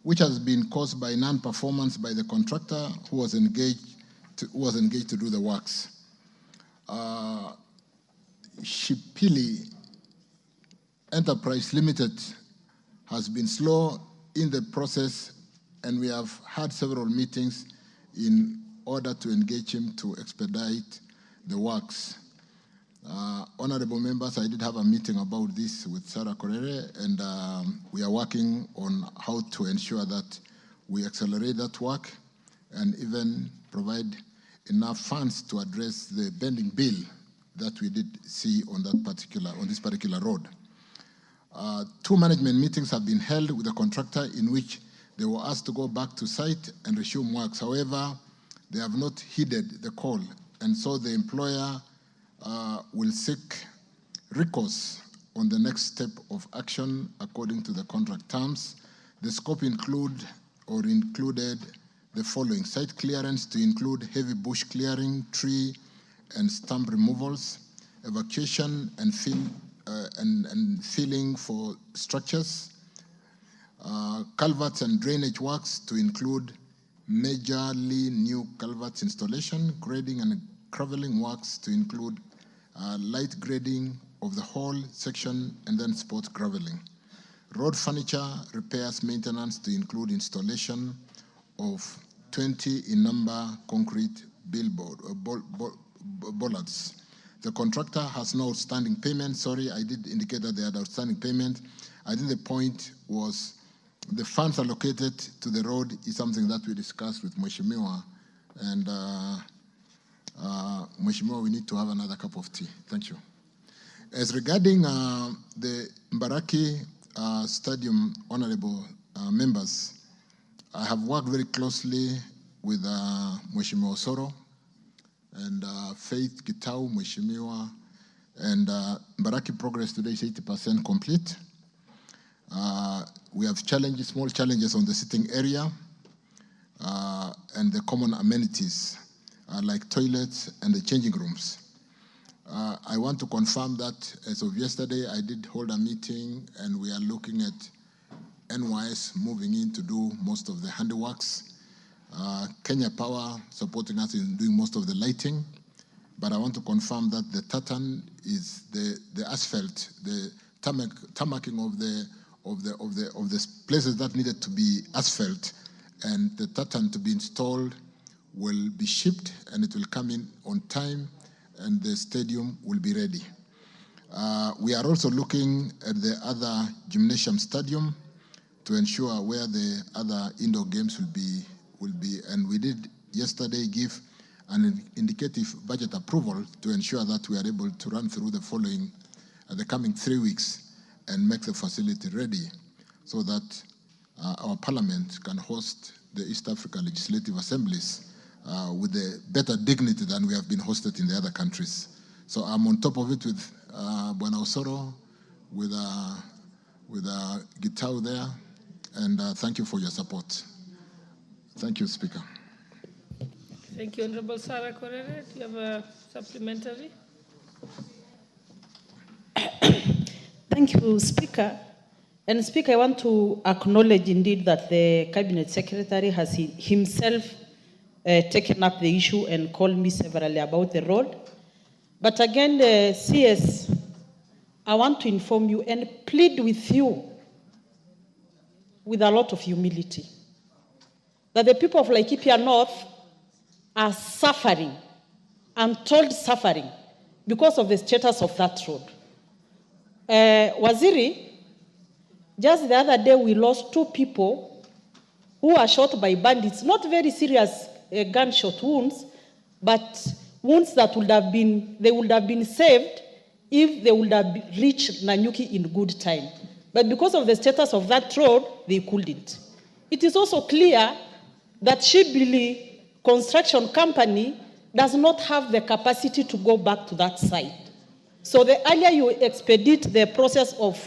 which has been caused by non-performance by the contractor who was engaged to do the works. Shipili Enterprise Limited has been slow in the process, and we have had several meetings in order to engage him to expedite the works. Honorable members, I did have a meeting about this with Sarah Correra, and we are working on how to ensure that we accelerate that work and even provide enough funds to address the pending bill that we did see on this particular road. 2 management meetings have been held with the contractor in which they were asked to go back to site and resume works. However, they have not heeded the call, and so the employer will seek recourse on the next step of action according to the contract terms. The scope included the following: site clearance to include heavy bush clearing, tree and stump removals, evacuation and filling for structures, culverts and drainage works to include majorly new culverts installation, grading and graveling works to include light grading of the whole section and then spot graveling. Road furniture repairs maintenance to include installation of 20 in number concrete bollards. The contractor has no outstanding payment. Sorry, I did indicate that they had outstanding payment. I think the point was the funds allocated to the road is something that we discussed with Mheshimiwa, and Mheshimiwa, we need to have another cup of tea. Thank you. As regarding the Mbaraki Stadium, honorable members, I have worked very closely with Mheshimiwa Osoro and Faith Gitau, Mheshimiwa, and Mbaraki progress today is 80% complete. We have challenges, small challenges on the sitting area and the common amenities like toilets and the changing rooms. I want to confirm that as of yesterday, I did hold a meeting and we are looking at NYS moving in to do most of the handiworks. Kenya Power supporting us in doing most of the lighting. But I want to confirm that the tartan is the asphalt, the tarmacking of the places that needed to be asphalt, and the tartan to be installed will be shipped and it will come in on time and the stadium will be ready. We are also looking at the other gymnasium stadium to ensure where the other indoor games will be. And we did yesterday give an indicative budget approval to ensure that we are able to run through the coming 3 weeks and make the facility ready so that our parliament can host the East African Legislative Assemblies with a better dignity than we have been hosted in the other countries. So I'm on top of it with Bwana Osoro, with Gitau there, and thank you for your support. Thank you, Speaker. Thank you, Honorable Sarah Korere. Do you have a supplementary? Thank you, Speaker. And Speaker, I want to acknowledge indeed that the Cabinet Secretary has himself taken up the issue and called me severally about the road. But again, the CS, I want to inform you and plead with you with a lot of humility that the people of Laikipia North are suffering, untold suffering, because of the status of that road. Waziri, just the other day we lost 2 people who were shot by bandits, not very serious gunshot wounds, but wounds that would have been saved if they would have reached Nanyuki in good time. But because of the status of that road, they couldn't. It is also clear that Shibili Construction Company does not have the capacity to go back to that site. So the earlier you expedite the process of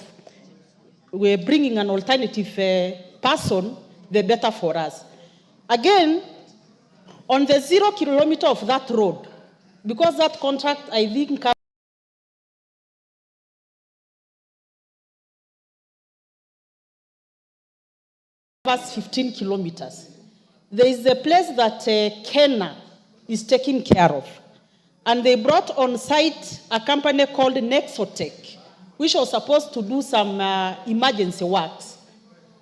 bringing an alternative person, the better for us. Again, on the 0 kilometer of that road, because that contract, I think, covers 15 kilometers. There is a place that Kenya is taking care of. And they brought on site a company called Nexotech, which was supposed to do some emergency works.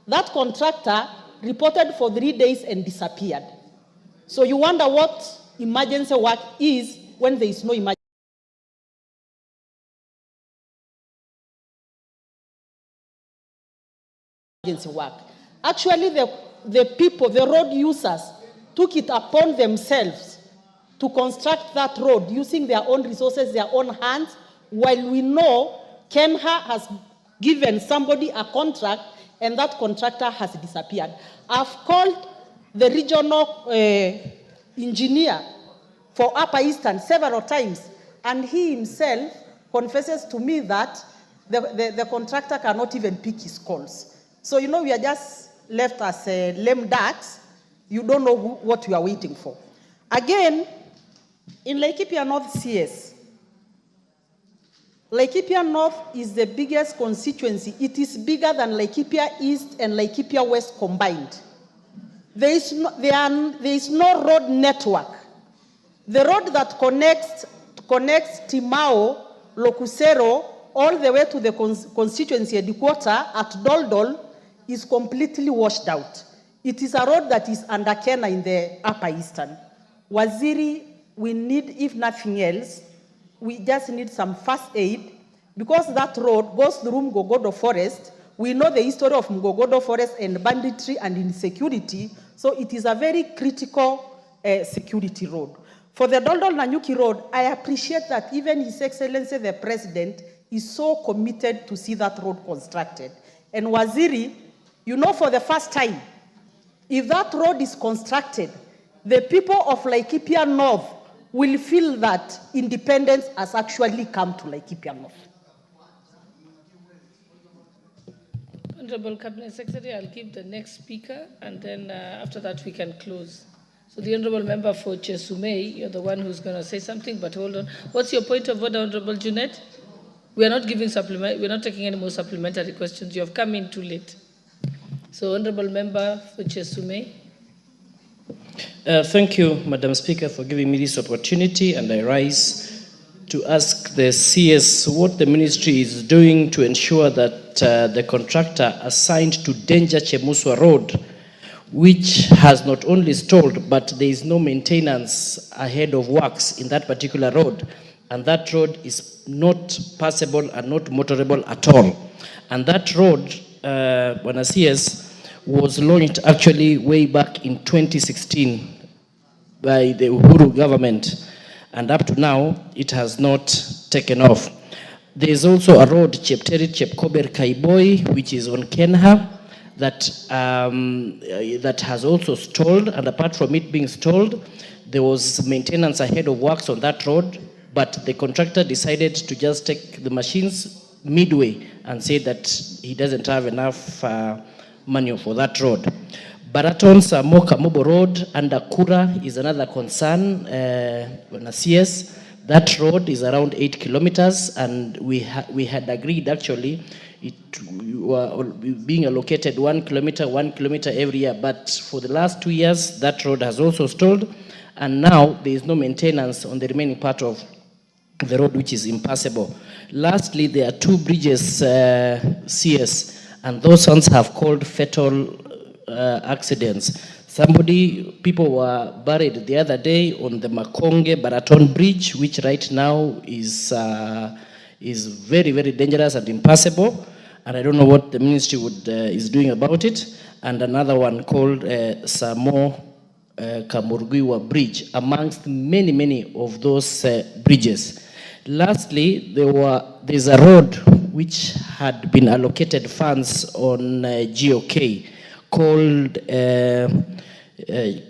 That contractor reported for 3 days and disappeared. So you wonder what emergency work is when there is no emergency work. Actually, the people, the road users, took it upon themselves to construct that road using their own resources, their own hands, while we know Kenya has given somebody a contract and that contractor has disappeared. I've called the regional engineer for Upper Eastern several times, and he himself confesses to me that the contractor cannot even pick his calls. So, you know, we are just left as lame ducks. You don't know what you are waiting for. Again, in Laikipia North CS, Laikipia North is the biggest constituency. It is bigger than Laikipia East and Laikipia West combined. There is no road network. The road that connects Timao, Lokusero, all the way to the constituency headquarters at Doldol is completely washed out. It is a road that is under Kenya in the Upper Eastern. Waziri, we need, if nothing else, we just need some first aid, because that road goes through Mgogodo Forest. We know the history of Mgogodo Forest and banditry and insecurity, so it is a very critical security road. For the Doldol Nanyuki Road, I appreciate that even His Excellency the President is so committed to see that road constructed. And Waziri, you know, for the first time, if that road is constructed, the people of Laikipia North will feel that independence has actually come to Laikipia North. Honorable Cabinet Secretary, I'll give the next speaker, and then after that we can close. So the Honorable Member for Chesumei, you're the one who's going to say something, but hold on. What's your point of order, Honorable Junet? We are not giving we're not taking any more supplementary questions. You have come in too late. So Honorable Member for Chesumei. Thank you, Madam Speaker, for giving me this opportunity, and I rise to ask the CS what the ministry is doing to ensure that the contractor assigned to Danger Chemuswa Road, which has not only stalled, but there is no maintenance ahead of works in that particular road, and that road is not passable and not motorable at all. And that road, when CS, was launched actually way back in 2016 by the Uhuru government, and up to now it has not taken off. There is also a road, Chepterit Chepkober Kaiboi, which is on Kenha, that has also stalled, and apart from it being stalled, there was maintenance ahead of works on that road, but the contractor decided to just take the machines midway and say that he doesn't have enough money for that road. Baraton's Moka Mobo Road under Kura is another concern on a CS. That road is around 8 kilometers, and we had agreed actually we were being allocated 1 kilometer every year, but for the last 2 years that road has also stalled, and now there is no maintenance on the remaining part of the road, which is impassable. Lastly, there are 2 bridges CS, and those ones have caused fatal accidents. People were buried the other day on the Makonge Baraton Bridge, which right now is very, very dangerous and impassable, and I don't know what the ministry is doing about it. And another one called Samo Kamurguiwa Bridge, amongst many, many of those bridges. Lastly, there's a road which had been allocated funds on GOK called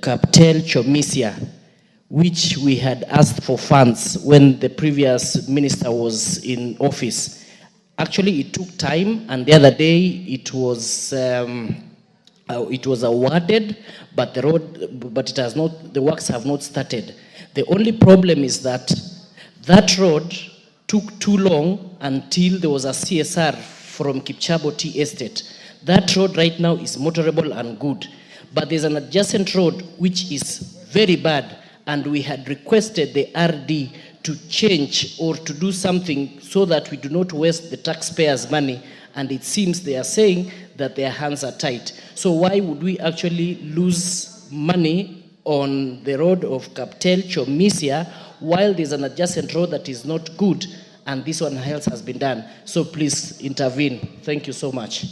Kaptel Chomisia, which we had asked for funds when the previous minister was in office. Actually, it took time, and the other day it was awarded, but the works have not started. The only problem is that road took too long until there was a CSR from Kipchabo Tea Estate. That road right now is motorable and good, but there's an adjacent road which is very bad, and we had requested the RD to change or to do something so that we do not waste the taxpayers' money, and it seems they are saying that their hands are tight. So why would we actually lose money on the road of Kaptel Chomisia while there's an adjacent road that is not good, and this one else has been done? So please intervene. Thank you so much.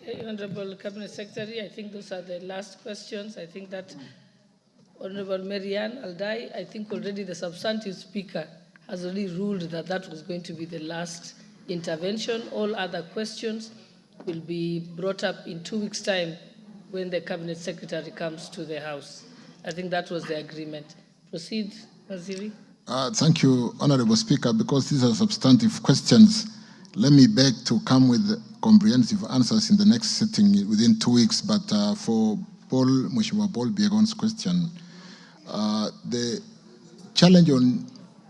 Okay, Honorable Cabinet Secretary, I think those are the last questions. I think that Honorable Marianne Aldai, I think already the substantive speaker has already ruled that that was going to be the last intervention. All other questions will be brought up in 2 weeks' time when the Cabinet Secretary comes to the House. I think that was the agreement. Proceed, Waziri. Thank you, Honorable Speaker. Because these are substantive questions, let me beg to come with comprehensive answers in the next sitting within 2 weeks. But for Mheshimiwa Paul Biegon's question, the challenge on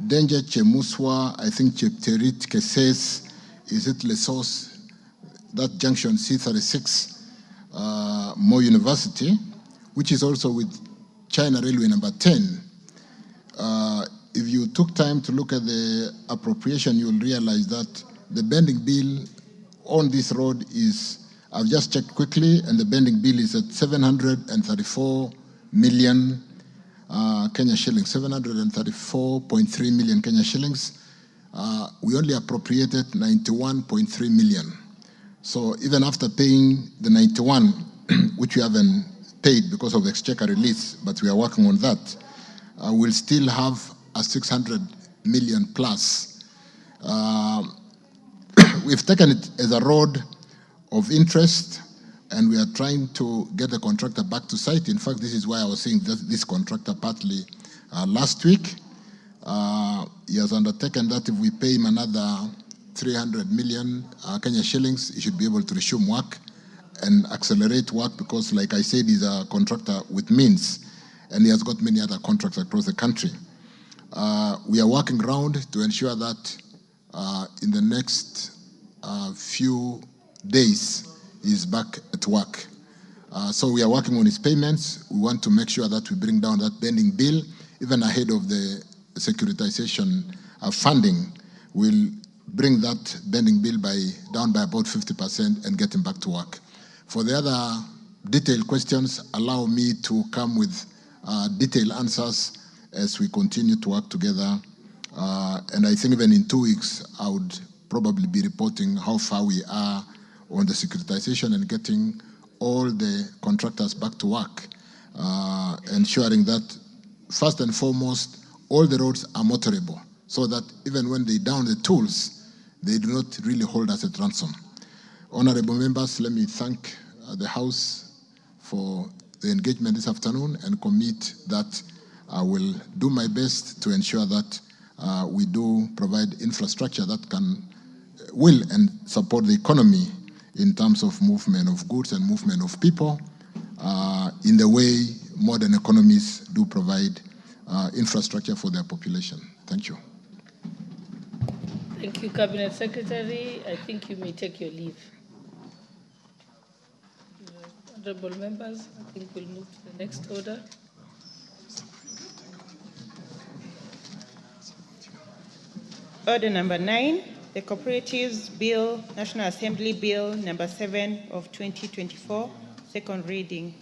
Danger Chemuswa, I think Chepterit Keses, is it Lesos, that junction C36, Mo University, which is also with China Railway number 10. If you took time to look at the appropriation, you'll realize that the bending bill on this road is, I've just checked quickly, and the bending bill is at 734 million Kenya shillings, 734.3 million Kenya shillings. We only appropriated 91.3 million. So even after paying the 91, which we haven't paid because of the exchequer release, but we are working on that, we'll still have a 600 million plus. We've taken it as a road of interest, and we are trying to get the contractor back to site. In fact, this is why I was saying that this contractor partly last week. He has undertaken that if we pay him another 300 million Kenya shillings, he should be able to resume work and accelerate work because, like I said, he's a contractor with means, and he has got many other contracts across the country. We are working round to ensure that in the next few days, he's back at work. So we are working on his payments. We want to make sure that we bring down that pending bill, even ahead of the securitization funding. We'll bring that pending bill down by about 50% and get him back to work. For the other detailed questions, allow me to come with detailed answers as we continue to work together. And I think even in 2 weeks, I would probably be reporting how far we are on the securitization and getting all the contractors back to work, ensuring that, first and foremost, all the roads are motorable, so that even when they down the tools, they do not really hold us at ransom. Honorable members, let me thank the House for the engagement this afternoon and commit that I will do my best to ensure that we do provide infrastructure that will support the economy in terms of movement of goods and movement of people in the way modern economies do provide infrastructure for their population. Thank you. Thank you, Cabinet Secretary. I think you may take your leave. Honorable members, I think we'll move to the next order. Order number 9, the Cooperatives Bill, National Assembly Bill number 7 of 2024, second reading.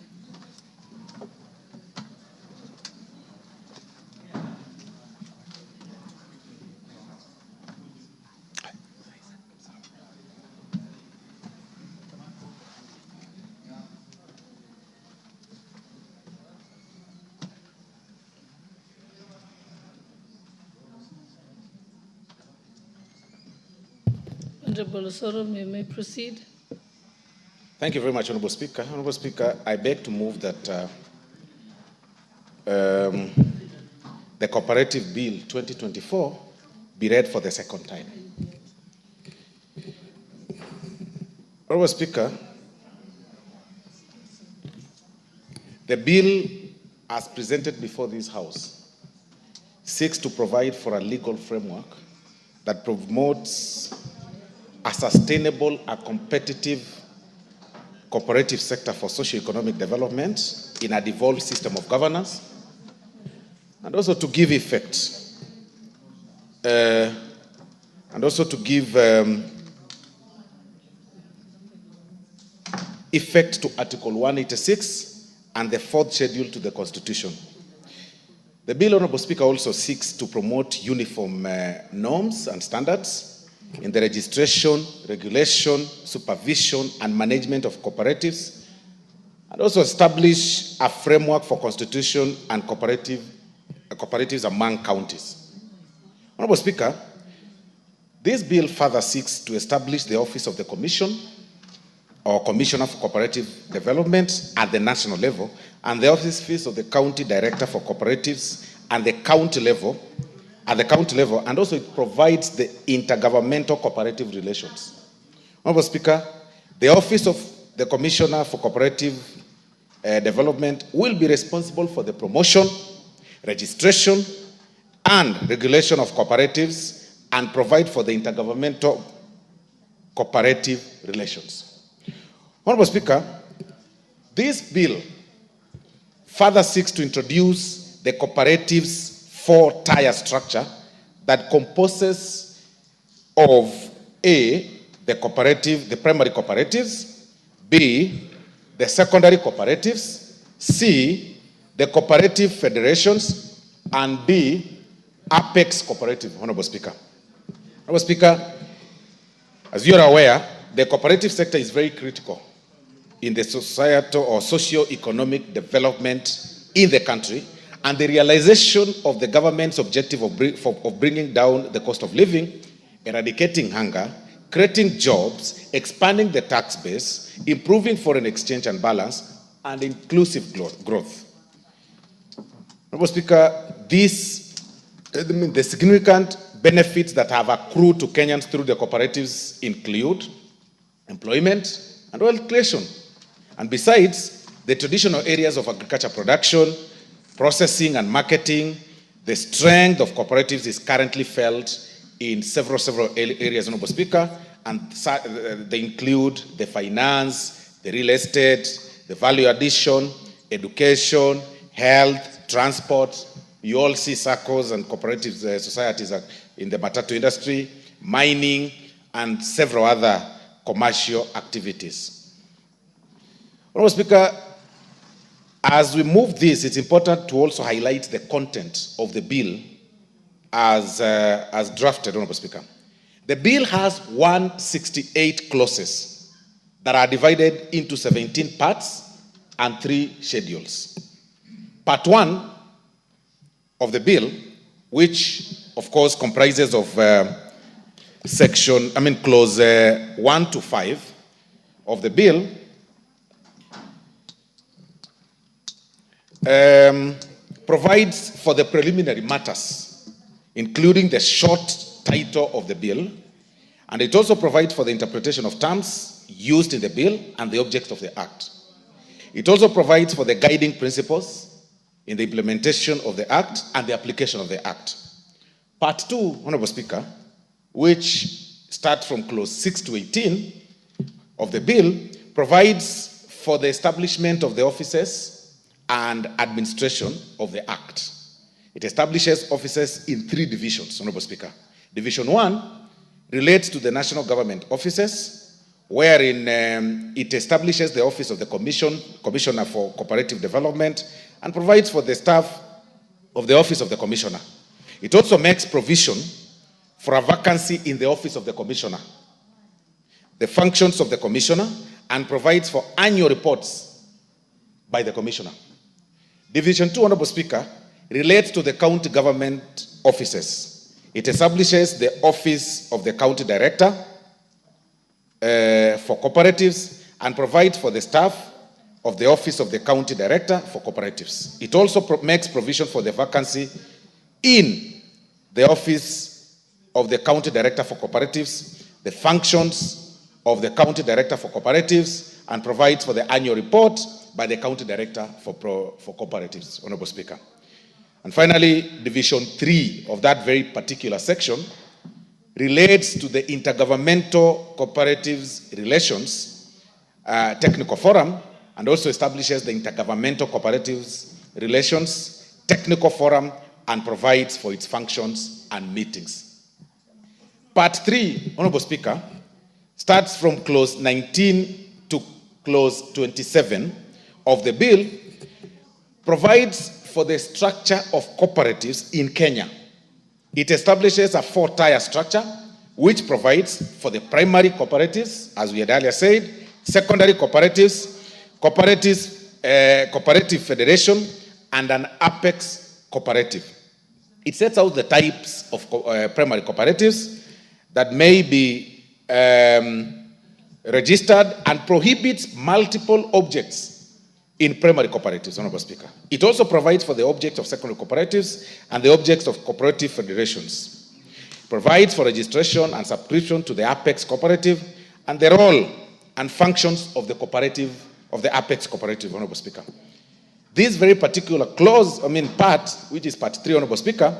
Honorable Osorom, you may proceed. Thank you very much, Honorable Speaker. Honorable Speaker, I beg to move that the Cooperative Bill 2024 be read for the second time. Honorable Speaker, the bill as presented before this House seeks to provide for a legal framework that promotes a sustainable and competitive cooperative sector for socio-economic development in a devolved system of governance, and also to give effect, effect to Article 186 and the 4th schedule to the Constitution. The bill, Honorable Speaker, also seeks to promote uniform norms and standards in the registration, regulation, supervision, and management of cooperatives, and also establish a framework for constitution and cooperatives among counties. Honorable Speaker, this bill further seeks to establish the Office of the Commission or Commissioner for Cooperative Development at the national level, and the Office of the County Director for Cooperatives at the county level, and also it provides the intergovernmental cooperative relations. Honorable Speaker, the Office of the Commissioner for Cooperative Development will be responsible for the promotion, registration, and regulation of cooperatives and provide for the intergovernmental cooperative relations. Honorable Speaker, this bill further seeks to introduce the cooperatives 4-tier structure that composes of A, the primary cooperatives, B, the secondary cooperatives, C, the cooperative federations, and D, Apex Cooperative, Honorable Speaker. Honorable Speaker, as you are aware, the cooperative sector is very critical in the societal or socio-economic development in the country, and the realization of the government's objective of bringing down the cost of living, eradicating hunger, creating jobs, expanding the tax base, improving foreign exchange and balance, and inclusive growth. Honorable Speaker, the significant benefits that have accrued to Kenyans through the cooperatives include employment and wealth creation. And besides, the traditional areas of agriculture production, processing and marketing, the strength of cooperatives is currently felt in several areas, Honorable Speaker, and they include the finance, the real estate, the value addition, education, health, transport. You all see circles and cooperative societies in the matatu industry, mining, and several other commercial activities. Honorable Speaker, as we move this, it's important to also highlight the content of the bill as drafted, Honorable Speaker. The bill has 168 clauses that are divided into 17 parts and 3 schedules. Part 1 of the bill, which of course comprises of clause 1 to 5 of the bill, provides for the preliminary matters, including the short title of the bill, and it also provides for the interpretation of terms used in the bill and the object of the act. It also provides for the guiding principles in the implementation of the act and the application of the act. Part 2, Honorable Speaker, which starts from clause 6 to 18 of the bill, provides for the establishment of the offices and administration of the act. It establishes offices in 3 divisions, Honorable Speaker. Division 1 relates to the national government offices, wherein it establishes the office of the Commissioner for Cooperative Development and provides for the staff of the office of the Commissioner. It also makes provision for a vacancy in the office of the Commissioner, the functions of the Commissioner, and provides for annual reports by the Commissioner. Division 2, Honorable Speaker, relates to the county government offices. It establishes the office of the county director for cooperatives and provides for the staff of the office of the county director for cooperatives. It also makes provision for the vacancy in the office of the county director for cooperatives, the functions of the county director for cooperatives, and provides for the annual report by the county director for cooperatives, Honorable Speaker. And finally, Division 3 of that very particular section relates to the Intergovernmental Cooperatives Relations Technical Forum, and also establishes the Intergovernmental Cooperatives Relations Technical Forum and provides for its functions and meetings. Part 3, Honorable Speaker, starts from clause 19 to clause 27 of the bill, provides for the structure of cooperatives in Kenya. It establishes a 4-tier structure, which provides for the primary cooperatives, as we had earlier said, secondary cooperatives, cooperative federation, and an apex cooperative. It sets out the types of primary cooperatives that may be registered and prohibits multiple objects in primary cooperatives, Honorable Speaker. It also provides for the objects of secondary cooperatives and the objects of cooperative federations. It provides for registration and subscription to the apex cooperative and the role and functions of the cooperative, of the apex cooperative, Honorable Speaker. This very particular part, which is part 3, Honorable Speaker,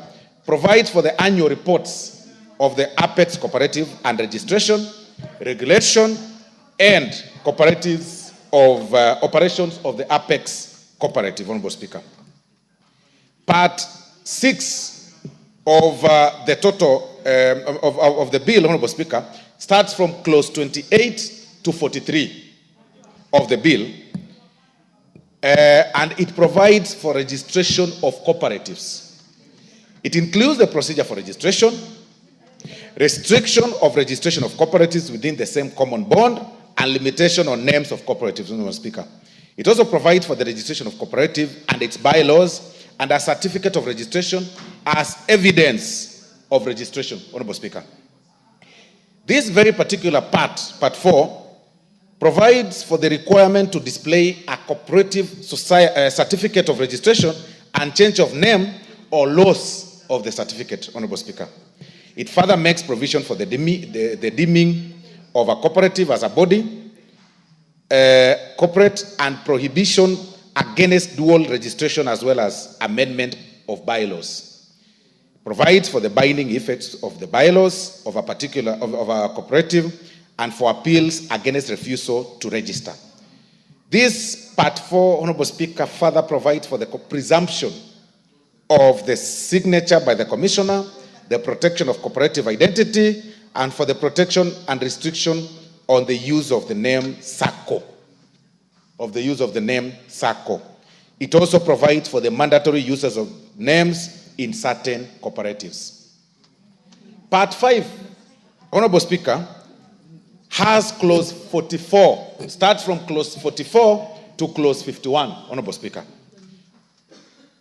provides for the annual reports of the apex cooperative and registration, regulation, and cooperatives of operations of the apex cooperative, Honorable Speaker. Part 6 of the total of the bill, Honorable Speaker, starts from clause 28 to 43 of the bill, and it provides for registration of cooperatives. It includes the procedure for registration, restriction of registration of cooperatives within the same common bond, and limitation on names of cooperatives, Honorable Speaker. It also provides for the registration of cooperative and its bylaws and a certificate of registration as evidence of registration, Honorable Speaker. This very particular part 4, provides for the requirement to display a cooperative certificate of registration and change of name or loss of the certificate, Honorable Speaker. It further makes provision for the deeming of a cooperative as a body, corporate, and prohibition against dual registration as well as amendment of bylaws. Provides for the binding effects of the bylaws of a cooperative and for appeals against refusal to register. This part 4, Honorable Speaker, further provides for the presumption of the signature by the Commissioner, the protection of cooperative identity, and for the protection and restriction on the use of the name SACCO. It also provides for the mandatory uses of names in certain cooperatives. Part 5, Honorable Speaker, has clause 44, starts from clause 44 to clause 51, Honorable Speaker.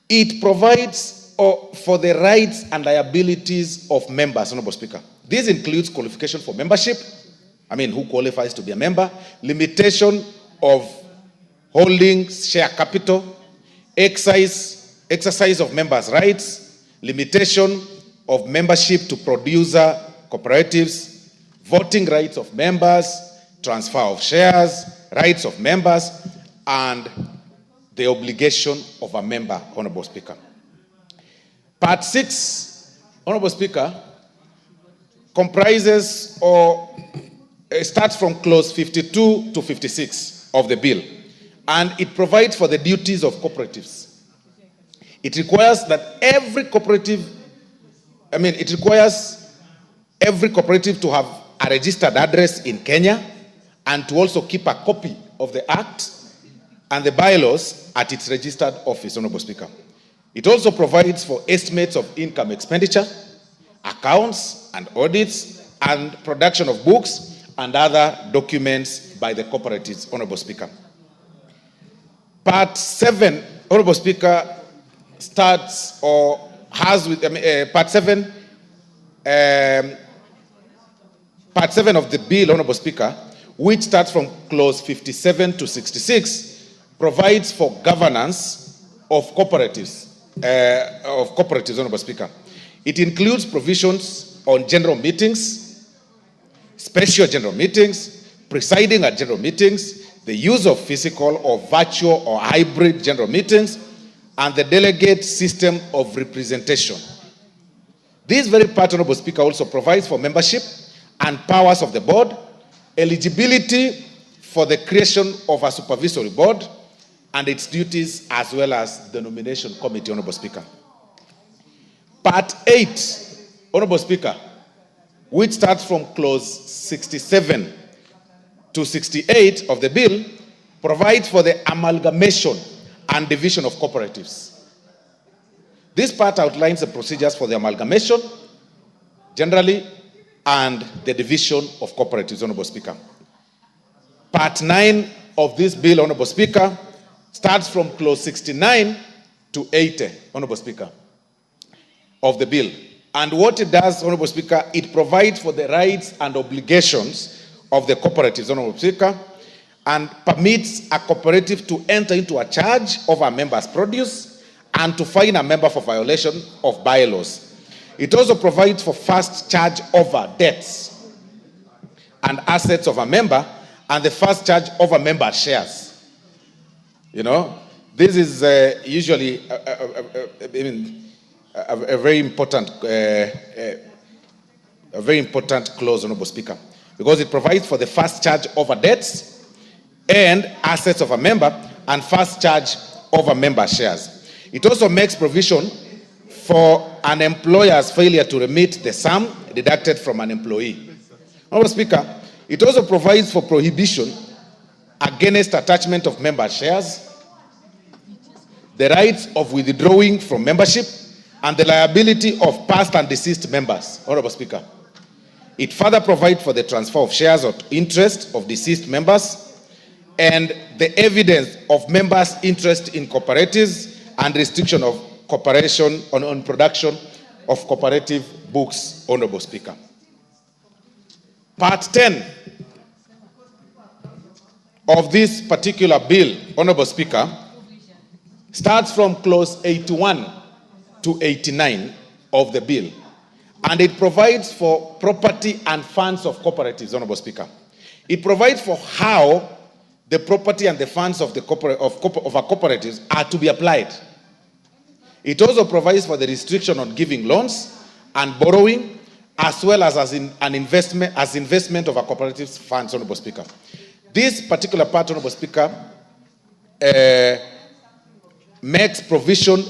It provides for the rights and liabilities of members, Honorable Speaker. This includes qualification for membership, who qualifies to be a member, limitation of holding share capital, exercise of members' rights, limitation of membership to producer cooperatives, voting rights of members, transfer of shares, rights of members, and the obligation of a member, Honorable Speaker. Part 6, Honorable Speaker, comprises or starts from clause 52 to 56 of the bill, and it provides for the duties of cooperatives. It requires that every cooperative to have a registered address in Kenya and to also keep a copy of the Act and the bylaws at its registered office, Honorable Speaker. It also provides for estimates of income expenditure, accounts and audits, and production of books and other documents by the cooperatives, Honorable Speaker. Part 7, Honorable Speaker, starts or has with Part 7 of the bill, Honorable Speaker, which starts from clause 57 to 66, provides for governance of cooperatives, Honorable Speaker. It includes provisions on general meetings, special general meetings, presiding at general meetings, the use of physical or virtual or hybrid general meetings, and the delegate system of representation. This very part, Honorable Speaker, also provides for membership and powers of the board, eligibility for the creation of a supervisory board, and its duties as well as the nomination committee, Honorable Speaker. Part 8, Honorable Speaker, which starts from clause 67 to 68 of the bill, provides for the amalgamation and division of cooperatives. This part outlines the procedures for the amalgamation, generally, and the division of cooperatives, Honorable Speaker. Part 9 of this bill, Honorable Speaker, starts from clause 69 to 80, Honorable Speaker, of the bill. And what it does, Honorable Speaker, it provides for the rights and obligations of the cooperatives, Honorable Speaker, and permits a cooperative to enter into a charge of a member's produce and to fine a member for violation of bylaws. It also provides for first charge over debts and assets of a member and the first charge over member shares. This is usually a very important clause, Honorable Speaker, because it provides for the first charge over debts and assets of a member and first charge over member shares. It also makes provision for an employer's failure to remit the sum deducted from an employee. Honorable Speaker, it also provides for prohibition against attachment of member shares, the rights of withdrawing from membership, and the liability of past and deceased members, Honorable Speaker. It further provides for the transfer of shares or interest of deceased members and the evidence of members' interest in cooperatives and restriction of cooperation on production of cooperative books, Honorable Speaker. Part 10 of this particular bill, Honorable Speaker, starts from clause 81 to 89 of the bill, and it provides for property and funds of cooperatives, Honorable Speaker. It provides for how the property and the funds of the of our cooperatives are to be applied. It also provides for the restriction on giving loans and borrowing, as well as an investment of our cooperatives funds, Honorable Speaker. This particular part, Honorable Speaker, makes provision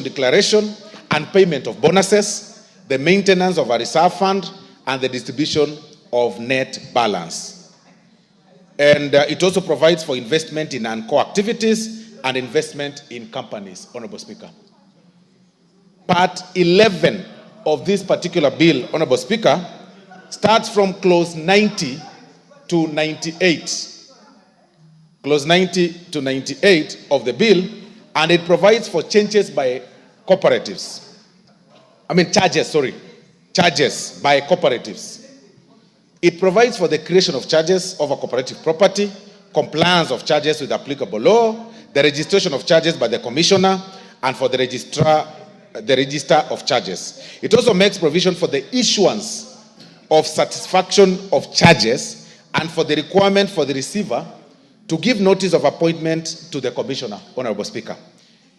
declaration and payment of bonuses, the maintenance of a reserve fund, and the distribution of net balance. And it also provides for investment in non-core activities and investment in companies, Honorable Speaker. Part 11 of this particular bill, Honorable Speaker, starts from clause 90 to 98. Clause 90 to 98 of the bill, and it provides for changes by cooperatives. Charges by cooperatives. It provides for the creation of charges over cooperative property, compliance of charges with applicable law, the registration of charges by the commissioner, and for the register of charges. It also makes provision for the issuance of satisfaction of charges and for the requirement for the receiver to give notice of appointment to the commissioner, Honorable Speaker.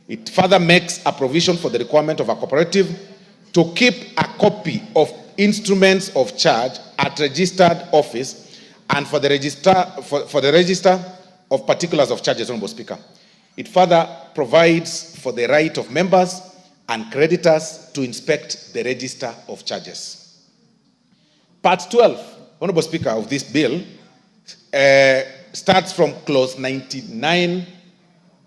It further makes a provision for the requirement of a cooperative to keep a copy of instruments of charge at registered office and for the register of particulars of charges, Honorable Speaker. It further provides for the right of members and creditors to inspect the register of charges. Part 12, Honorable Speaker, of this bill starts from clause 99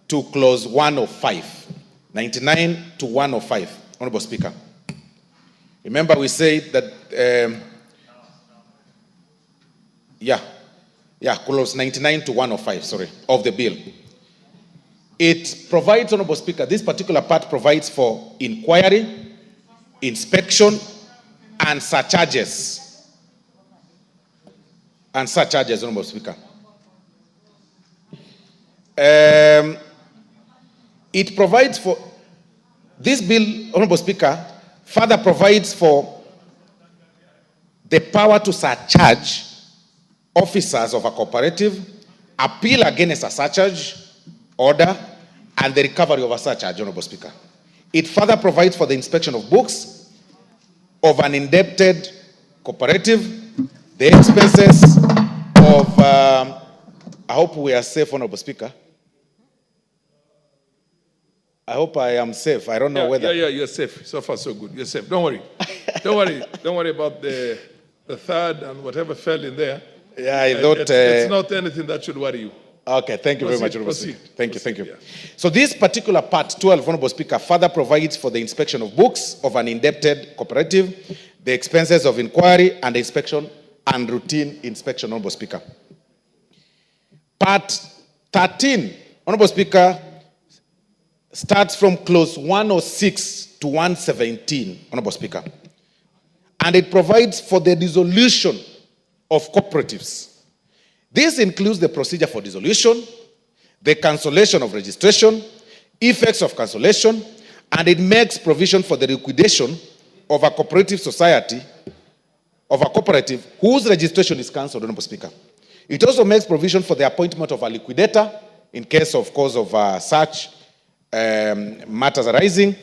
to clause 105. 99 to 105, Honorable Speaker. Remember we said that, clause 99 to 105, sorry, of the bill. It provides, Honorable Speaker, this particular part provides for inquiry, inspection, and surcharges. Honorable Speaker. It provides for, this bill, Honorable Speaker, further provides for the power to surcharge officers of a cooperative, appeal against a surcharge order, and the recovery of a surcharge, Honorable Speaker. It further provides for the inspection of books of an indebted cooperative, the expenses of, I hope we are safe, Honorable Speaker. I hope I am safe. I don't know whether. Yeah, you're safe. So far, so good. You're safe. Don't worry. Don't worry. Don't worry about the third and whatever fell in there. Yeah, I thought... It's not anything that should worry you. Okay, thank you very much, Honorable Speaker. Thank you. Yeah. So this particular part 12, Honorable Speaker, further provides for the inspection of books of an indebted cooperative, the expenses of inquiry and inspection and routine inspection, Honorable Speaker. Part 13, Honorable Speaker, starts from clause 106 to 117, Honorable Speaker. And it provides for the dissolution of cooperatives. This includes the procedure for dissolution, the cancellation of registration, effects of cancellation, and it makes provision for the liquidation of a cooperative society, of a cooperative whose registration is cancelled, Honorable Speaker. It also makes provision for the appointment of a liquidator in case of such matters arising,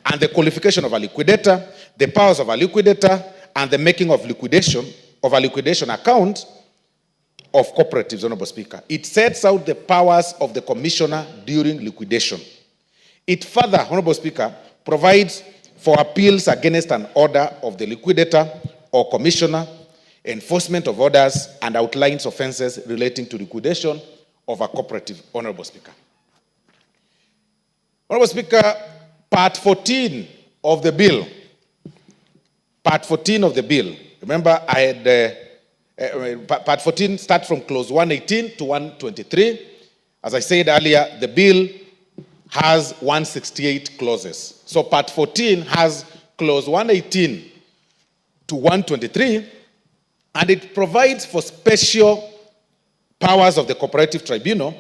and the qualification of a liquidator, the powers of a liquidator, and the making of a liquidation account of cooperatives, Honorable Speaker. It sets out the powers of the commissioner during liquidation. It further, Honorable Speaker, provides for appeals against an order of the liquidator or commissioner, enforcement of orders, and outlines offenses relating to liquidation of a cooperative, Honorable Speaker. Honorable Speaker, part 14 of the bill. Part 14 of the bill. Remember, I had part 14 starts from clause 118 to 123. As I said earlier, the bill has 168 clauses. So part 14 has clause 118 to 123, And it provides for special powers of the Cooperative Tribunal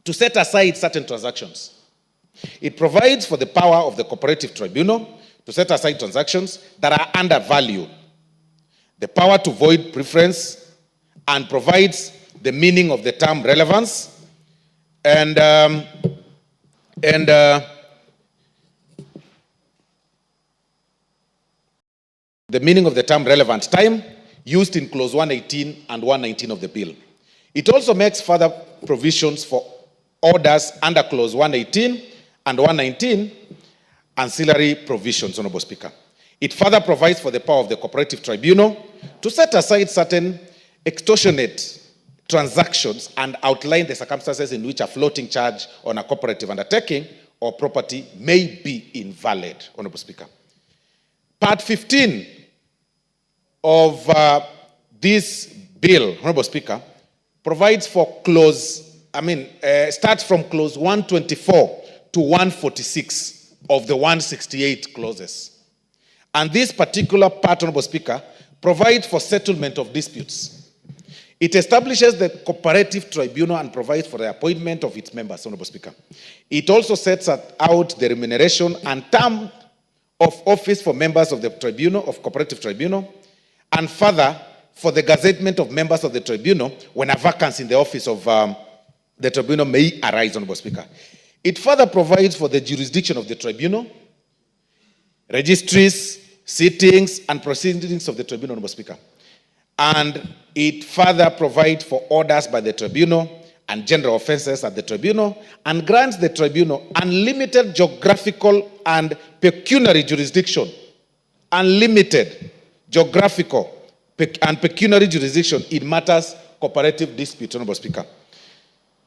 to set aside certain transactions. It provides for the power of the Cooperative Tribunal to set aside transactions that are undervalued, the power to void preference, and provides the meaning of the term relevance, and the meaning of the term relevant time used in clause 118 and 119 of the bill. It also makes further provisions for orders under clause 118 and 119, ancillary provisions, Honorable Speaker. It further provides for the power of the Cooperative Tribunal to set aside certain extortionate transactions and outline the circumstances in which a floating charge on a cooperative undertaking or property may be invalid, Honorable Speaker. Part 15 of this bill, Honorable Speaker, provides for starts from clause 124 to 146 of the 168 clauses. And this particular part, Honorable Speaker, provides for settlement of disputes. It establishes the Cooperative Tribunal and provides for the appointment of its members, Honorable Speaker. It also sets out the remuneration and term of office for members of the Tribunal, of Cooperative Tribunal, and further for the gazettement of members of the Tribunal when a vacancy in the office of the Tribunal may arise, Honorable Speaker. It further provides for the jurisdiction of the Tribunal, registries, sittings, and proceedings of the Tribunal, Honorable Speaker. And it further provides for orders by the Tribunal and general offenses at the Tribunal, and grants the Tribunal unlimited geographical and pecuniary jurisdiction. Unlimited geographical and pecuniary jurisdiction in matters cooperative dispute, Honorable Speaker.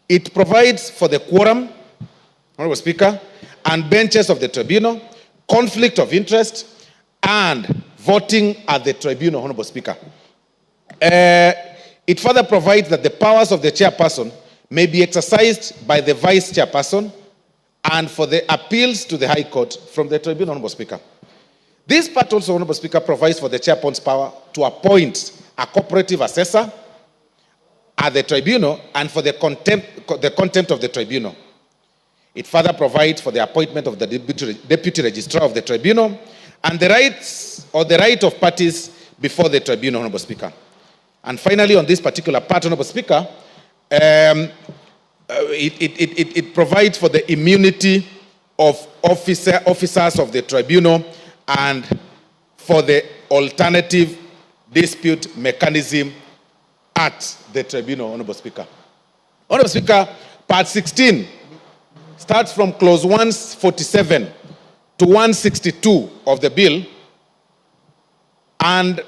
It provides for the quorum, Honorable Speaker, and benches of the Tribunal, conflict of interest, and voting at the Tribunal, Honorable Speaker. It further provides that the powers of the chairperson may be exercised by the vice chairperson and for the appeals to the High Court from the Tribunal, Honorable Speaker. This part also, Honorable Speaker, provides for the chairperson's power to appoint a cooperative assessor at the Tribunal and for the contempt of the Tribunal. It further provides for the appointment of the deputy registrar of the Tribunal and the rights or the right of parties before the Tribunal, Honorable Speaker. And finally, on this particular part, Honorable Speaker, it provides for the immunity of officers of the Tribunal and for the alternative dispute mechanism at the Tribunal, Honorable Speaker. Honorable Speaker, Part 16 starts from clause 147 to 162 of the bill and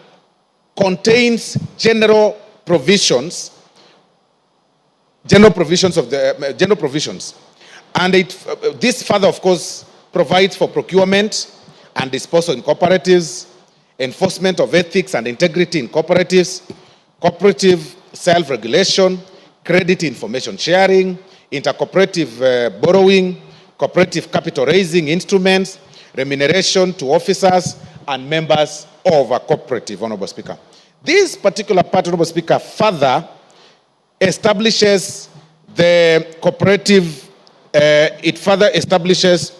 contains general provisions. And this further, of course, provides for procurement and disposal in cooperatives, enforcement of ethics and integrity in cooperatives, cooperative self-regulation, credit information sharing, intercooperative borrowing, cooperative capital raising instruments, remuneration to officers and members of a cooperative, Honorable Speaker. This particular part, Honorable Speaker, further establishes the cooperative, it further establishes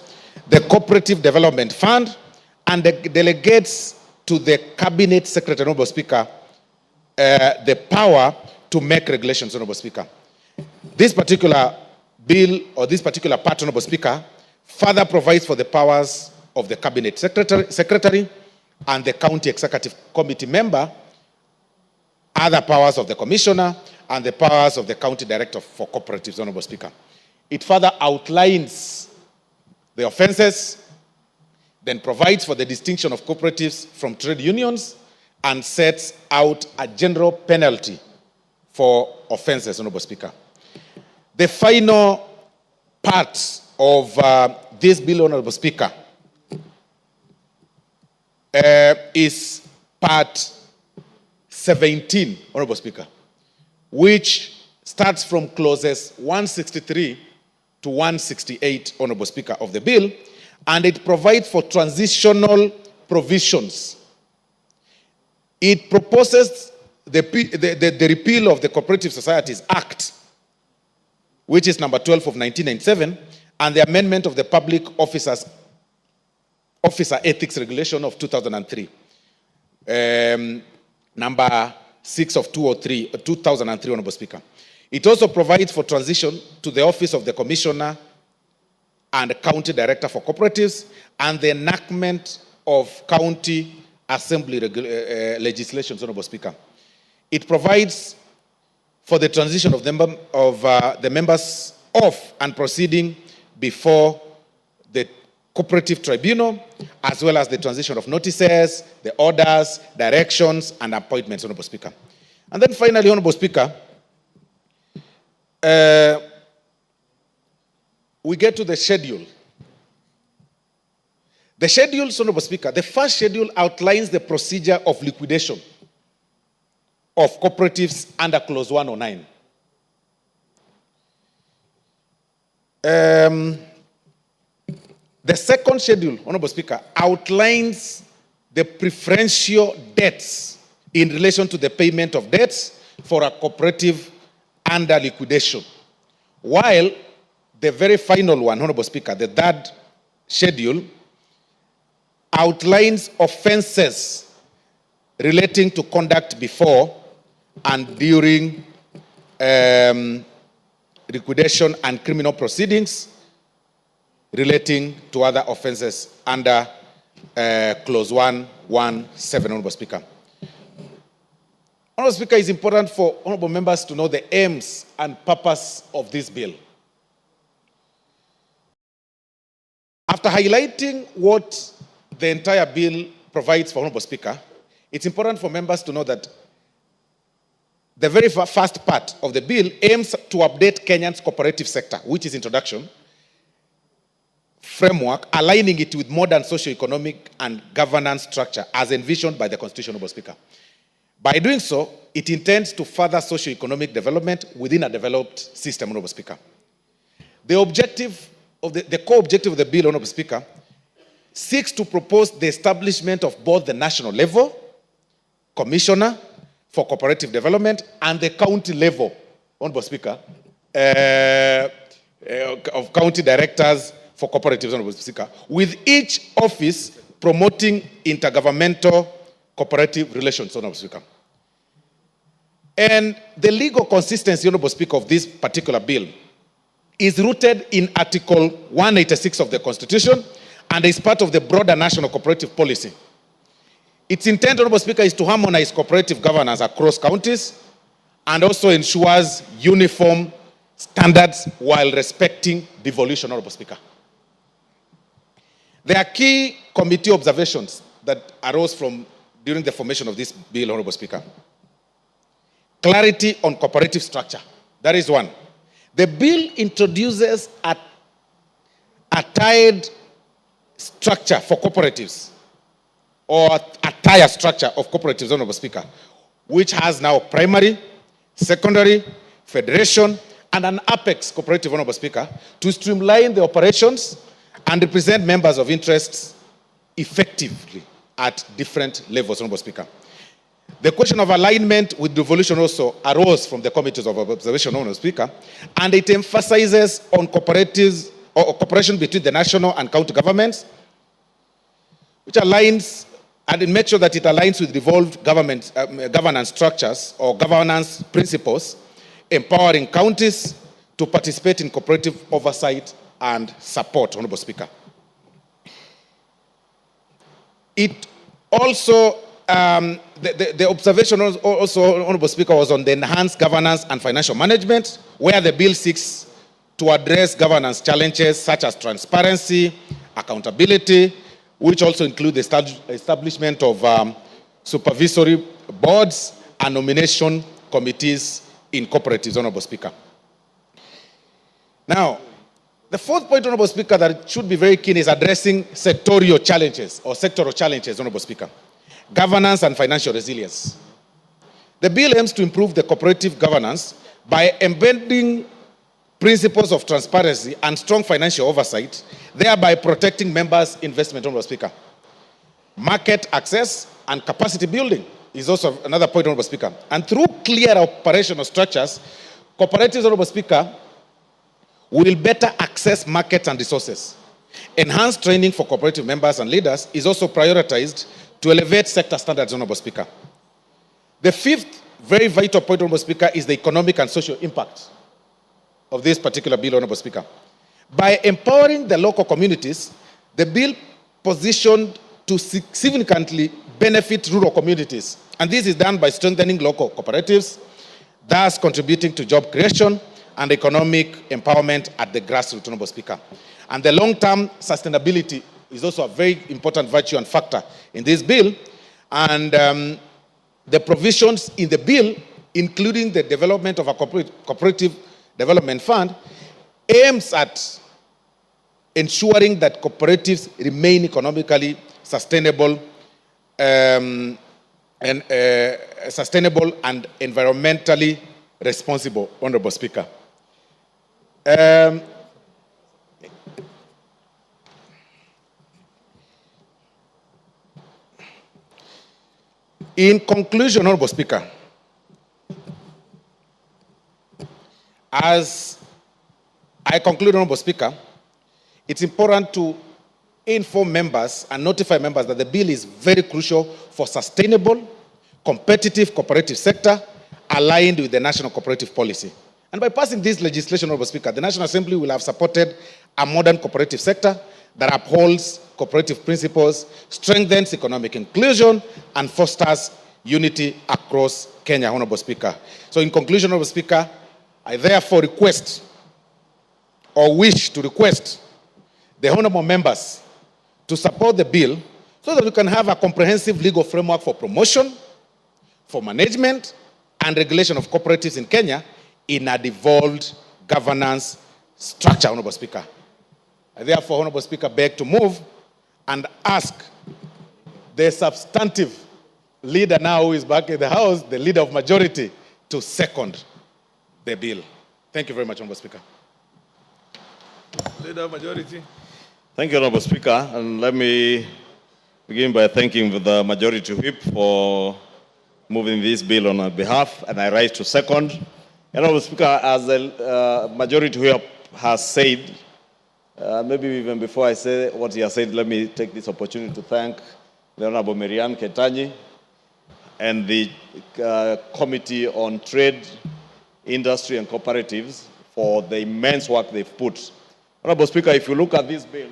the Cooperative Development Fund and delegates to the Cabinet Secretary, Honorable Speaker, the power to make regulations, Honorable Speaker. This particular bill or this particular part, Honorable Speaker, further provides for the powers of the Cabinet Secretary and the County Executive Committee member, other powers of the Commissioner, and the powers of the County Director for Cooperatives, Honorable Speaker. It further outlines the offenses, then provides for the distinction of cooperatives from trade unions, and sets out a general penalty for offenses, Honorable Speaker. The final part of this bill, Honorable Speaker, is part 17, Honorable Speaker, which starts from clauses 163 to 168, Honorable Speaker, of the bill, and it provides for transitional provisions. It proposes the repeal of the Cooperative Societies Act, which is number 12 of 1997, and the amendment of the Public Officer Ethics Regulation of 2003, number 6 of 2003, Honorable Speaker. It also provides for transition to the office of the Commissioner and County Director for Cooperatives and the enactment of County Assembly legislation, Honorable Speaker. It provides for the transition of the members of and proceeding before the Cooperative Tribunal, as well as the transition of notices, the orders, directions, and appointments, Honorable Speaker. And then finally, Honorable Speaker, we get to the schedule. The schedule, Honorable Speaker, the first schedule outlines the procedure of liquidation of cooperatives under Clause 109. The second schedule, Honorable Speaker, outlines the preferential debts in relation to the payment of debts for a cooperative under liquidation. While the very final one, Honorable Speaker, the third schedule, outlines offenses relating to conduct before and during liquidation and criminal proceedings relating to other offenses under Clause 117, Honorable Speaker. Honorable Speaker, it's important for honorable members to know the aims and purpose of this bill. After highlighting what the entire bill provides for, Honorable Speaker, it's important for members to know that the very first part of the bill aims to update Kenya's cooperative sector, which is introduction, framework, aligning it with modern socio-economic and governance structure as envisioned by the Constitution, Honorable Speaker. By doing so, it intends to further socio-economic development within a developed system, Honorable Speaker. The objective of the core objective of the bill, Honorable Speaker, seeks to propose the establishment of both the national level commissioner for cooperative development and the county level, Honorable Speaker, of county directors for cooperatives, Honorable Speaker, with each office promoting intergovernmental cooperative relations, Honorable Speaker. And the legal consistency, Honorable Speaker, of this particular bill is rooted in Article 186 of the Constitution and is part of the broader national cooperative policy. Its intent, Honorable Speaker, is to harmonize cooperative governance across counties and also ensures uniform standards while respecting devolution, Honorable Speaker. There are key committee observations that arose during the formation of this bill, Honorable Speaker. Clarity on cooperative structure. That is one. The bill introduces a tied structure for cooperatives, or a tier structure of cooperatives, Honorable Speaker, which has now primary, secondary, federation, and an apex cooperative, Honorable Speaker, to streamline the operations and represent members of interests effectively at different levels, Honorable Speaker. The question of alignment with devolution also arose from the committees of observation, Honorable Speaker, and it emphasizes on cooperatives or cooperation between the national and county governments, which aligns and it makes sure that it aligns with devolved governance structures or governance principles, empowering counties to participate in cooperative oversight and support, Honorable Speaker. It also, the observation also, Honorable Speaker, was on the enhanced governance and financial management, where the bill seeks to address governance challenges such as transparency, accountability, which also include the establishment of supervisory boards and nomination committees in cooperatives, Honorable Speaker. Now, the fourth point, Honorable Speaker, that should be very keen is addressing sectorial challenges or sectoral challenges, Honorable Speaker. Governance and financial resilience. The bill aims to improve the cooperative governance by embedding principles of transparency and strong financial oversight, thereby protecting members' investment, Honorable Speaker. Market access and capacity building. is also another point, Honorable Speaker. And through clear operational structures, cooperatives, Honorable Speaker, will better access markets and resources. Enhanced training for cooperative members and leaders is also prioritized to elevate sector standards, Honorable Speaker. The fifth very vital point, Honorable Speaker, is the economic and social impact of this particular bill, Honorable Speaker. By empowering the local communities, the bill positioned to significantly benefit rural communities. And this is done by strengthening local cooperatives, thus contributing to job creation and economic empowerment at the grassroots, Honorable Speaker. And the long-term sustainability is also a very important virtue and factor in this bill. And the provisions in the bill, including the development of a cooperative development fund, aims at ensuring that cooperatives remain economically sustainable and environmentally responsible, Honorable Speaker. In conclusion, Honorable Speaker, as I conclude, Honorable Speaker, it's important to inform members and notify members that the bill is very crucial for sustainable, competitive cooperative sector aligned with the national cooperative policy. And by passing this legislation, Honorable Speaker, the National Assembly will have supported a modern cooperative sector that upholds cooperative principles, strengthens economic inclusion, and fosters unity across Kenya, Honorable Speaker. So in conclusion, Honorable Speaker, I therefore request or wish to request the honorable members to support the bill so that we can have a comprehensive legal framework for promotion, for management, and regulation of cooperatives in Kenya in a devolved governance structure, Honorable Speaker. I therefore, Honorable Speaker, beg to move and ask the substantive leader now who is back in the House, the leader of majority, to second the bill. Thank you very much, Honorable Speaker. Leader of majority. Thank you, Honorable Speaker. And let me begin by thanking the Majority Whip for moving this bill on our behalf, and I rise to second. And Honorable Speaker, as the Majority Whip has said, maybe even before I say what he has said, let me take this opportunity to thank the Honorable Marianne Ketanyi and the Committee on Trade, Industry and Cooperatives for the immense work they've put. Honorable Speaker, if you look at this bill,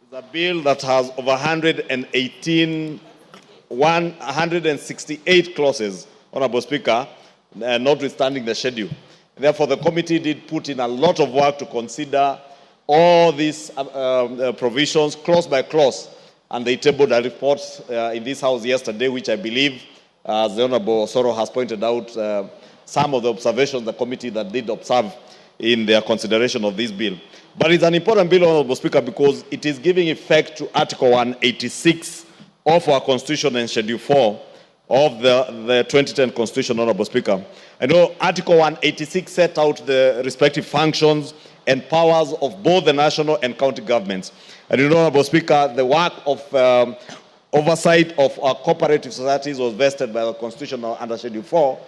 it's a bill that has over 168 clauses, Honorable Speaker, notwithstanding the schedule. Therefore, the committee did put in a lot of work to consider all these provisions clause by clause, and they tabled a report in this House yesterday, which I believe, as the Honorable Soro has pointed out, some of the observations the committee that did observe in their consideration of this bill. But it's an important bill, Honorable Speaker, because it is giving effect to Article 186 of our Constitution and Schedule 4 of the 2010 Constitution, Honorable Speaker. I know Article 186 set out the respective functions and powers of both the national and county governments. And you know, Honorable Speaker, the work of oversight of our cooperative societies was vested by the Constitution under Schedule 4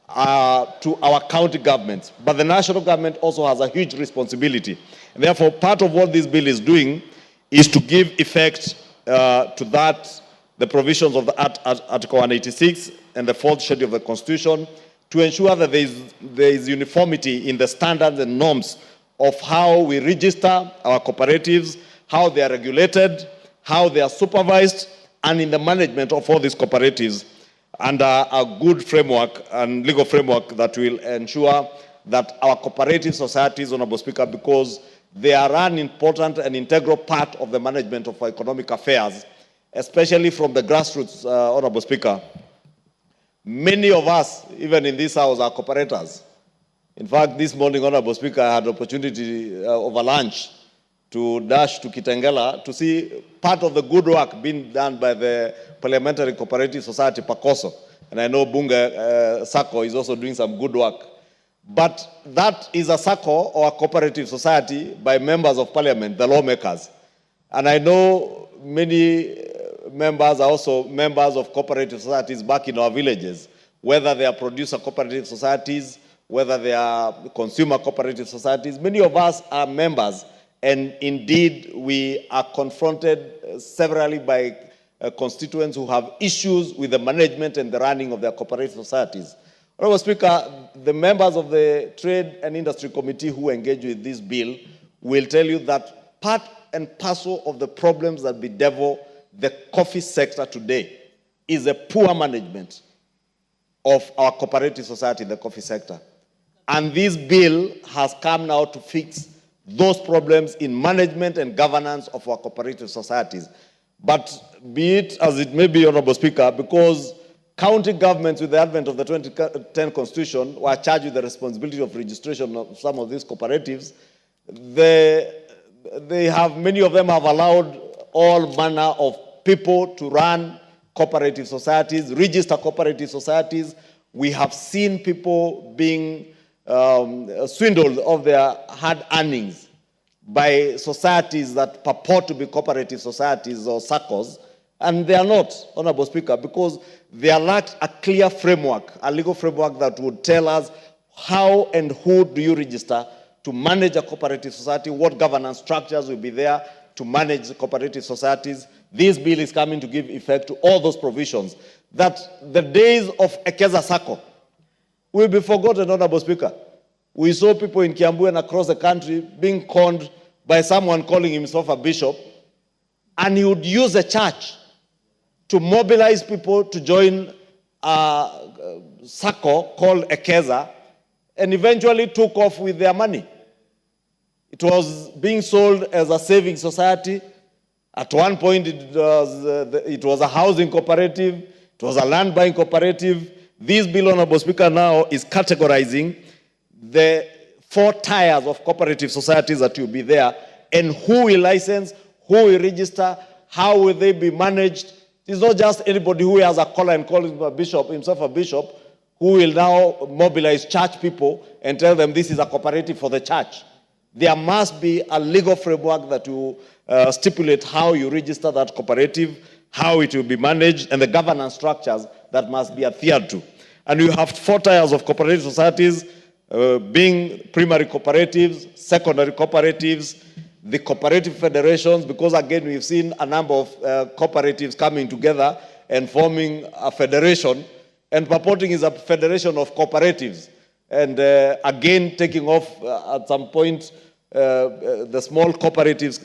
to our county governments. But the national government also has a huge responsibility. And therefore, part of what this bill is doing is to give effect to that, the provisions of the Article 186 and the fourth schedule of the Constitution, to ensure that there is uniformity in the standards and norms of how we register our cooperatives, how they are regulated, how they are supervised, and in the management of all these cooperatives, under a good framework and legal framework that will ensure that our cooperative societies, Honorable Speaker, because they are an important and integral part of the management of our economic affairs, especially from the grassroots, Honorable Speaker. Many of us, even in this House, are cooperators. In fact, this morning, Honorable Speaker, I had the opportunity over lunch to dash to Kitengela to see part of the good work being done by the Parliamentary Cooperative Society, PACOSO. And I know Bunga SACCO is also doing some good work. But that is a SACCO or a cooperative society by members of parliament, the lawmakers. And I know many members are also members of cooperative societies back in our villages, whether they are producer cooperative societies, whether they are consumer cooperative societies. Many of us are members, and indeed we are confronted severally by constituents who have issues with the management and the running of their cooperative societies. Honorable Speaker, the members of the Trade and Industry Committee who engage with this bill will tell you that part and parcel of the problems that bedevil the coffee sector today is a poor management of our cooperative society in the coffee sector. And this bill has come now to fix those problems in management and governance of our cooperative societies. But be it as it may be, Honorable Speaker, because county governments with the advent of the 2010 Constitution were charged with the responsibility of registration of some of these cooperatives, many of them have allowed all manner of people to run cooperative societies, register cooperative societies. We have seen people being swindled of their hard earnings by societies that purport to be cooperative societies or SACCOs, and they are not, Honorable Speaker, because they lack a clear framework, a legal framework that would tell us how and who do you register to manage a cooperative society, what governance structures will be there to manage cooperative societies. This bill is coming to give effect to all those provisions, that the days of Ekeza SACCO will be forgotten, Honorable Speaker. We saw people in Kiambu and across the country being conned by someone calling himself a bishop, and he would use a church to mobilize people to join a SACCO called Ekeza, and eventually took off with their money. It was being sold as a saving society. At one point, it was a housing cooperative. It was a land buying cooperative. This bill, Honorable Speaker, now is categorizing the 4 tiers of cooperative societies that will be there, and who will license, who will register, how will they be managed. It's not just anybody who has a collar and calls himself a bishop, who will now mobilize church people and tell them this is a cooperative for the church. There must be a legal framework that will stipulate how you register that cooperative, how it will be managed, and the governance structures that must be adhered to. And you have 4 tiers of cooperative societies, being primary cooperatives, secondary cooperatives, the cooperative federations, because again we've seen a number of cooperatives coming together and forming a federation, and purporting is a federation of cooperatives. And again, taking off at some point, the small cooperatives,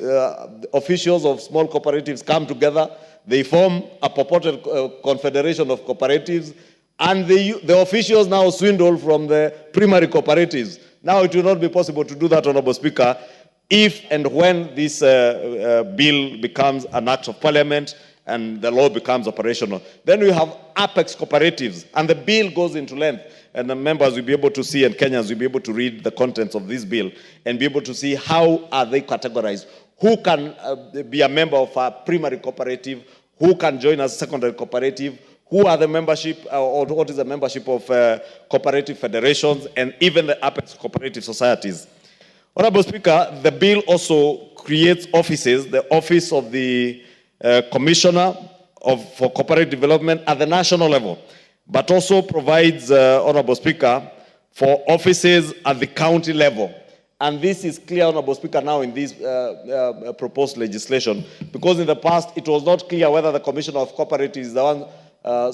officials of small cooperatives come together, they form a purported confederation of cooperatives, and the officials now swindle from the primary cooperatives. Now it will not be possible to do that, Honorable Speaker, if and when this bill becomes an act of parliament and the law becomes operational. Then we have apex cooperatives, and the bill goes into length, and the members will be able to see, and Kenyans will be able to read the contents of this bill and be able to see how are they categorized, who can be a member of a primary cooperative, who can join as a secondary cooperative, who are the membership, or what is the membership of cooperative federations, and even the apex cooperative societies. Honorable Speaker, the bill also creates offices, the Office of the Commissioner for Cooperative Development at the national level, but also provides, Honorable Speaker, for offices at the county level. And this is clear, Honorable Speaker, now in this proposed legislation, because in the past it was not clear whether the Commissioner of Cooperatives is the one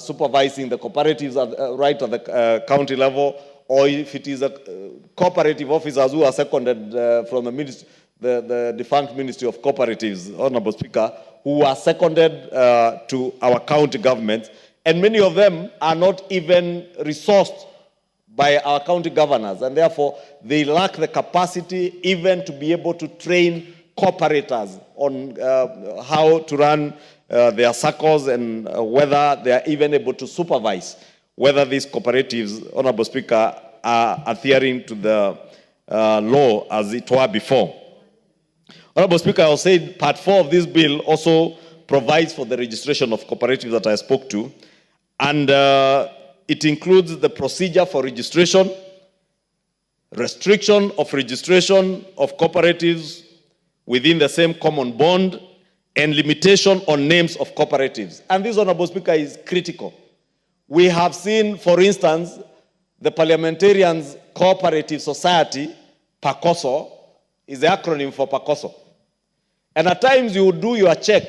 supervising the cooperatives right at the county level, or if it is a cooperative officers who are seconded from the defunct Ministry of Cooperatives, Honorable Speaker, who are seconded to our county governments, and many of them are not even resourced by our county governors, and therefore they lack the capacity even to be able to train cooperators on how to run their SACCOs, and whether they are even able to supervise whether these cooperatives, Honorable Speaker, are adhering to the law as it were before. Honorable Speaker, I will say part 4 of this bill also provides for the registration of cooperatives that I spoke to, and it includes the procedure for registration, restriction of registration of cooperatives within the same common bond, and limitation on names of cooperatives. And this, Honorable Speaker, is critical. We have seen, for instance, the Parliamentarians Cooperative Society, PACOSO, is the acronym for PACOSO. And at times you do your check,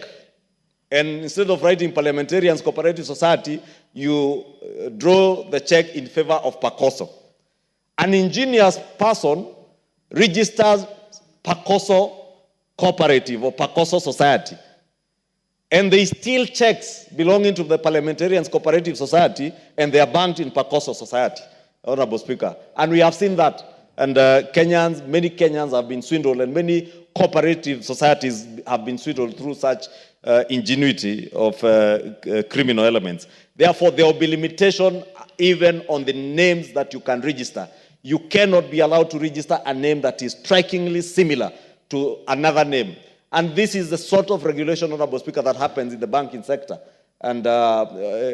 and instead of writing Parliamentarians Cooperative Society, you draw the check in favor of PACOSO. An ingenious person registers PACOSO Cooperative or PACOSO Society. And they steal checks belonging to the Parliamentarians Cooperative Society, and they are banked in PACOSO Society, Honorable Speaker. And we have seen that. And many Kenyans have been swindled, and many cooperative societies have been swindled through such ingenuity of criminal elements. Therefore, there will be limitation even on the names that you can register. You cannot be allowed to register a name that is strikingly similar to another name. And this is the sort of regulation, Honorable Speaker, that happens in the banking sector and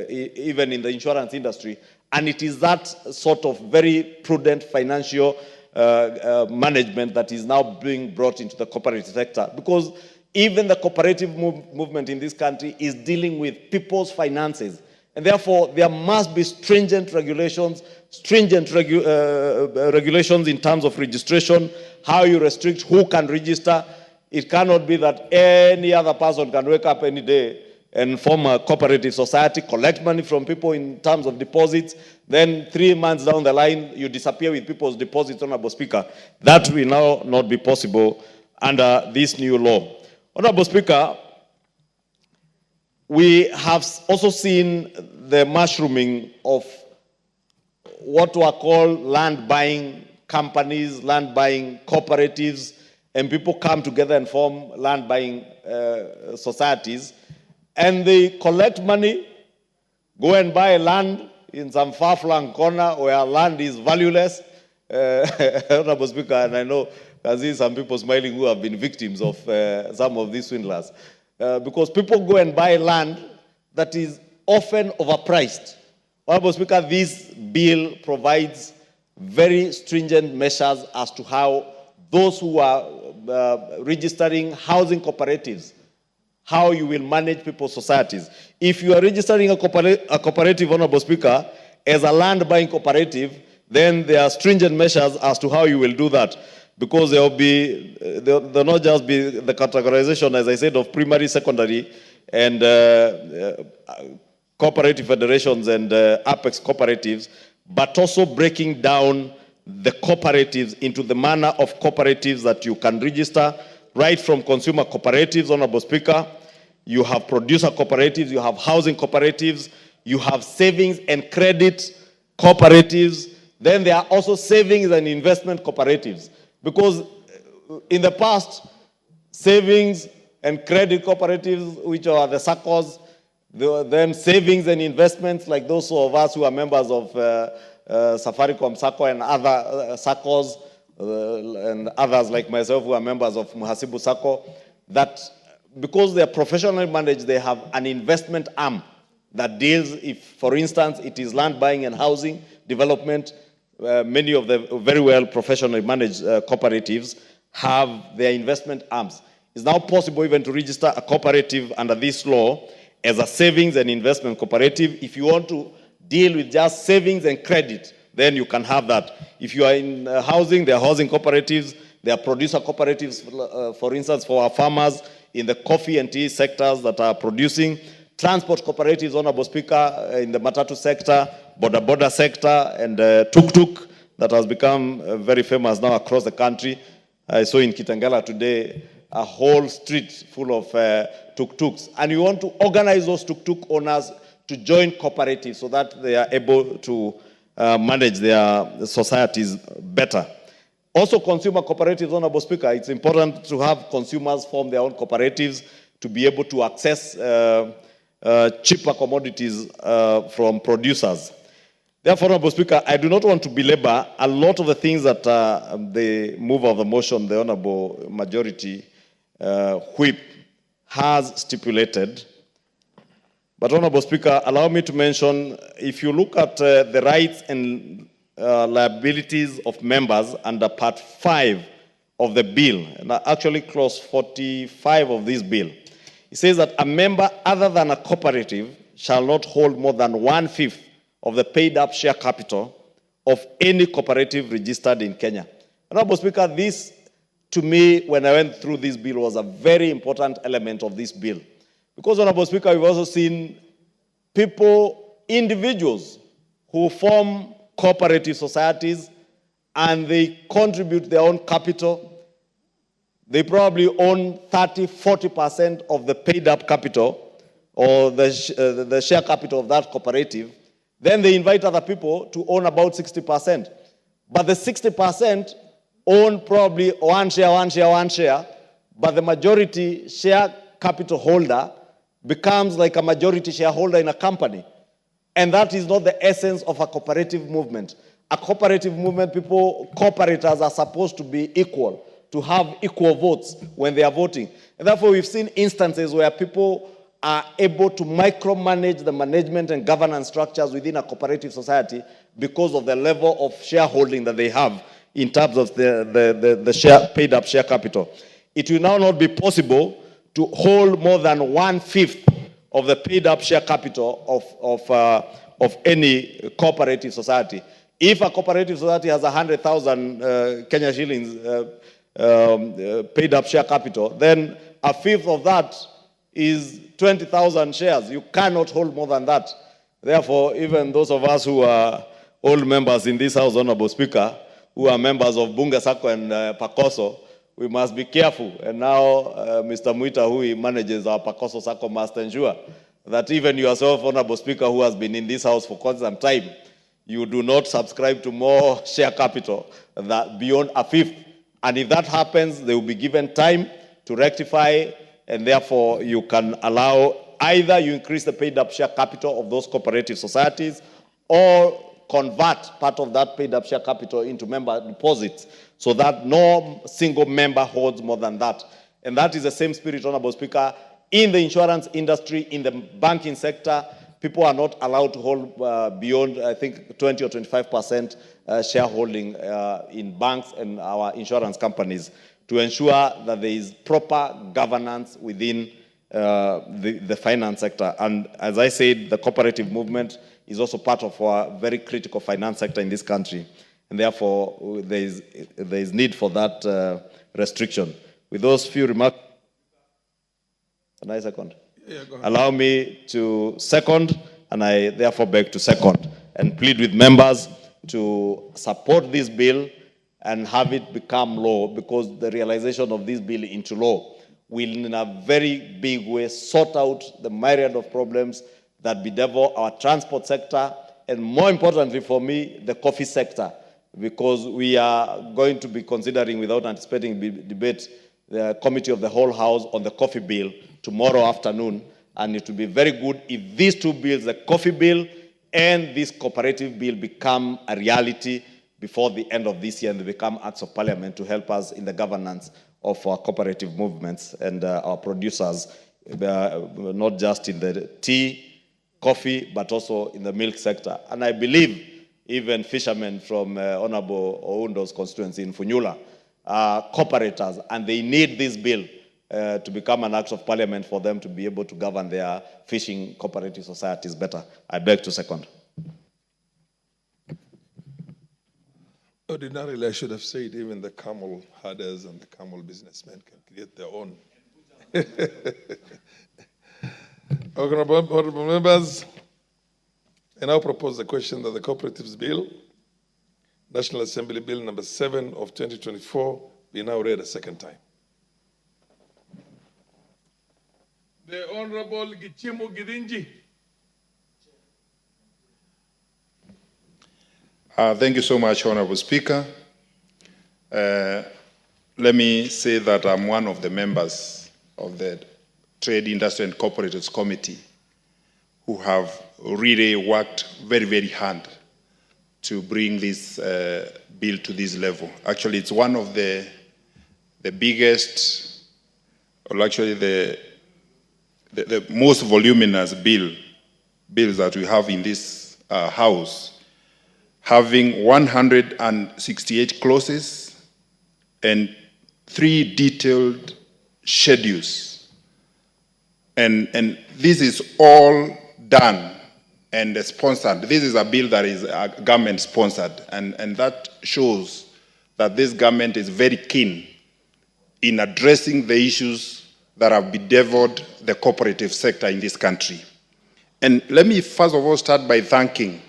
even in the insurance industry. And it is that sort of very prudent financial management that is now being brought into the cooperative sector. Because even the cooperative movement in this country is dealing with people's finances. And therefore, there must be stringent regulations in terms of registration, how you restrict who can register. It cannot be that any other person can wake up any day and form a cooperative society, collect money from people in terms of deposits, then 3 months down the line, you disappear with people's deposits, Honorable Speaker. That will now not be possible under this new law. Honorable Speaker, we have also seen the mushrooming of what were called land buying companies, land buying cooperatives, and people come together and form land buying societies, and they collect money, go and buy land in some far-flung corner where land is valueless. Honorable Speaker, and I know I see some people smiling who have been victims of some of these swindlers. Because people go and buy land that is often overpriced. Honorable Speaker, this bill provides very stringent measures as to how those who are registering housing cooperatives, how you will manage people's societies. If you are registering a cooperative, Honorable Speaker, as a land buying cooperative, then there are stringent measures as to how you will do that. Because there will not just be the categorization, as I said, of primary, secondary, and cooperative federations and apex cooperatives, but also breaking down the cooperatives into the manner of cooperatives that you can register, right from consumer cooperatives, Honorable Speaker. You have producer cooperatives, you have housing cooperatives, you have savings and credit cooperatives. Then there are also savings and investment cooperatives. Because in the past, savings and credit cooperatives, which are the SACCOs, then savings and investments, like those of us who are members of Safaricom SACCO and other SACCOs, and others like myself who are members of Muhasibu SACCO, that because they are professionally managed, they have an investment arm that deals, if, for instance, it is land buying and housing development. Many of the very well professionally managed cooperatives have their investment arms. It's now possible even to register a cooperative under this law as a savings and investment cooperative. If you want to deal with just savings and credit, then you can have that. If you are in housing, there are housing cooperatives, there are producer cooperatives, for instance, for our farmers in the coffee and tea sectors that are producing. Transport cooperatives, Honorable Speaker, in the matatu sector, border sector, and tuk-tuk that has become very famous now across the country. I saw in Kitengela today a whole street full of tuk-tuks. And you want to organize those tuk-tuk owners to join cooperatives so that they are able to manage their societies better. Also, consumer cooperatives, Honorable Speaker, it's important to have consumers form their own cooperatives to be able to access cheaper commodities from producers. Therefore, Honorable Speaker, I do not want to belabor a lot of the things that the mover of the motion, the Honorable Majority Whip, has stipulated. But, Honorable Speaker, allow me to mention, if you look at the rights and liabilities of members under Part 5 of the bill, and actually Clause 45 of this bill, It says that a member other than a cooperative shall not hold more than 1/5 of the paid-up share capital of any cooperative registered in Kenya. Honorable Speaker, this, to me, when I went through this bill, was a very important element of this bill. Because, Honorable Speaker, we've also seen people, individuals, who form cooperative societies and they contribute their own capital. They probably own 30–40% of the paid-up capital or the share capital of that cooperative. Then they invite other people to own about 60%. But the 60% own probably one share, but the majority share capital holder becomes like a majority shareholder in a company. And that is not the essence of a cooperative movement. A cooperative movement, cooperators are supposed to be equal, to have equal votes when they are voting. And therefore, we've seen instances where people are able to micromanage the management and governance structures within a cooperative society because of the level of shareholding that they have in terms of the share, paid-up share capital. It will now not be possible to hold more than 1/5 of the paid-up share capital of any cooperative society. If a cooperative society has 100,000 Kenya shillings paid-up share capital, then 1/5 of that is 20,000 shares. You cannot hold more than that. Therefore, even those of us who are old members in this House, Honorable Speaker, who are members of Bunge Sacco and Pakoso, we must be careful. And now Mr. Muita, who manages our Pakoso Sacco, must ensure that even yourself, Honorable Speaker, who has been in this House for quite some time, you do not subscribe to more share capital that beyond 1/5. And if that happens, they will be given time to rectify, and therefore you can allow either you increase the paid-up share capital of those cooperative societies or convert part of that paid-up share capital into member deposits so that no single member holds more than that. And that is the same spirit, Honorable Speaker. In the insurance industry, in the banking sector, people are not allowed to hold beyond, I think, 20 or 25% shareholding in banks and our insurance companies to ensure that there is proper governance within the finance sector. And as I said, the cooperative movement is also part of our very critical finance sector in this country. And therefore, there is need for that restriction. With those few remarks, can I second? Yeah, go ahead. Allow me to second, and I therefore beg to second and plead with members to support this bill and have it become law, because the realization of this bill into law will in a very big way sort out the myriad of problems that bedevil our transport sector, and more importantly for me, the coffee sector, because we are going to be considering, without anticipating debate, the Committee of the Whole House on the coffee bill tomorrow afternoon, and it will be very good if these two bills, the coffee bill and this cooperative bill, become a reality before the end of this year and they become acts of parliament to help us in the governance of our cooperative movements and our producers, not just in the tea, coffee, but also in the milk sector. And I believe even fishermen from Honorable Oundo's constituency in Funyula are cooperators, and they need this bill to become an act of parliament for them to be able to govern their fishing cooperative societies better. I beg to second. Ordinarily, I should have said even the camel herders and the camel businessmen can create their own. Honorable members, I now propose the question that the Cooperatives Bill, National Assembly Bill number 7 of 2024, be now read a second time. The Honorable Gichimu Gidinji. Thank you so much, Honorable Speaker. Let me say that I'm one of the members of the Trade, Industry and Cooperatives Committee who have really worked very, very hard to bring this bill to this level. Actually, it's one of the biggest, or actually the most voluminous bills that we have in this House, having 168 clauses and 3 detailed schedules And this is all done and sponsored. This is a bill that is government sponsored, and that shows that this government is very keen in addressing the issues that have bedeviled the cooperative sector in this country. And let me first of all start by thanking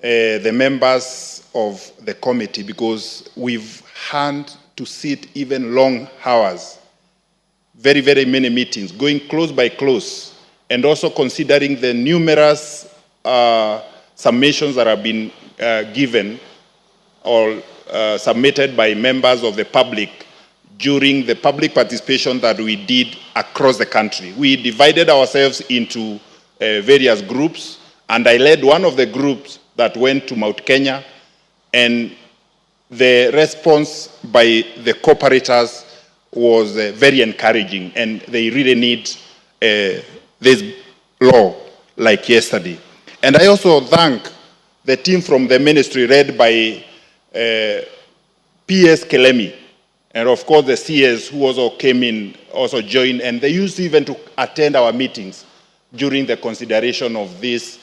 the members of the committee, because we've had to sit even long hours, very, very many meetings, going close by close, and also considering the numerous submissions that have been given or submitted by members of the public during the public participation that we did across the country. We divided ourselves into various groups, and I led one of the groups that went to Mount Kenya, and the response by the cooperators was very encouraging, and they really need this law like yesterday. And I also thank the team from the ministry led by PS Kelemi, and of course the CS who also came in, also joined, and they used even to attend our meetings during the consideration of this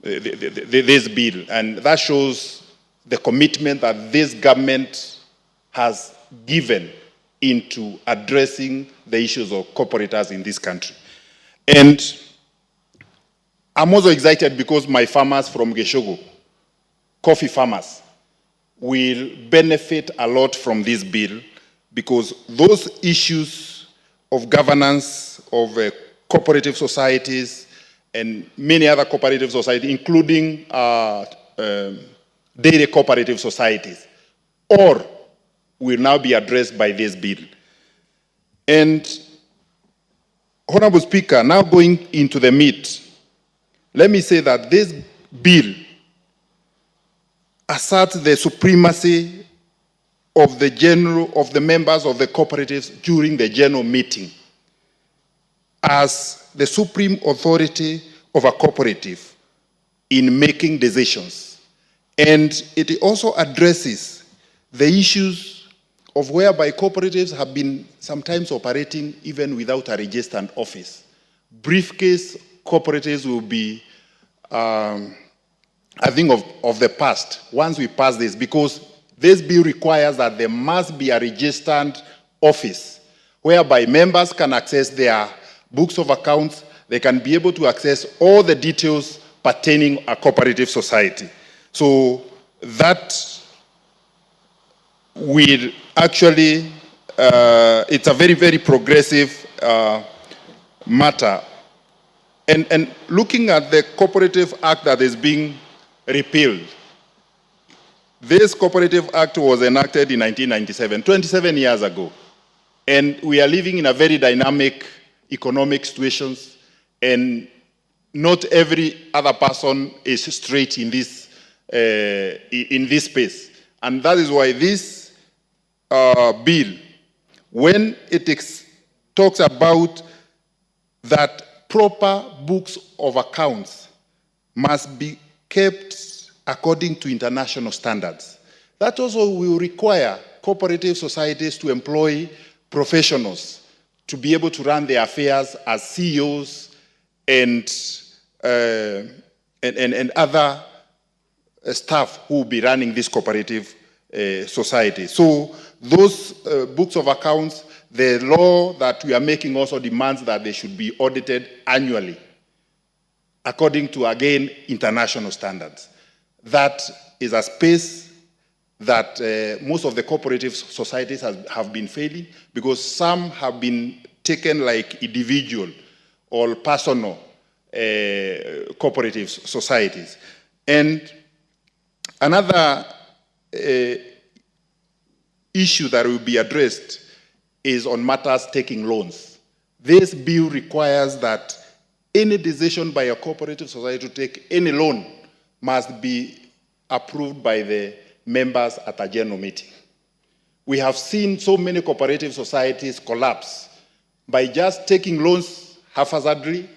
this bill. And that shows the commitment that this government has given into addressing the issues of cooperators in this country. And I'm also excited because my farmers from Geshogo, coffee farmers, will benefit a lot from this bill, because those issues of governance of cooperative societies and many other cooperative societies, including dairy cooperative societies, or will now be addressed by this bill. And, Honorable Speaker, now going into the meat, let me say that this bill asserts the supremacy of the members of the cooperatives during the general meeting as the supreme authority of a cooperative in making decisions. And it also addresses the issues of whereby cooperatives have been sometimes operating even without a registered office. Briefcase cooperatives will be a thing of the past once we pass this, because this bill requires that there must be a registered office whereby members can access their books of accounts. They can be able to access all the details pertaining a cooperative society. So that will actually, it's a very, very progressive matter. And looking at the Cooperative Act that is being repealed, this Cooperative Act was enacted in 1997, 27 years ago. And we are living in a very dynamic economic situations, and not every other person is straight in this space. And that is why this bill, when it talks about that proper books of accounts must be kept according to international standards, that also will require cooperative societies to employ professionals to be able to run their affairs as CEOs and other staff who will be running this cooperative society. So those books of accounts, the law that we are making also demands that they should be audited annually according to, again, international standards. That is a space that most of the cooperative societies have been failing, because some have been taken like individual or personal cooperative societies. And another issue that will be addressed is on matters taking loans. This bill requires that any decision by a cooperative society to take any loan must be approved by the members at a general meeting. We have seen so many cooperative societies collapse by just taking loans haphazardly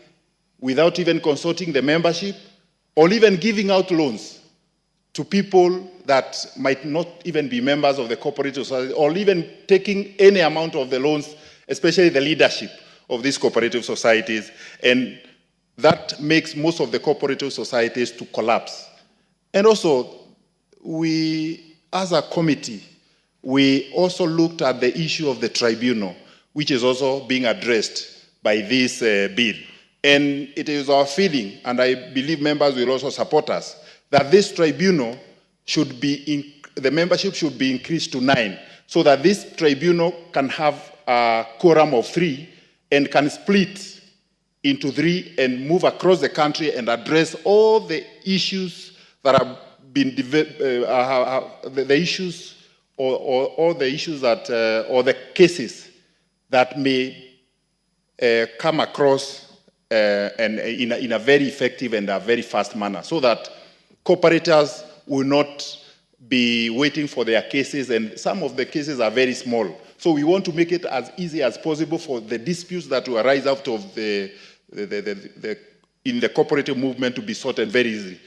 without even consulting the membership, or even giving out loans to people that might not even be members of the cooperative society, or even taking any amount of the loans, especially the leadership of these cooperative societies, and that makes most of the cooperative societies to collapse. And also, we, as a committee, we also looked at the issue of the tribunal, which is also being addressed by this bill. And it is our feeling, and I believe members will also support us, that this tribunal should be, the membership should be increased to 9, so that this tribunal can have a quorum of 3 and can split into 3 and move across the country and address all the issues that have been, the issues or the issues that, or the cases that may come across and in a very effective and a very fast manner, so that cooperators will not be waiting for their cases, and some of the cases are very small. So we want to make it as easy as possible for the disputes that will arise out of in the cooperative movement to be sorted very easily.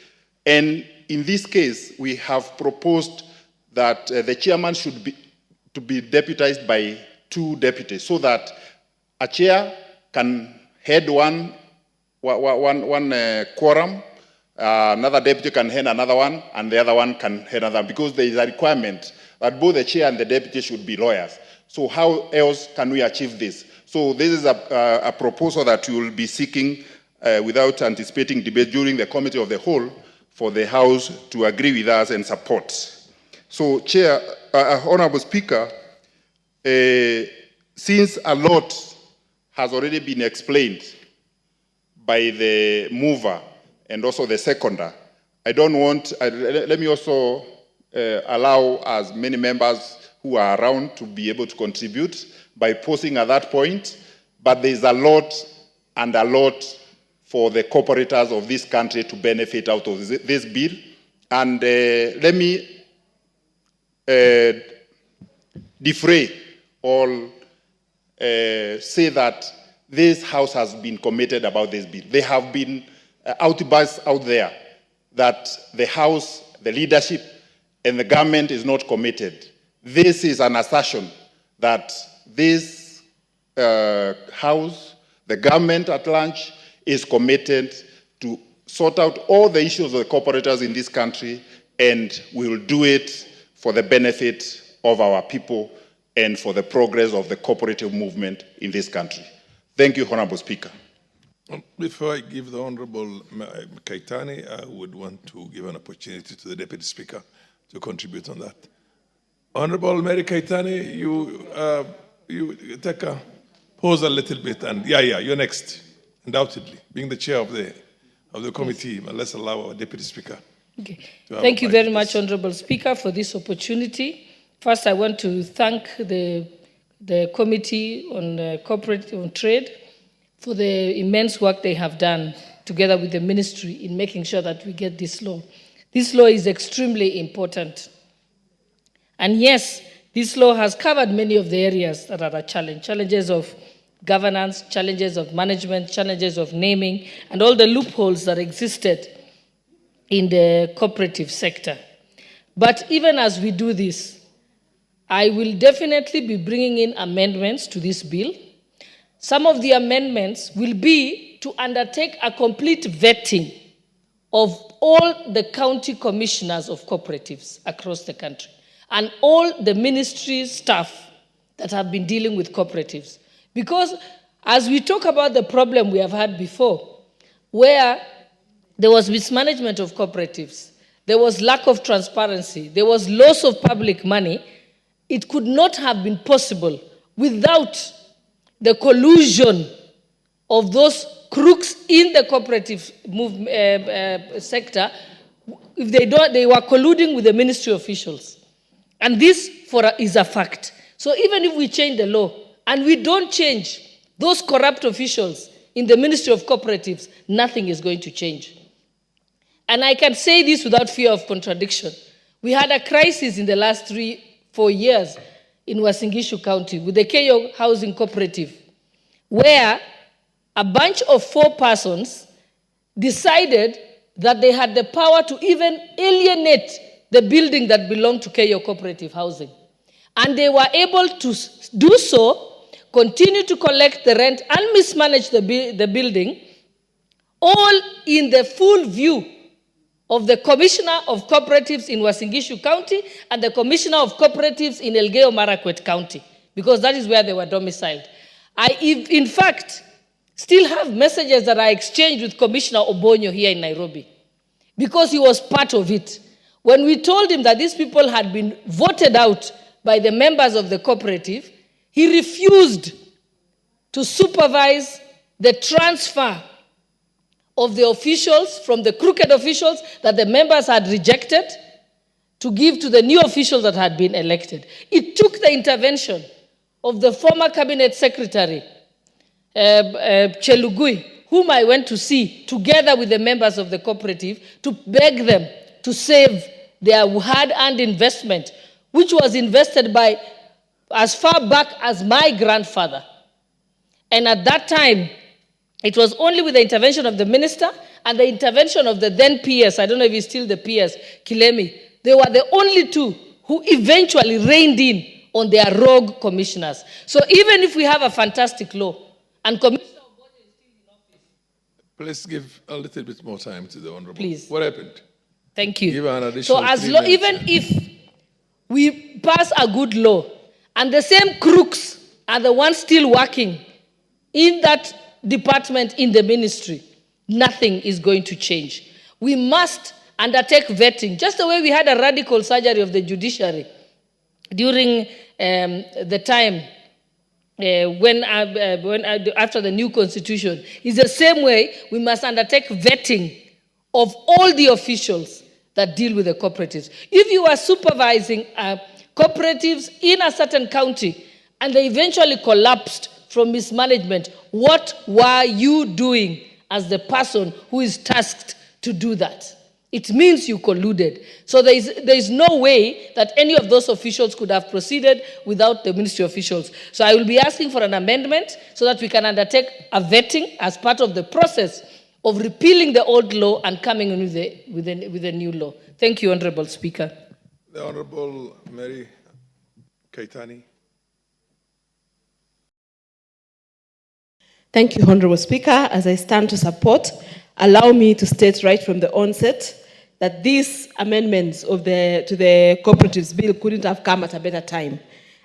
And in this case, we have proposed that the chairman should be deputized by 2 deputies, so that a chair can head one quorum, another deputy can head another one, and the other one can head another, because there is a requirement that both the chair and the deputy should be lawyers. So how else can we achieve this? So this is a proposal that we will be seeking without anticipating debate during the committee of the whole for the House to agree with us and support. So, Chair, Honorable Speaker, since a lot has already been explained by the mover and also the seconder, I don't want, let me also allow as many members who are around to be able to contribute by posing at that point, but there's a lot and a lot for the cooperators of this country to benefit out of this bill. And let me defray or say that this House has been committed about this bill. There have been outbursts out there that the House, the leadership, and the government is not committed. This is an assertion that this House, the government at large, is committed to sort out all the issues of the cooperators in this country, and we will do it for the benefit of our people and for the progress of the cooperative movement in this country. Thank you, Honorable Speaker. Before I give the Honorable Kaitani, I would want to give an opportunity to the Deputy Speaker to contribute on that. Honorable Mary Kaitani, you take a pause a little bit, and you're next, undoubtedly. Being the chair of the committee, but let's allow our Deputy Speaker. Okay. Thank you very much, Honorable Speaker, for this opportunity. First, I want to thank the Committee on Cooperative on Trade for the immense work they have done together with the Ministry in making sure that we get this law. This law is extremely important. And yes, this law has covered many of the areas that are a challenge, challenges of governance, challenges of management, challenges of naming, and all the loopholes that existed in the cooperative sector. But even as we do this, I will definitely be bringing in amendments to this bill. Some of the amendments will be to undertake a complete vetting of all the county commissioners of cooperatives across the country and all the ministry staff that have been dealing with cooperatives. Because as we talk about the problem we have had before, where there was mismanagement of cooperatives, there was lack of transparency, there was loss of public money, it could not have been possible without the collusion of those crooks in the cooperative sector. If they were colluding with the ministry officials. And this is a fact. So even if we change the law and we don't change those corrupt officials in the Ministry of Cooperatives, nothing is going to change. And I can say this without fear of contradiction. We had a crisis in the last 3-4 years in Uasin Gishu County with the Keyo Housing Cooperative, where a bunch of 4 persons decided that they had the power to even alienate the building that belonged to Keyo Cooperative Housing. And they were able to do so continue to collect the rent and mismanage the building, all in the full view of the Commissioner of Cooperatives in Uasin Gishu County and the Commissioner of Cooperatives in Elgeyo Marakwet County, because that is where they were domiciled. I, in fact, still have messages that I exchanged with Commissioner Obonyo here in Nairobi, because he was part of it. When we told him that these people had been voted out by the members of the cooperative, he refused to supervise the transfer of the officials from the crooked officials that the members had rejected to give to the new officials that had been elected. It took the intervention of the former cabinet secretary, Chelugui, whom I went to see together with the members of the cooperative to beg them to save their hard-earned investment, which was invested by as far back as my grandfather. And at that time, it was only with the intervention of the minister and the intervention of the then PS, I don't know if he's still the PS, Kilemi. They were the only two who eventually reined in on their rogue commissioners. So even if we have a fantastic law, and Commissioner Obonyo is still in office. Please give a little bit more time to the Honorable. Please. What happened? Thank you. Give her an additional so as 3 minutes. even if we pass a good law, and the same crooks are the ones still working in that department in the ministry, nothing is going to change. We must undertake vetting, just the way we had a radical surgery of the judiciary during the time after the new constitution. It's the same way we must undertake vetting of all the officials that deal with the cooperatives. If you are supervising cooperatives in a certain county and they eventually collapsed from mismanagement, what were you doing as the person who is tasked to do that? It means you colluded. So there is no way that any of those officials could have proceeded without the ministry officials. So I will be asking for an amendment so that we can undertake a vetting as part of the process of repealing the old law and coming in with a new law. Thank you, Honorable Speaker. The Honorable Mary Kaitani. Thank you, Honorable Speaker. As I stand to support, allow me to state right from the onset that these amendments to the Cooperatives Bill couldn't have come at a better time.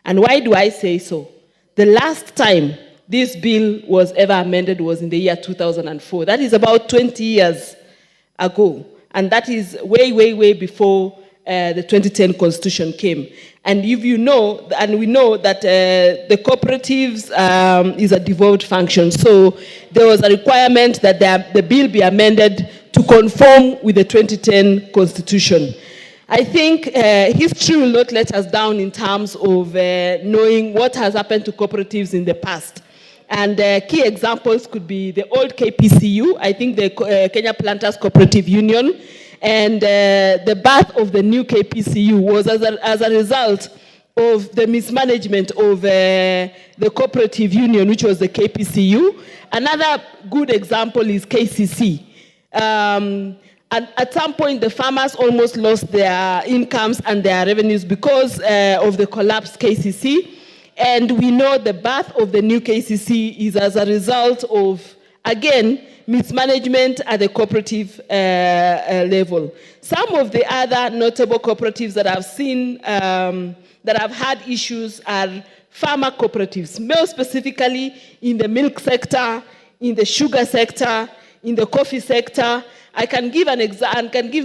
And why do I say so? The last time this bill was ever amended was in the year 2004. That is about 20 years ago. And that is way, way, way before the 2010 Constitution came. And if you know, and we know that the cooperatives is a devolved function. So there was a requirement that the bill be amended to conform with the 2010 Constitution. I think history will not let us down in terms of knowing what has happened to cooperatives in the past. And key examples could be the old KPCU, I think the Kenya Planters Cooperative Union, and the birth of the new KPCU was as a result of the mismanagement of the cooperative union, which was the KPCU. Another good example is KCC. And at some point, the farmers almost lost their incomes and their revenues because of the collapsed KCC. And we know the birth of the new KCC is as a result of, again, mismanagement at the cooperative level. Some of the other notable cooperatives that I've seen that have had issues are farmer cooperatives, more specifically in the milk sector, in the sugar sector, in the coffee sector. I can give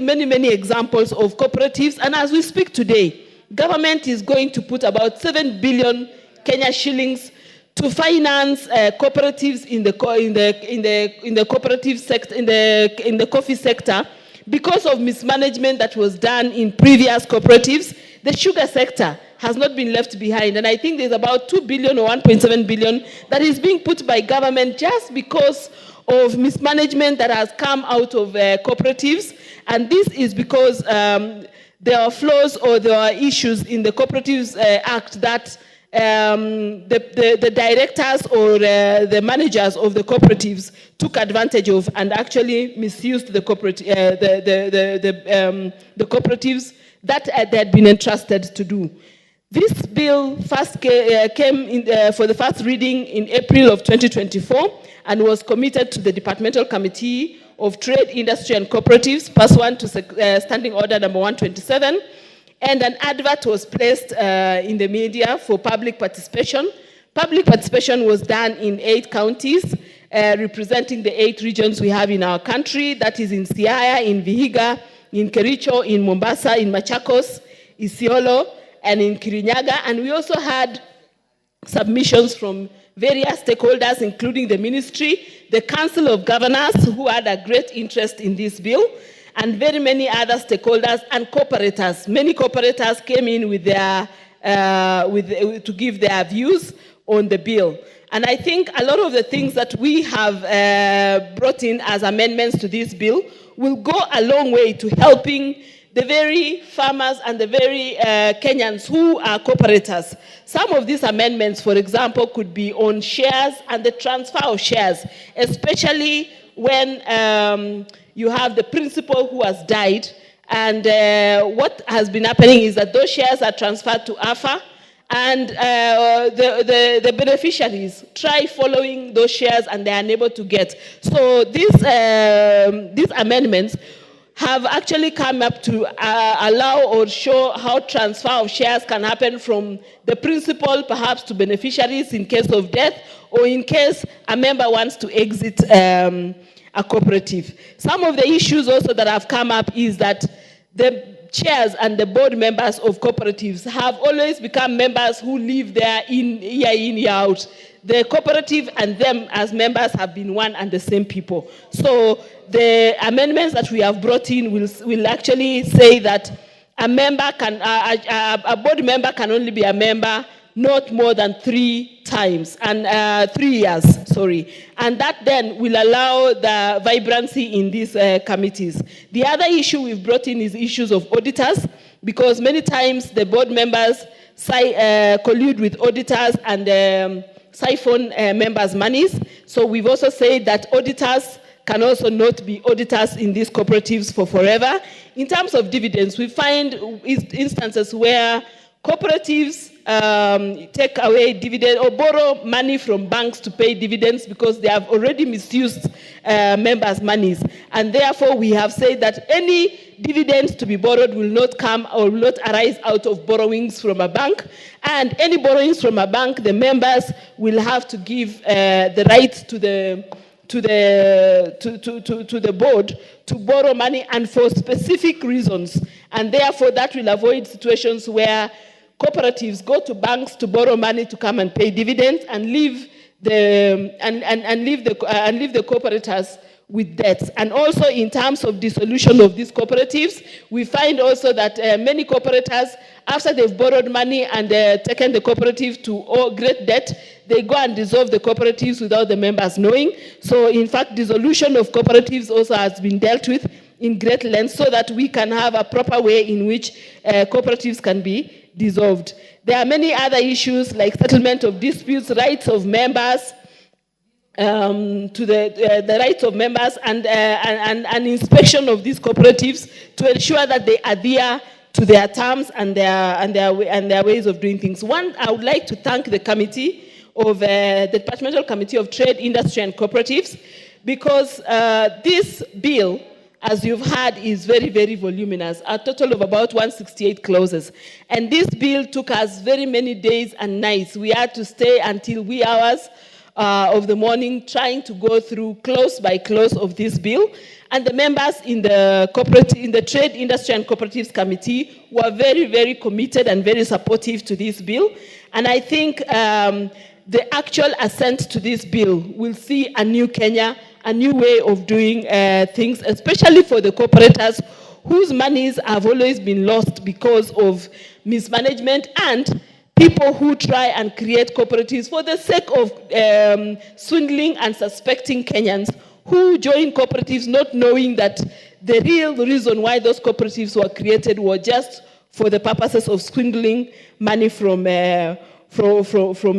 many, many examples of cooperatives. And as we speak today, government is going to put about 7 billion Kenya shillings to finance cooperatives in the cooperative sector, in the coffee sector, because of mismanagement that was done in previous cooperatives. The sugar sector has not been left behind, and I think there's about 2 billion or 1.7 billion that is being put by government just because of mismanagement that has come out of cooperatives, and this is because there are flaws or there are issues in the Cooperatives Act that the directors or the managers of the cooperatives took advantage of and actually misused the cooperatives that they had been entrusted to do. This bill first came in, for the first reading in April of 2024 and was committed to the Departmental Committee of Trade, Industry and Cooperatives, pursuant to Standing Order number 127, and an advert was placed in the media for public participation. Public participation was done in 8 counties, representing the 8 regions we have in our country, that is in Siaya, in Vihiga, in Kericho, in Mombasa, in Machakos, Isiolo, and in Kirinyaga. And we also had submissions from various stakeholders, including the ministry, the Council of Governors, who had a great interest in this bill, and very many other stakeholders and cooperators. Many cooperators came in with their, to give their views on the bill. And I think a lot of the things that we have brought in as amendments to this bill will go a long way to helping the very farmers and the very Kenyans who are cooperators. Some of these amendments, for example, could be on shares and the transfer of shares, especially when you have the principal who has died. And what has been happening is that those shares are transferred to AFA, and the beneficiaries try following those shares and they are unable to get. So these amendments have actually come up to allow or show how transfer of shares can happen from the principal perhaps to beneficiaries in case of death, or in case a member wants to exit a cooperative. Some of the issues also that have come up is that the chairs and the board members of cooperatives have always become members who live there year in, year out. The cooperative and them as members have been one and the same people. So the amendments that we have brought in will actually say that a member can, a board member can only be a member not more than 3 times, and 3 years, sorry. And that then will allow the vibrancy in these committees. The other issue we've brought in is issues of auditors, because many times the board members collude with auditors and siphon members' monies. So we've also said that auditors can also not be auditors in these cooperatives for forever. In terms of dividends, we find instances where cooperatives take away dividend or borrow money from banks to pay dividends because they have already misused members' monies. And therefore, we have said that any dividends to be borrowed will not come or will not arise out of borrowings from a bank. And any borrowings from a bank, the members will have to give the right to the board to borrow money, and for specific reasons. And therefore, that will avoid situations where cooperatives go to banks to borrow money to come and pay dividends and leave the cooperators with debts. And also in terms of dissolution of these cooperatives, we find also that many cooperators, after they've borrowed money and taken the cooperative to great debt, they go and dissolve the cooperatives without the members knowing. So in fact, dissolution of cooperatives also has been dealt with in great length so that we can have a proper way in which cooperatives can be dissolved. There are many other issues like settlement of disputes, rights of members, to the rights of members, and inspection of these cooperatives to ensure that they adhere to their terms and their ways of doing things. One, I would like to thank the committee of the Departmental Committee of Trade, Industry and Cooperatives, because this bill, as you've heard, is very, very voluminous, a total of about 168 clauses. And this bill took us very many days and nights. We had to stay until wee hours of the morning trying to go through clause by clause of this bill. And the members in the Trade, Industry and Cooperatives Committee were very, very committed and very supportive to this bill. And I think the actual assent to this bill will see a new Kenya, a new way of doing things, especially for the cooperators whose monies have always been lost because of mismanagement, and people who try and create cooperatives for the sake of swindling and suspecting Kenyans who join cooperatives not knowing that the real reason why those cooperatives were created were just for the purposes of swindling money from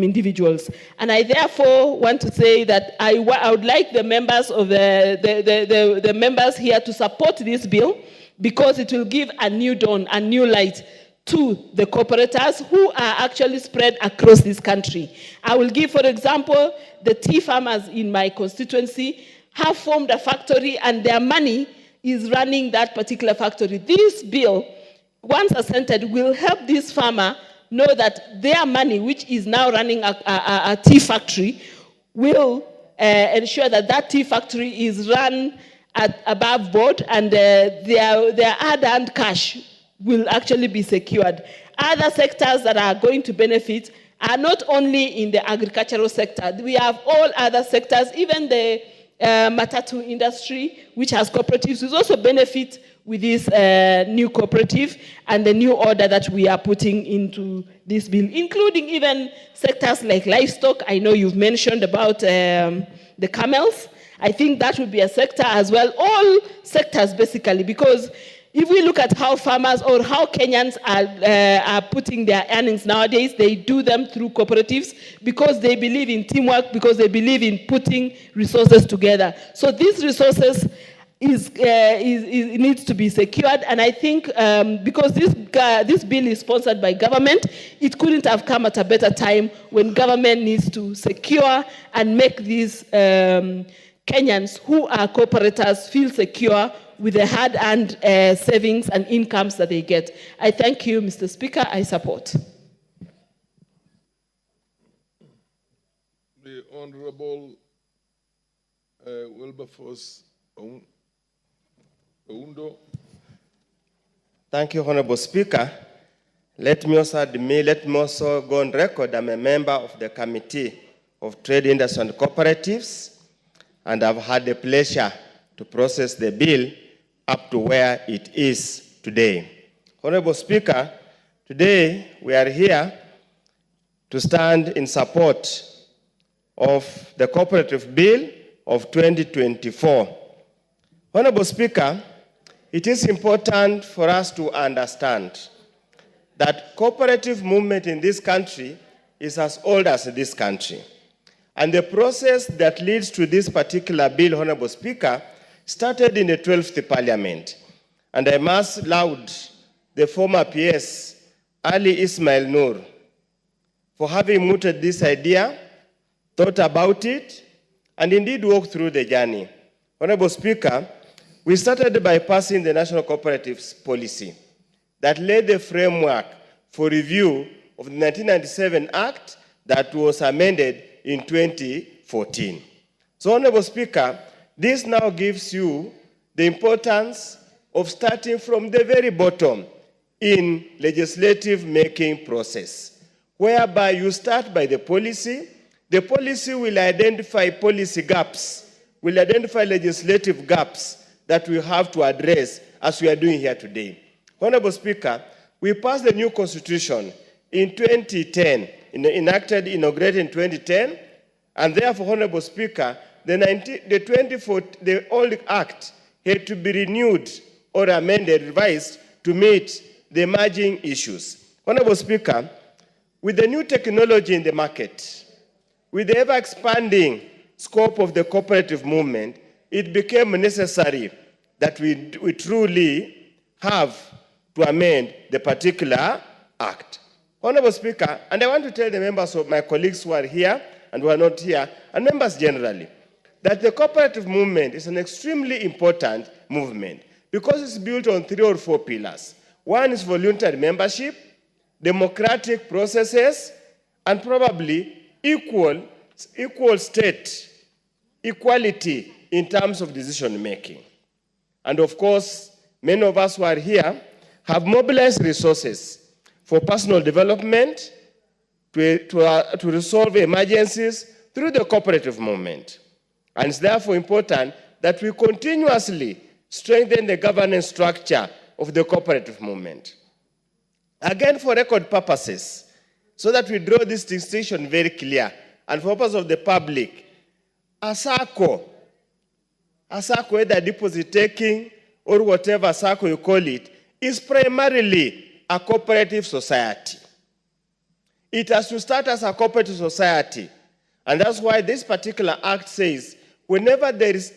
individuals. And I therefore want to say that I would like the members of the members here to support this bill, because it will give a new dawn, a new light to the cooperators who are actually spread across this country. I will give, for example, the tea farmers in my constituency have formed a factory and their money is running that particular factory. This bill, once assented, will help this farmer know that their money, which is now running a tea factory, will ensure that that tea factory is run at above board and their hard-earned cash will actually be secured. Other sectors that are going to benefit are not only in the agricultural sector. We have all other sectors, even the matatu industry, which has cooperatives, will also benefit with this new cooperative and the new order that we are putting into this bill, including even sectors like livestock. I know you've mentioned about the camels. I think that would be a sector as well. All sectors, basically, because if we look at how farmers or how Kenyans are putting their earnings nowadays, they do them through cooperatives because they believe in teamwork, because they believe in putting resources together. So these resources needs to be secured, and I think because this bill is sponsored by government, it couldn't have come at a better time when government needs to secure and make these Kenyans who are cooperators feel secure with the hard-earned savings and incomes that they get. I thank you, Mr. Speaker. I support. The Honorable Wilberforce Oundo. Thank you, Honorable Speaker. Let me also go on record. I'm a member of the Committee of Trade, Industry and Cooperatives, and I've had the pleasure to process the bill up to where it is today. Honorable Speaker, today we are here to stand in support of the Cooperative Bill of 2024. Honorable Speaker, it is important for us to understand that cooperative movement in this country is as old as this country. And the process that leads to this particular bill, Honorable Speaker, started in the 12th Parliament. And I must laud the former PS, Ali Ismail Nur, for having mooted this idea, thought about it, and indeed walked through the journey. Honorable Speaker, we started by passing the National Cooperatives Policy that laid the framework for review of the 1997 Act that was amended in 2014. So, Honorable Speaker, this now gives you the importance of starting from the very bottom in legislative making process, whereby you start by the policy will identify policy gaps, will identify legislative gaps that we have to address as we are doing here today. Honorable Speaker, we passed the new constitution in 2010, inaugurated in 2010, and therefore, Honorable Speaker, the old act had to be renewed or amended, revised to meet the emerging issues. Honorable Speaker, with the new technology in the market, with the ever-expanding scope of the cooperative movement, it became necessary that we truly have to amend the particular act. Honorable Speaker, and I want to tell the members of my colleagues who are here and who are not here, and members generally, that the cooperative movement is an extremely important movement because it's built on 3 or 4 pillars. One is voluntary membership, democratic processes, and probably equal state equality in terms of decision making. And of course, many of us who are here have mobilized resources for personal development, to resolve emergencies through the cooperative movement. And it's therefore important that we continuously strengthen the governance structure of the cooperative movement. Again, for record purposes, so that we draw this distinction very clear, and for purpose of the public, a SACCO, whether deposit taking or whatever SACCO you call it, is primarily a cooperative society. It has to start as a cooperative society. And that's why this particular act says, whenever there is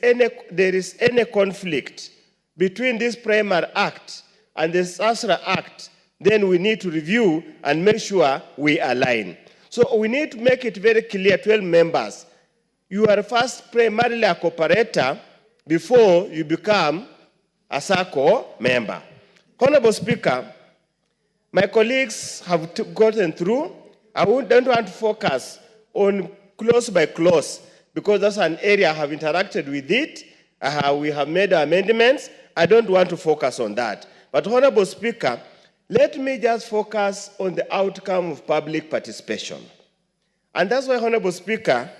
any conflict between this primary act and the SASRA Act then we need to review and make sure we align. So we need to make it very clear, 12 members. You are first primarily a cooperator before you become a SACCO member. Honorable Speaker, my colleagues have gotten through. I don't want to focus on clause by clause because that's an area I have interacted with it. We have made amendments. I don't want to focus on that. But Honorable Speaker, let me just focus on the outcome of public participation. And that's why, Honorable Speaker,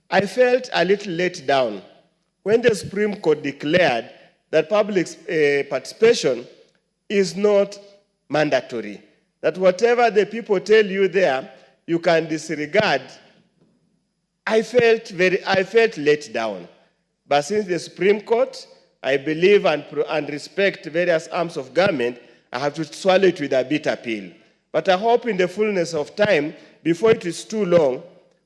I felt a little let down when the Supreme Court declared that public participation is not mandatory. That whatever the people tell you there, you can disregard. I felt let down. But since the Supreme Court, I believe and respect various arms of government, I have to swallow it with a bitter pill. But I hope in the fullness of time, before it is too long,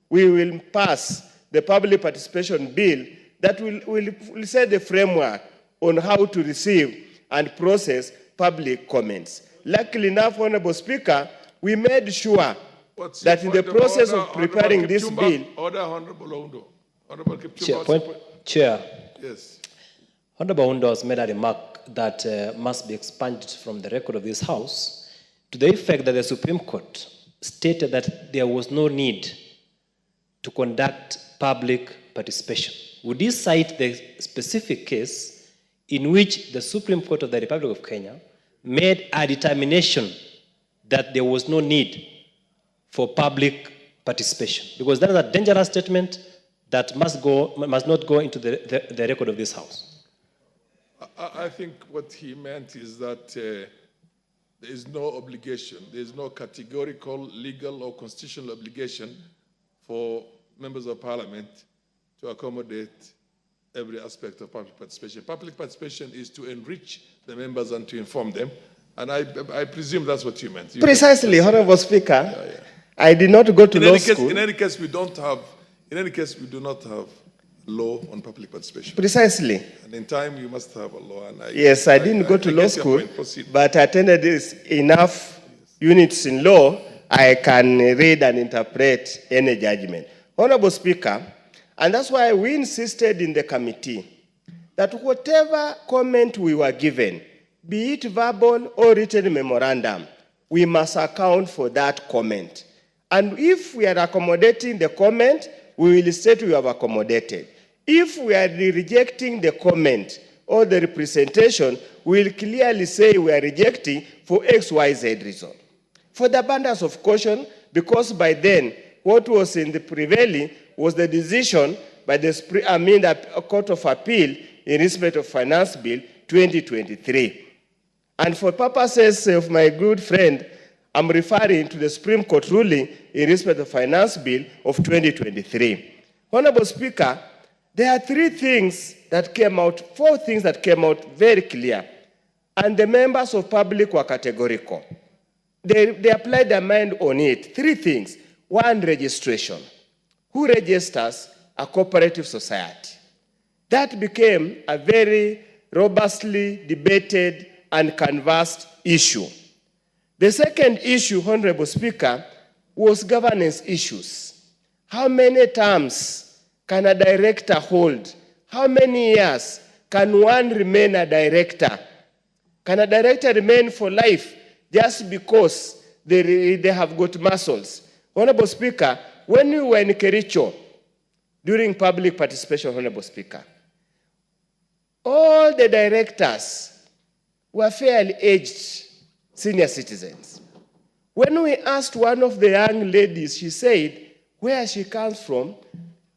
we will pass the public participation bill that will set the framework on how to receive and process public comments. Luckily enough, Honorable Speaker, we made sure that in the process of preparing this bill... Order, Honorable Ondo. Honorable Kipchumba. Chair. Yes. Honorable Ondo has made a remark that must be expunged from the record of this House to the effect that the Supreme Court stated that there was no need to conduct public participation. Would you cite the specific case in which the Supreme Court of the Republic of Kenya made a determination that there was no need for public participation? Because that is a dangerous statement that must not go into the record of this House. I think what he meant is that there is no obligation, there is no categorical, legal, or constitutional obligation for members of parliament to accommodate every aspect of public participation. Public participation is to enrich the members and to inform them, and I presume that's what you meant. Precisely, Honorable Speaker. Yeah. I did not go to law school. In any case, we do not have law on public participation. Precisely. And in time, you must have a law. And yes, I didn't go to law school, but I attended enough units in law, I can read and interpret any judgment. Honorable Speaker, and that's why we insisted in the committee that whatever comment we were given, be it verbal or written memorandum, we must account for that comment. And if we are accommodating the comment, we will state we have accommodated. If we are rejecting the comment or the representation, we will clearly say we are rejecting for X, Y, Z reason. For the abundance of caution, because by then, what was in the prevailing was the decision by the Court of Appeal in respect of Finance Bill 2023. And for purposes of my good friend, I'm referring to the Supreme Court ruling in respect of Finance Bill of 2023. Honorable Speaker, there are four things that came out very clear, and the members of public were categorical. They applied their mind on it. Three things. One, registration. Who registers a cooperative society? That became a very robustly debated and canvassed issue. The second issue, Honorable Speaker, was governance issues. How many terms can a director hold? How many years can one remain a director? Can a director remain for life just because they have got muscles? Honorable Speaker, when we were in Chirchir, during public participation, Honorable Speaker, all the directors were fairly aged senior citizens. When we asked one of the young ladies, she said where she comes from,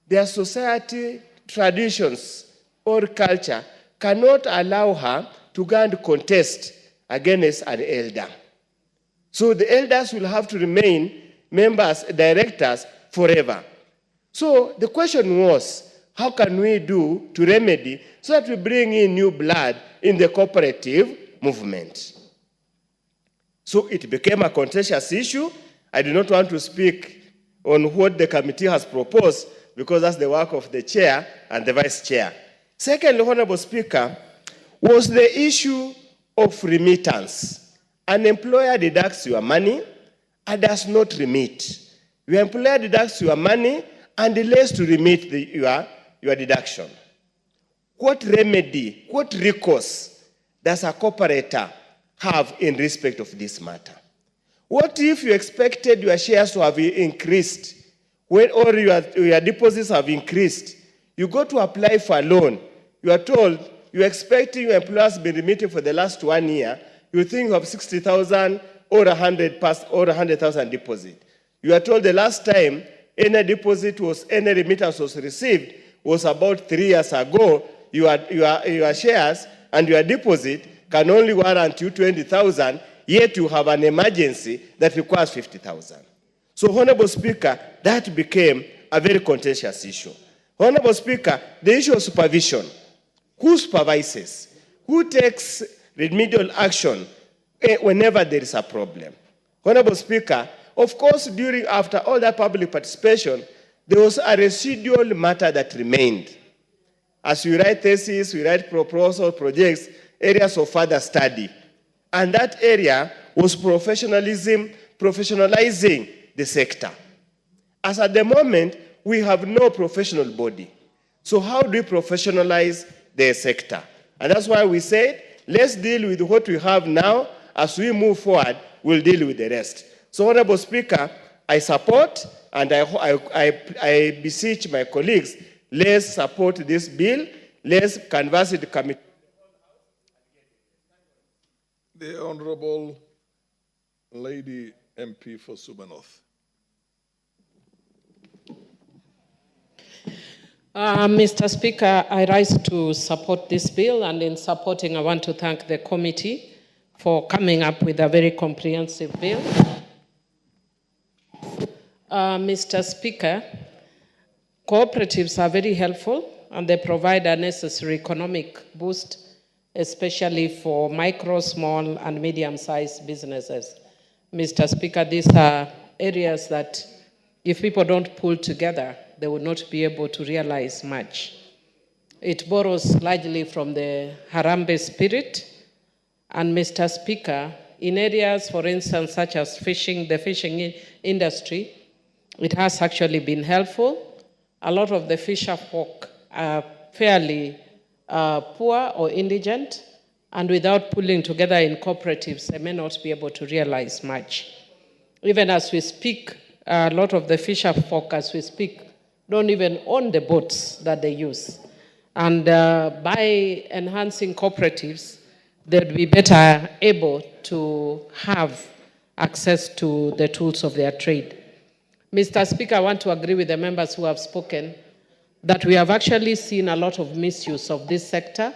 their society traditions or culture cannot allow her to go and contest against an elder. So the elders will have to remain members, directors forever. So the question was, how can we do to remedy so that we bring in new blood in the cooperative movement? So it became a contentious issue. I do not want to speak on what the committee has proposed because that's the work of the chair and the vice chair. Second, Honorable Speaker, was the issue of remittance An employer deducts your money and does not remit. Your employer deducts your money and delays to remit your deduction. What remedy, what recourse does a cooperator have in respect of this matter? What if you expected your shares to have increased, or your deposits have increased? You go to apply for a loan. You are told you're expecting your employer has been remitting for the last 1 year. You think you have 60,000 or 100,000 deposit. You are told the last time any remittance was received was about 3 years ago. Your shares and your deposit can only warrant you 20,000, yet you have an emergency that requires 50,000. So, Honorable Speaker, that became a very contentious issue. Honorable Speaker, the issue of supervision. Who supervises? Who takes remedial action whenever there is a problem? Honorable Speaker, of course, after all that public participation, there was a residual matter that remained. As we write theses, we write proposals, projects, areas of further study. And that area was professionalizing the sector. As at the moment, we have no professional body. So how do we professionalize the sector? And that's why we said, let's deal with what we have now. As we move forward, we'll deal with the rest. So, Honorable Speaker, I support and I beseech my colleagues, let's support this bill. Let's canvass the committee. The Honorable Lady MP for Suba North. Mr. Speaker, I rise to support this bill, and in supporting, I want to thank the committee for coming up with a very comprehensive bill. Mr. Speaker, cooperatives are very helpful, and they provide a necessary economic boost, especially for micro, small, and medium-sized businesses. Mr. Speaker, these are areas that if people don't pull together, they will not be able to realize much. It borrows largely from the Harambee spirit. And Mr. Speaker, in areas, for instance, such as fishing, the fishing industry, it has actually been helpful. A lot of the fisher folk are fairly poor or indigent, and without pulling together in cooperatives, they may not be able to realize much. Even as we speak, a lot of the fisher folk, as we speak, don't even own the boats that they use. And by enhancing cooperatives, they'd be better able to have access to the tools of their trade. Mr. Speaker, I want to agree with the members who have spoken that we have actually seen a lot of misuse of this sector,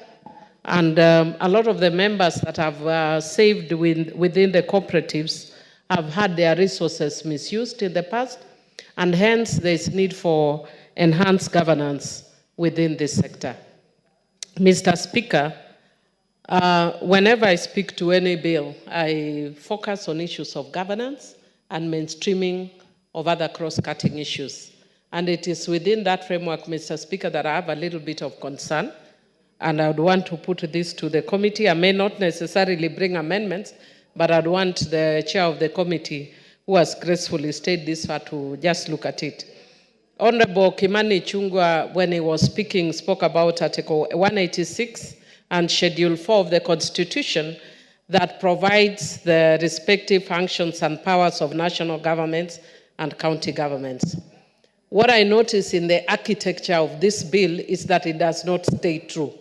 and a lot of the members that have saved within the cooperatives have had their resources misused in the past, and hence there's need for enhanced governance within this sector. Mr. Speaker, whenever I speak to any bill, I focus on issues of governance and mainstreaming of other cross-cutting issues. And it is within that framework, Mr. Speaker, that I have a little bit of concern, and I would want to put this to the committee. I may not necessarily bring amendments, but I'd want the chair of the committee, who has gracefully stayed this far, to just look at it. Honorable Kimani Chungwa, when he was speaking, spoke about Article 186 and Schedule 4 of the Constitution that provides the respective functions and powers of national governments and county governments. What I notice in the architecture of this bill is that it does not stay true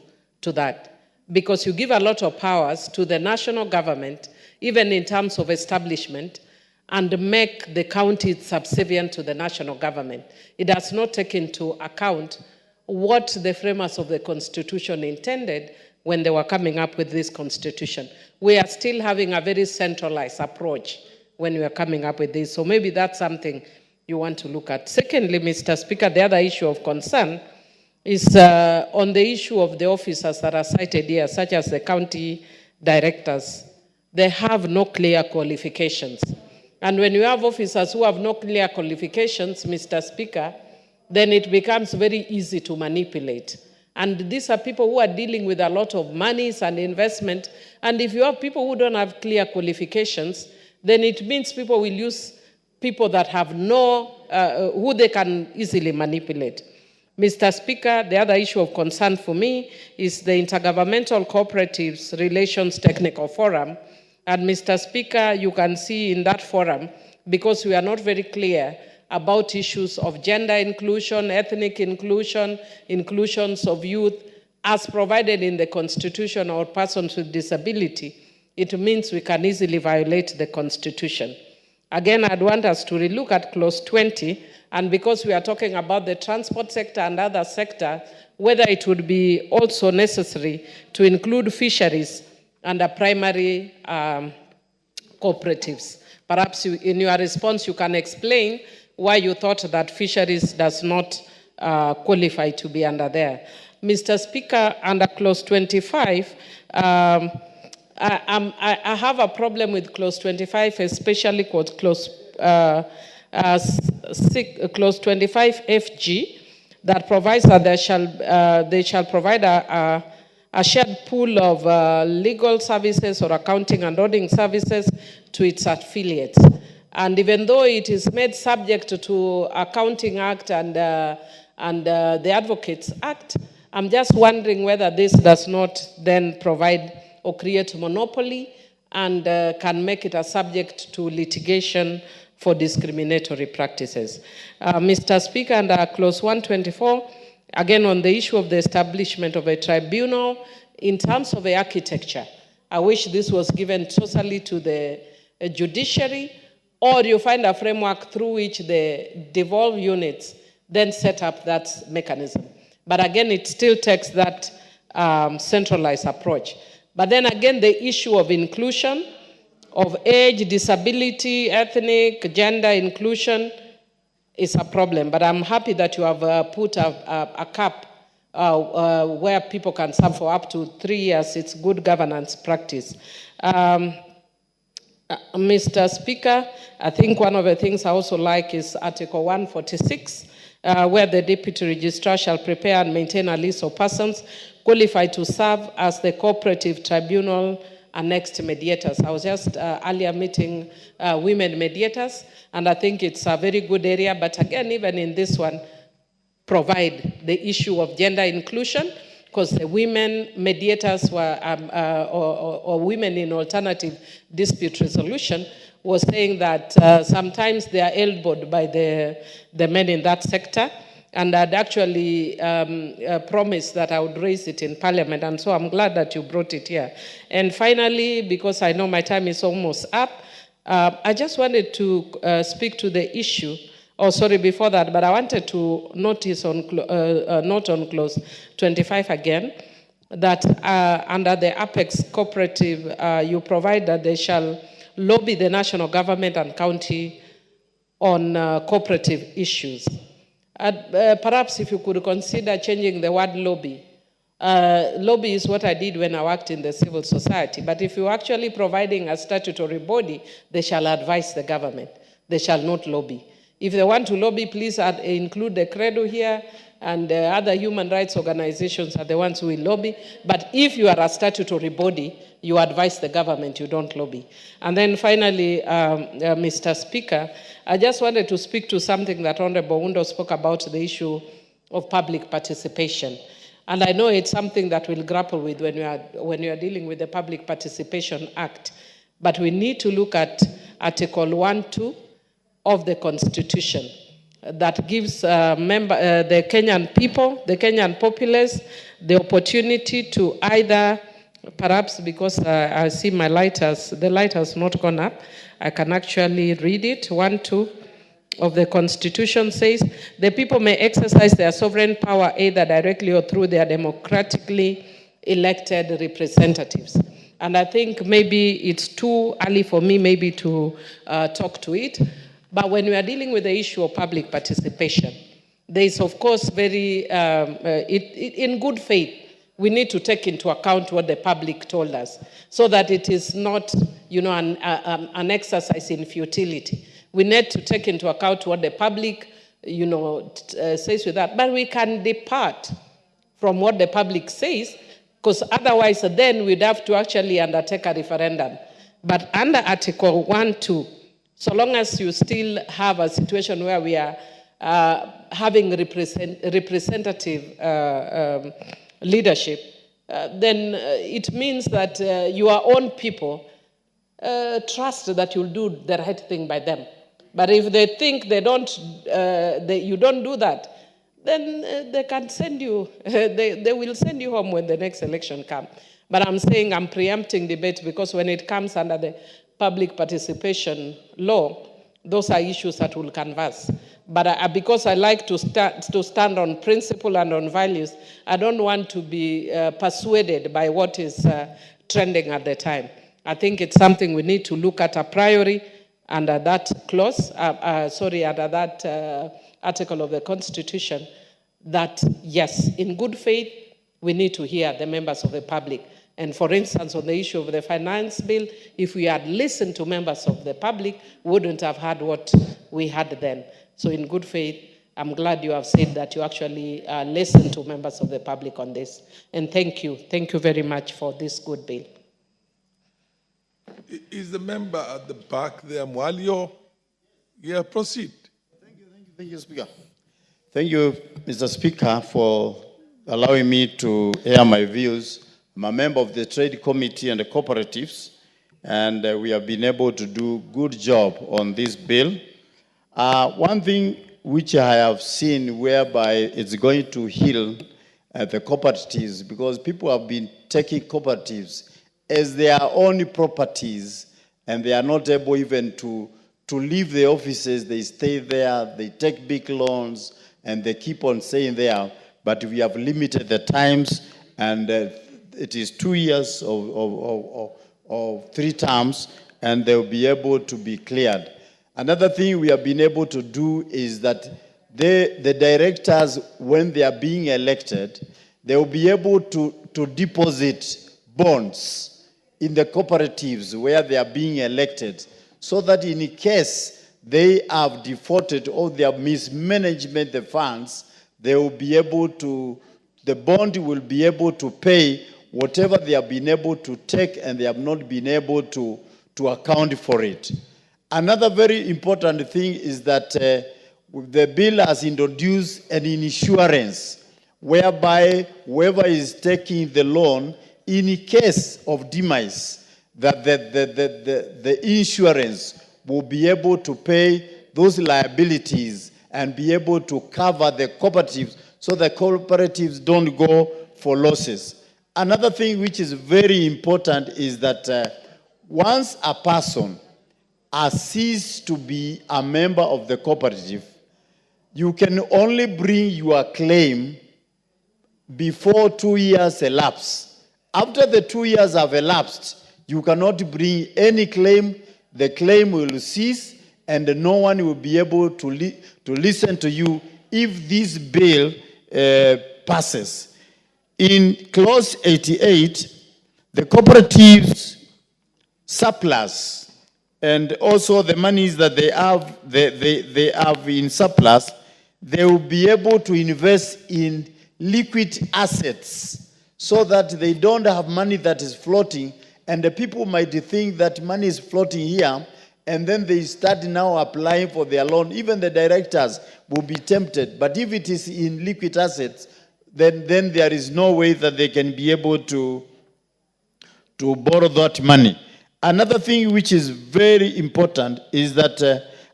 to that, because you give a lot of powers to the national government, even in terms of establishment, and make the county subservient to the national government. It does not take into account what the framers of the Constitution intended when they were coming up with this Constitution. We are still having a very centralized approach when we are coming up with this. So maybe that's something you want to look at. Secondly, Mr. Speaker, the other issue of concern is on the issue of the officers that are cited here, such as the county directors. They have no clear qualifications. And when you have officers who have no clear qualifications, Mr. Speaker, then it becomes very easy to manipulate. And these are people who are dealing with a lot of monies and investment. And if you have people who don't have clear qualifications, then it means people will use people that have who they can easily manipulate. Mr. Speaker, the other issue of concern for me is the Intergovernmental Cooperatives Relations Technical Forum. And Mr. Speaker, you can see in that forum, because we are not very clear about issues of gender inclusion, ethnic inclusion, inclusions of youth, as provided in the Constitution or persons with disability, it means we can easily violate the Constitution. Again, I'd want us to relook at clause 20, and because we are talking about the transport sector and other sector, whether it would be also necessary to include fisheries under primary cooperatives. Perhaps in your response, you can explain why you thought that fisheries does not qualify to be under there. Mr. Speaker, under clause 25, I have a problem with clause 25, especially clause 25FG, that provides that they shall provide a shared pool of legal services or accounting and auditing services to its affiliates. And even though it is made subject to Accounting Act and the Advocates Act, I'm just wondering whether this does not then provide or create monopoly and can make it a subject to litigation for discriminatory practices. Mr. Speaker, under clause 124, again on the issue of the establishment of a tribunal, in terms of the architecture, I wish this was given totally to the judiciary, or you find a framework through which the devolved units then set up that mechanism. But again, it still takes that centralized approach. But then again, the issue of inclusion, of age, disability, ethnic, gender inclusion is a problem. But I'm happy that you have put a cap where people can serve for up to 3 years. It's good governance practice. Mr. Speaker, I think one of the things I also like is Article 146, where the Deputy Registrar shall prepare and maintain a list of persons qualified to serve as the Cooperative Tribunal annexed mediators. I was just earlier meeting women mediators, and I think it's a very good area. But again, even in this one, provide the issue of gender inclusion, because the women mediators were, or women in alternative dispute resolution, was saying that sometimes they are elbowed by the men in that sector. And I'd actually promised that I would raise it in Parliament, and so I'm glad that you brought it here. And finally, because I know my time is almost up, I just wanted to speak to the issue, before that, but I wanted to notice on, note on clause 25 again, that under the Apex Cooperative, you provide that they shall lobby the national government and county on cooperative issues. Perhaps if you could consider changing the word lobby. Lobby is what I did when I worked in the civil society, but if you're actually providing a statutory body, they shall advise the government. They shall not lobby. If they want to lobby, please include the Credo here, and other human rights organizations are the ones who will lobby. But if you are a statutory body, you advise the government, you don't lobby. And then finally, Mr. Speaker, I just wanted to speak to something that Honorable Undo spoke about, the issue of public participation. And I know it's something that we'll grapple with when you are dealing with the Public Participation Act. But we need to look at Article 1(2) of the Constitution that gives the Kenyan people, the Kenyan populace, the opportunity to either, perhaps because I see the light has not gone up, I can actually read it. 1(2) of the Constitution says, the people may exercise their sovereign power either directly or through their democratically elected representatives. And I think maybe it's too early for me maybe to talk to it. But when we are dealing with the issue of public participation, there is, of course, in good faith, we need to take into account what the public told us, so that it is not, an exercise in futility. We need to take into account what the public, says with that. But we can depart from what the public says, because otherwise then we'd have to actually undertake a referendum. But under Article 1.2, so long as you still have a situation where we are having representative leadership, then it means that your own people trust that you'll do the right thing by them. But if they think they don't, you don't do that, then they can send you, they will send you home when the next election comes. But I'm saying I'm preempting debate because when it comes under the public participation law, those are issues that will canvass. But because I like to stand on principle and on values, I don't want to be persuaded by what is trending at the time. I think it's something we need to look at a priori under that clause, under that article of the Constitution, that yes, in good faith, we need to hear the members of the public. And for instance, on the issue of the finance bill, if we had listened to members of the public, we wouldn't have had what we had then. So in good faith, I'm glad you have said that you actually listened to members of the public on this. And thank you. Thank you very much for this good bill. Is the member at the back there, Mwalio? Yeah, proceed. Thank you, Speaker. Thank you, Mr. Speaker, for allowing me to air my views. I'm a member of the Trade Committee and the Cooperatives, and we have been able to do a good job on this bill. One thing which I have seen whereby it's going to heal the cooperatives, because people have been taking cooperatives as their own properties, and they are not able even to leave the offices. They stay there, they take big loans, and they keep on staying there. But we have limited the times, and it is 2 years of 3 terms, and they'll be able to be cleared. Another thing we have been able to do is that the directors, when they are being elected, they will be able to deposit bonds in the cooperatives where they are being elected, so that in case they have defaulted or they have mismanagement the funds, they will be able to, the bond will be able to pay whatever they have been able to take and they have not been able to account for it. Another very important thing is that the bill has introduced an insurance whereby whoever is taking the loan, in case of demise, that the insurance will be able to pay those liabilities and be able to cover the cooperatives so the cooperatives don't go for losses. Another thing which is very important is that once a person has ceased to be a member of the cooperative, you can only bring your claim before 2 years elapse. After the 2 years have elapsed, you cannot bring any claim. The claim will cease, and no one will be able to listen to you if this bill passes. In clause 88, the cooperatives surplus and also the monies that they have in surplus, they will be able to invest in liquid assets so that they don't have money that is floating, and the people might think that money is floating here, and then they start now applying for their loan. Even the directors will be tempted, but if it is in liquid assets, then there is no way that they can be able to borrow that money. Another thing which is very important is that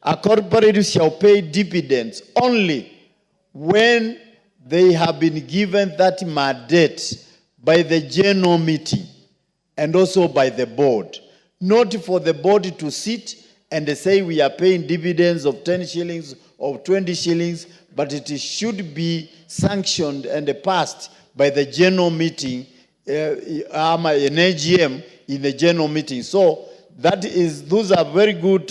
a cooperative shall pay dividends only when they have been given that mandate by the general meeting and also by the board. Not for the board to sit and say we are paying dividends of 10 shillings or 20 shillings, but it should be sanctioned and passed by the general meeting, an AGM in the general meeting. So those are very good,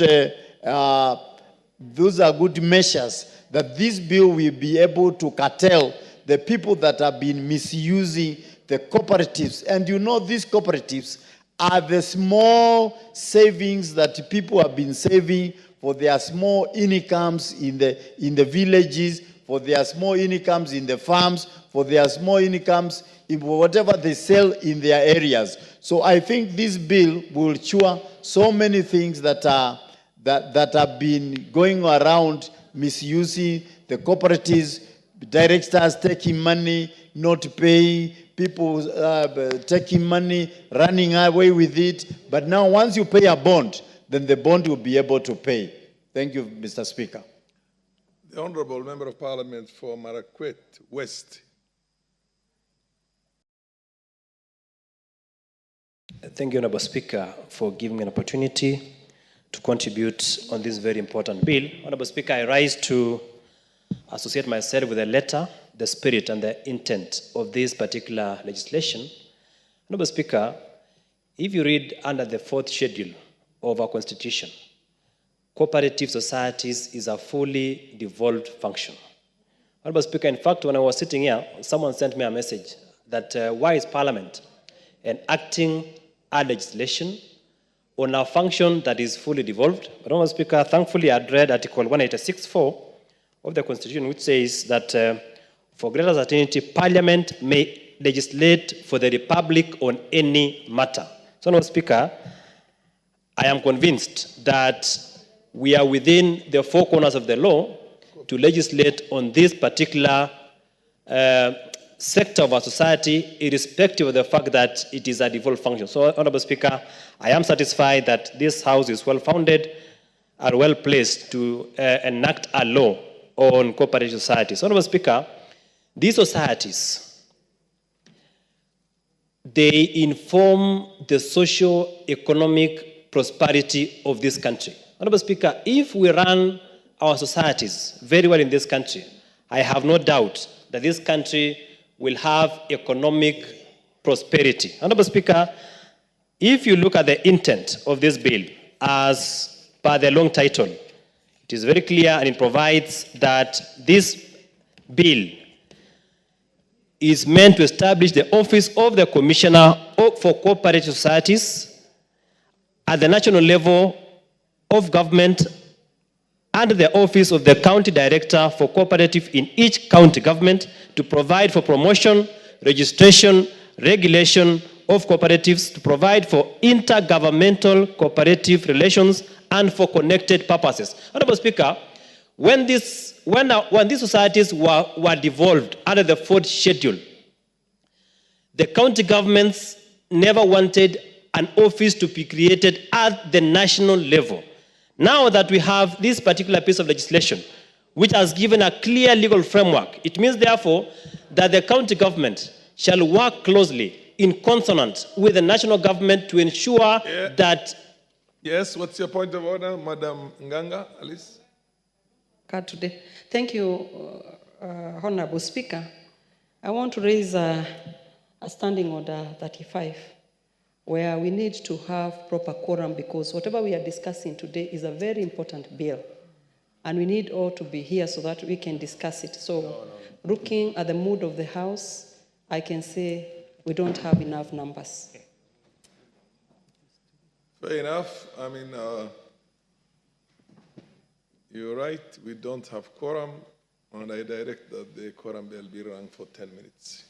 those are good measures that this bill will be able to curtail the people that have been misusing the cooperatives. And you know, these cooperatives are the small savings that people have been saving for their small incomes in the villages, for their small incomes in the farms, for their small incomes in whatever they sell in their areas. So I think this bill will cure so many things that have been going around, misusing the cooperatives, directors taking money, not paying, people taking money, running away with it. But now once you pay a bond, then the bond will be able to pay. Thank you, Mr. Speaker. The Honourable Member of Parliament for Marakwet West. Thank you, Honourable Speaker, for giving me an opportunity to contribute on this very important bill. Honourable Speaker, I rise to associate myself with the letter, the spirit, and the intent of this particular legislation. Honourable Speaker, if you read under the 4th schedule of our Constitution, cooperative societies is a fully devolved function. Honourable Speaker, in fact, when I was sitting here, someone sent me a message that why is Parliament enacting a legislation on a function that is fully devolved? But Honourable Speaker, thankfully I read Article 186(4) of the Constitution, which says that for greater certainty, Parliament may legislate for the Republic on any matter. So, Honourable Speaker, I am convinced that we are within the four corners of the law to legislate on this particular sector of our society, irrespective of the fact that it is a devolved function. So, Honourable Speaker, I am satisfied that this House is well-founded and well-placed to enact a law on cooperative societies. Honourable Speaker, these societies, they inform the socio-economic prosperity of this country. Honourable Speaker, if we run our societies very well in this country, I have no doubt that this country will have economic prosperity. Honourable Speaker, if you look at the intent of this bill, as per the long title, it is very clear and it provides that this bill is meant to establish the office of the Commissioner for Cooperative Societies at the national level of government and the office of the County Director for Cooperative in each county government to provide for promotion, registration, regulation of cooperatives, to provide for intergovernmental cooperative relations and for connected purposes. Honourable Speaker, when these societies were devolved under the 4th schedule, the county governments never wanted an office to be created at the national level. Now that we have this particular piece of legislation, which has given a clear legal framework, it means therefore that the county government shall work closely in consonance with the national government to ensure that... Yes, what's your point of order, Madam Nganga, Alice? Today. Thank you, Honourable Speaker. I want to raise a standing order 35, where we need to have proper quorum, because whatever we are discussing today is a very important bill, and we need all to be here so that we can discuss it. So, looking at the mood of the House, I can say we don't have enough numbers. Fair enough. I mean, you're right, we don't have quorum, and I direct that the quorum bell be rung for 10 minutes.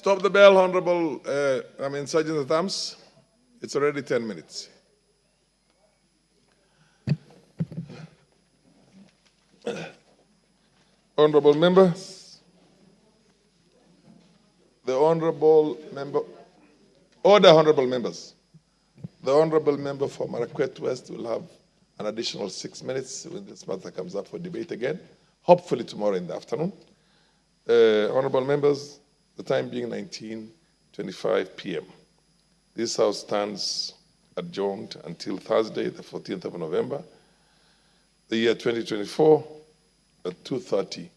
Stop the bell, Honorable, Sergeant at Arms. It's already 10 minutes. Honorable members, the honorable member, order, honorable members. The honorable member for Marakwet West will have an additional 6 minutes when this matter comes up for debate again, hopefully tomorrow in the afternoon. Honorable members, the time being 19:25 p.m. This House stands adjourned until Thursday, the 14th of November, the year 2024, at 2:30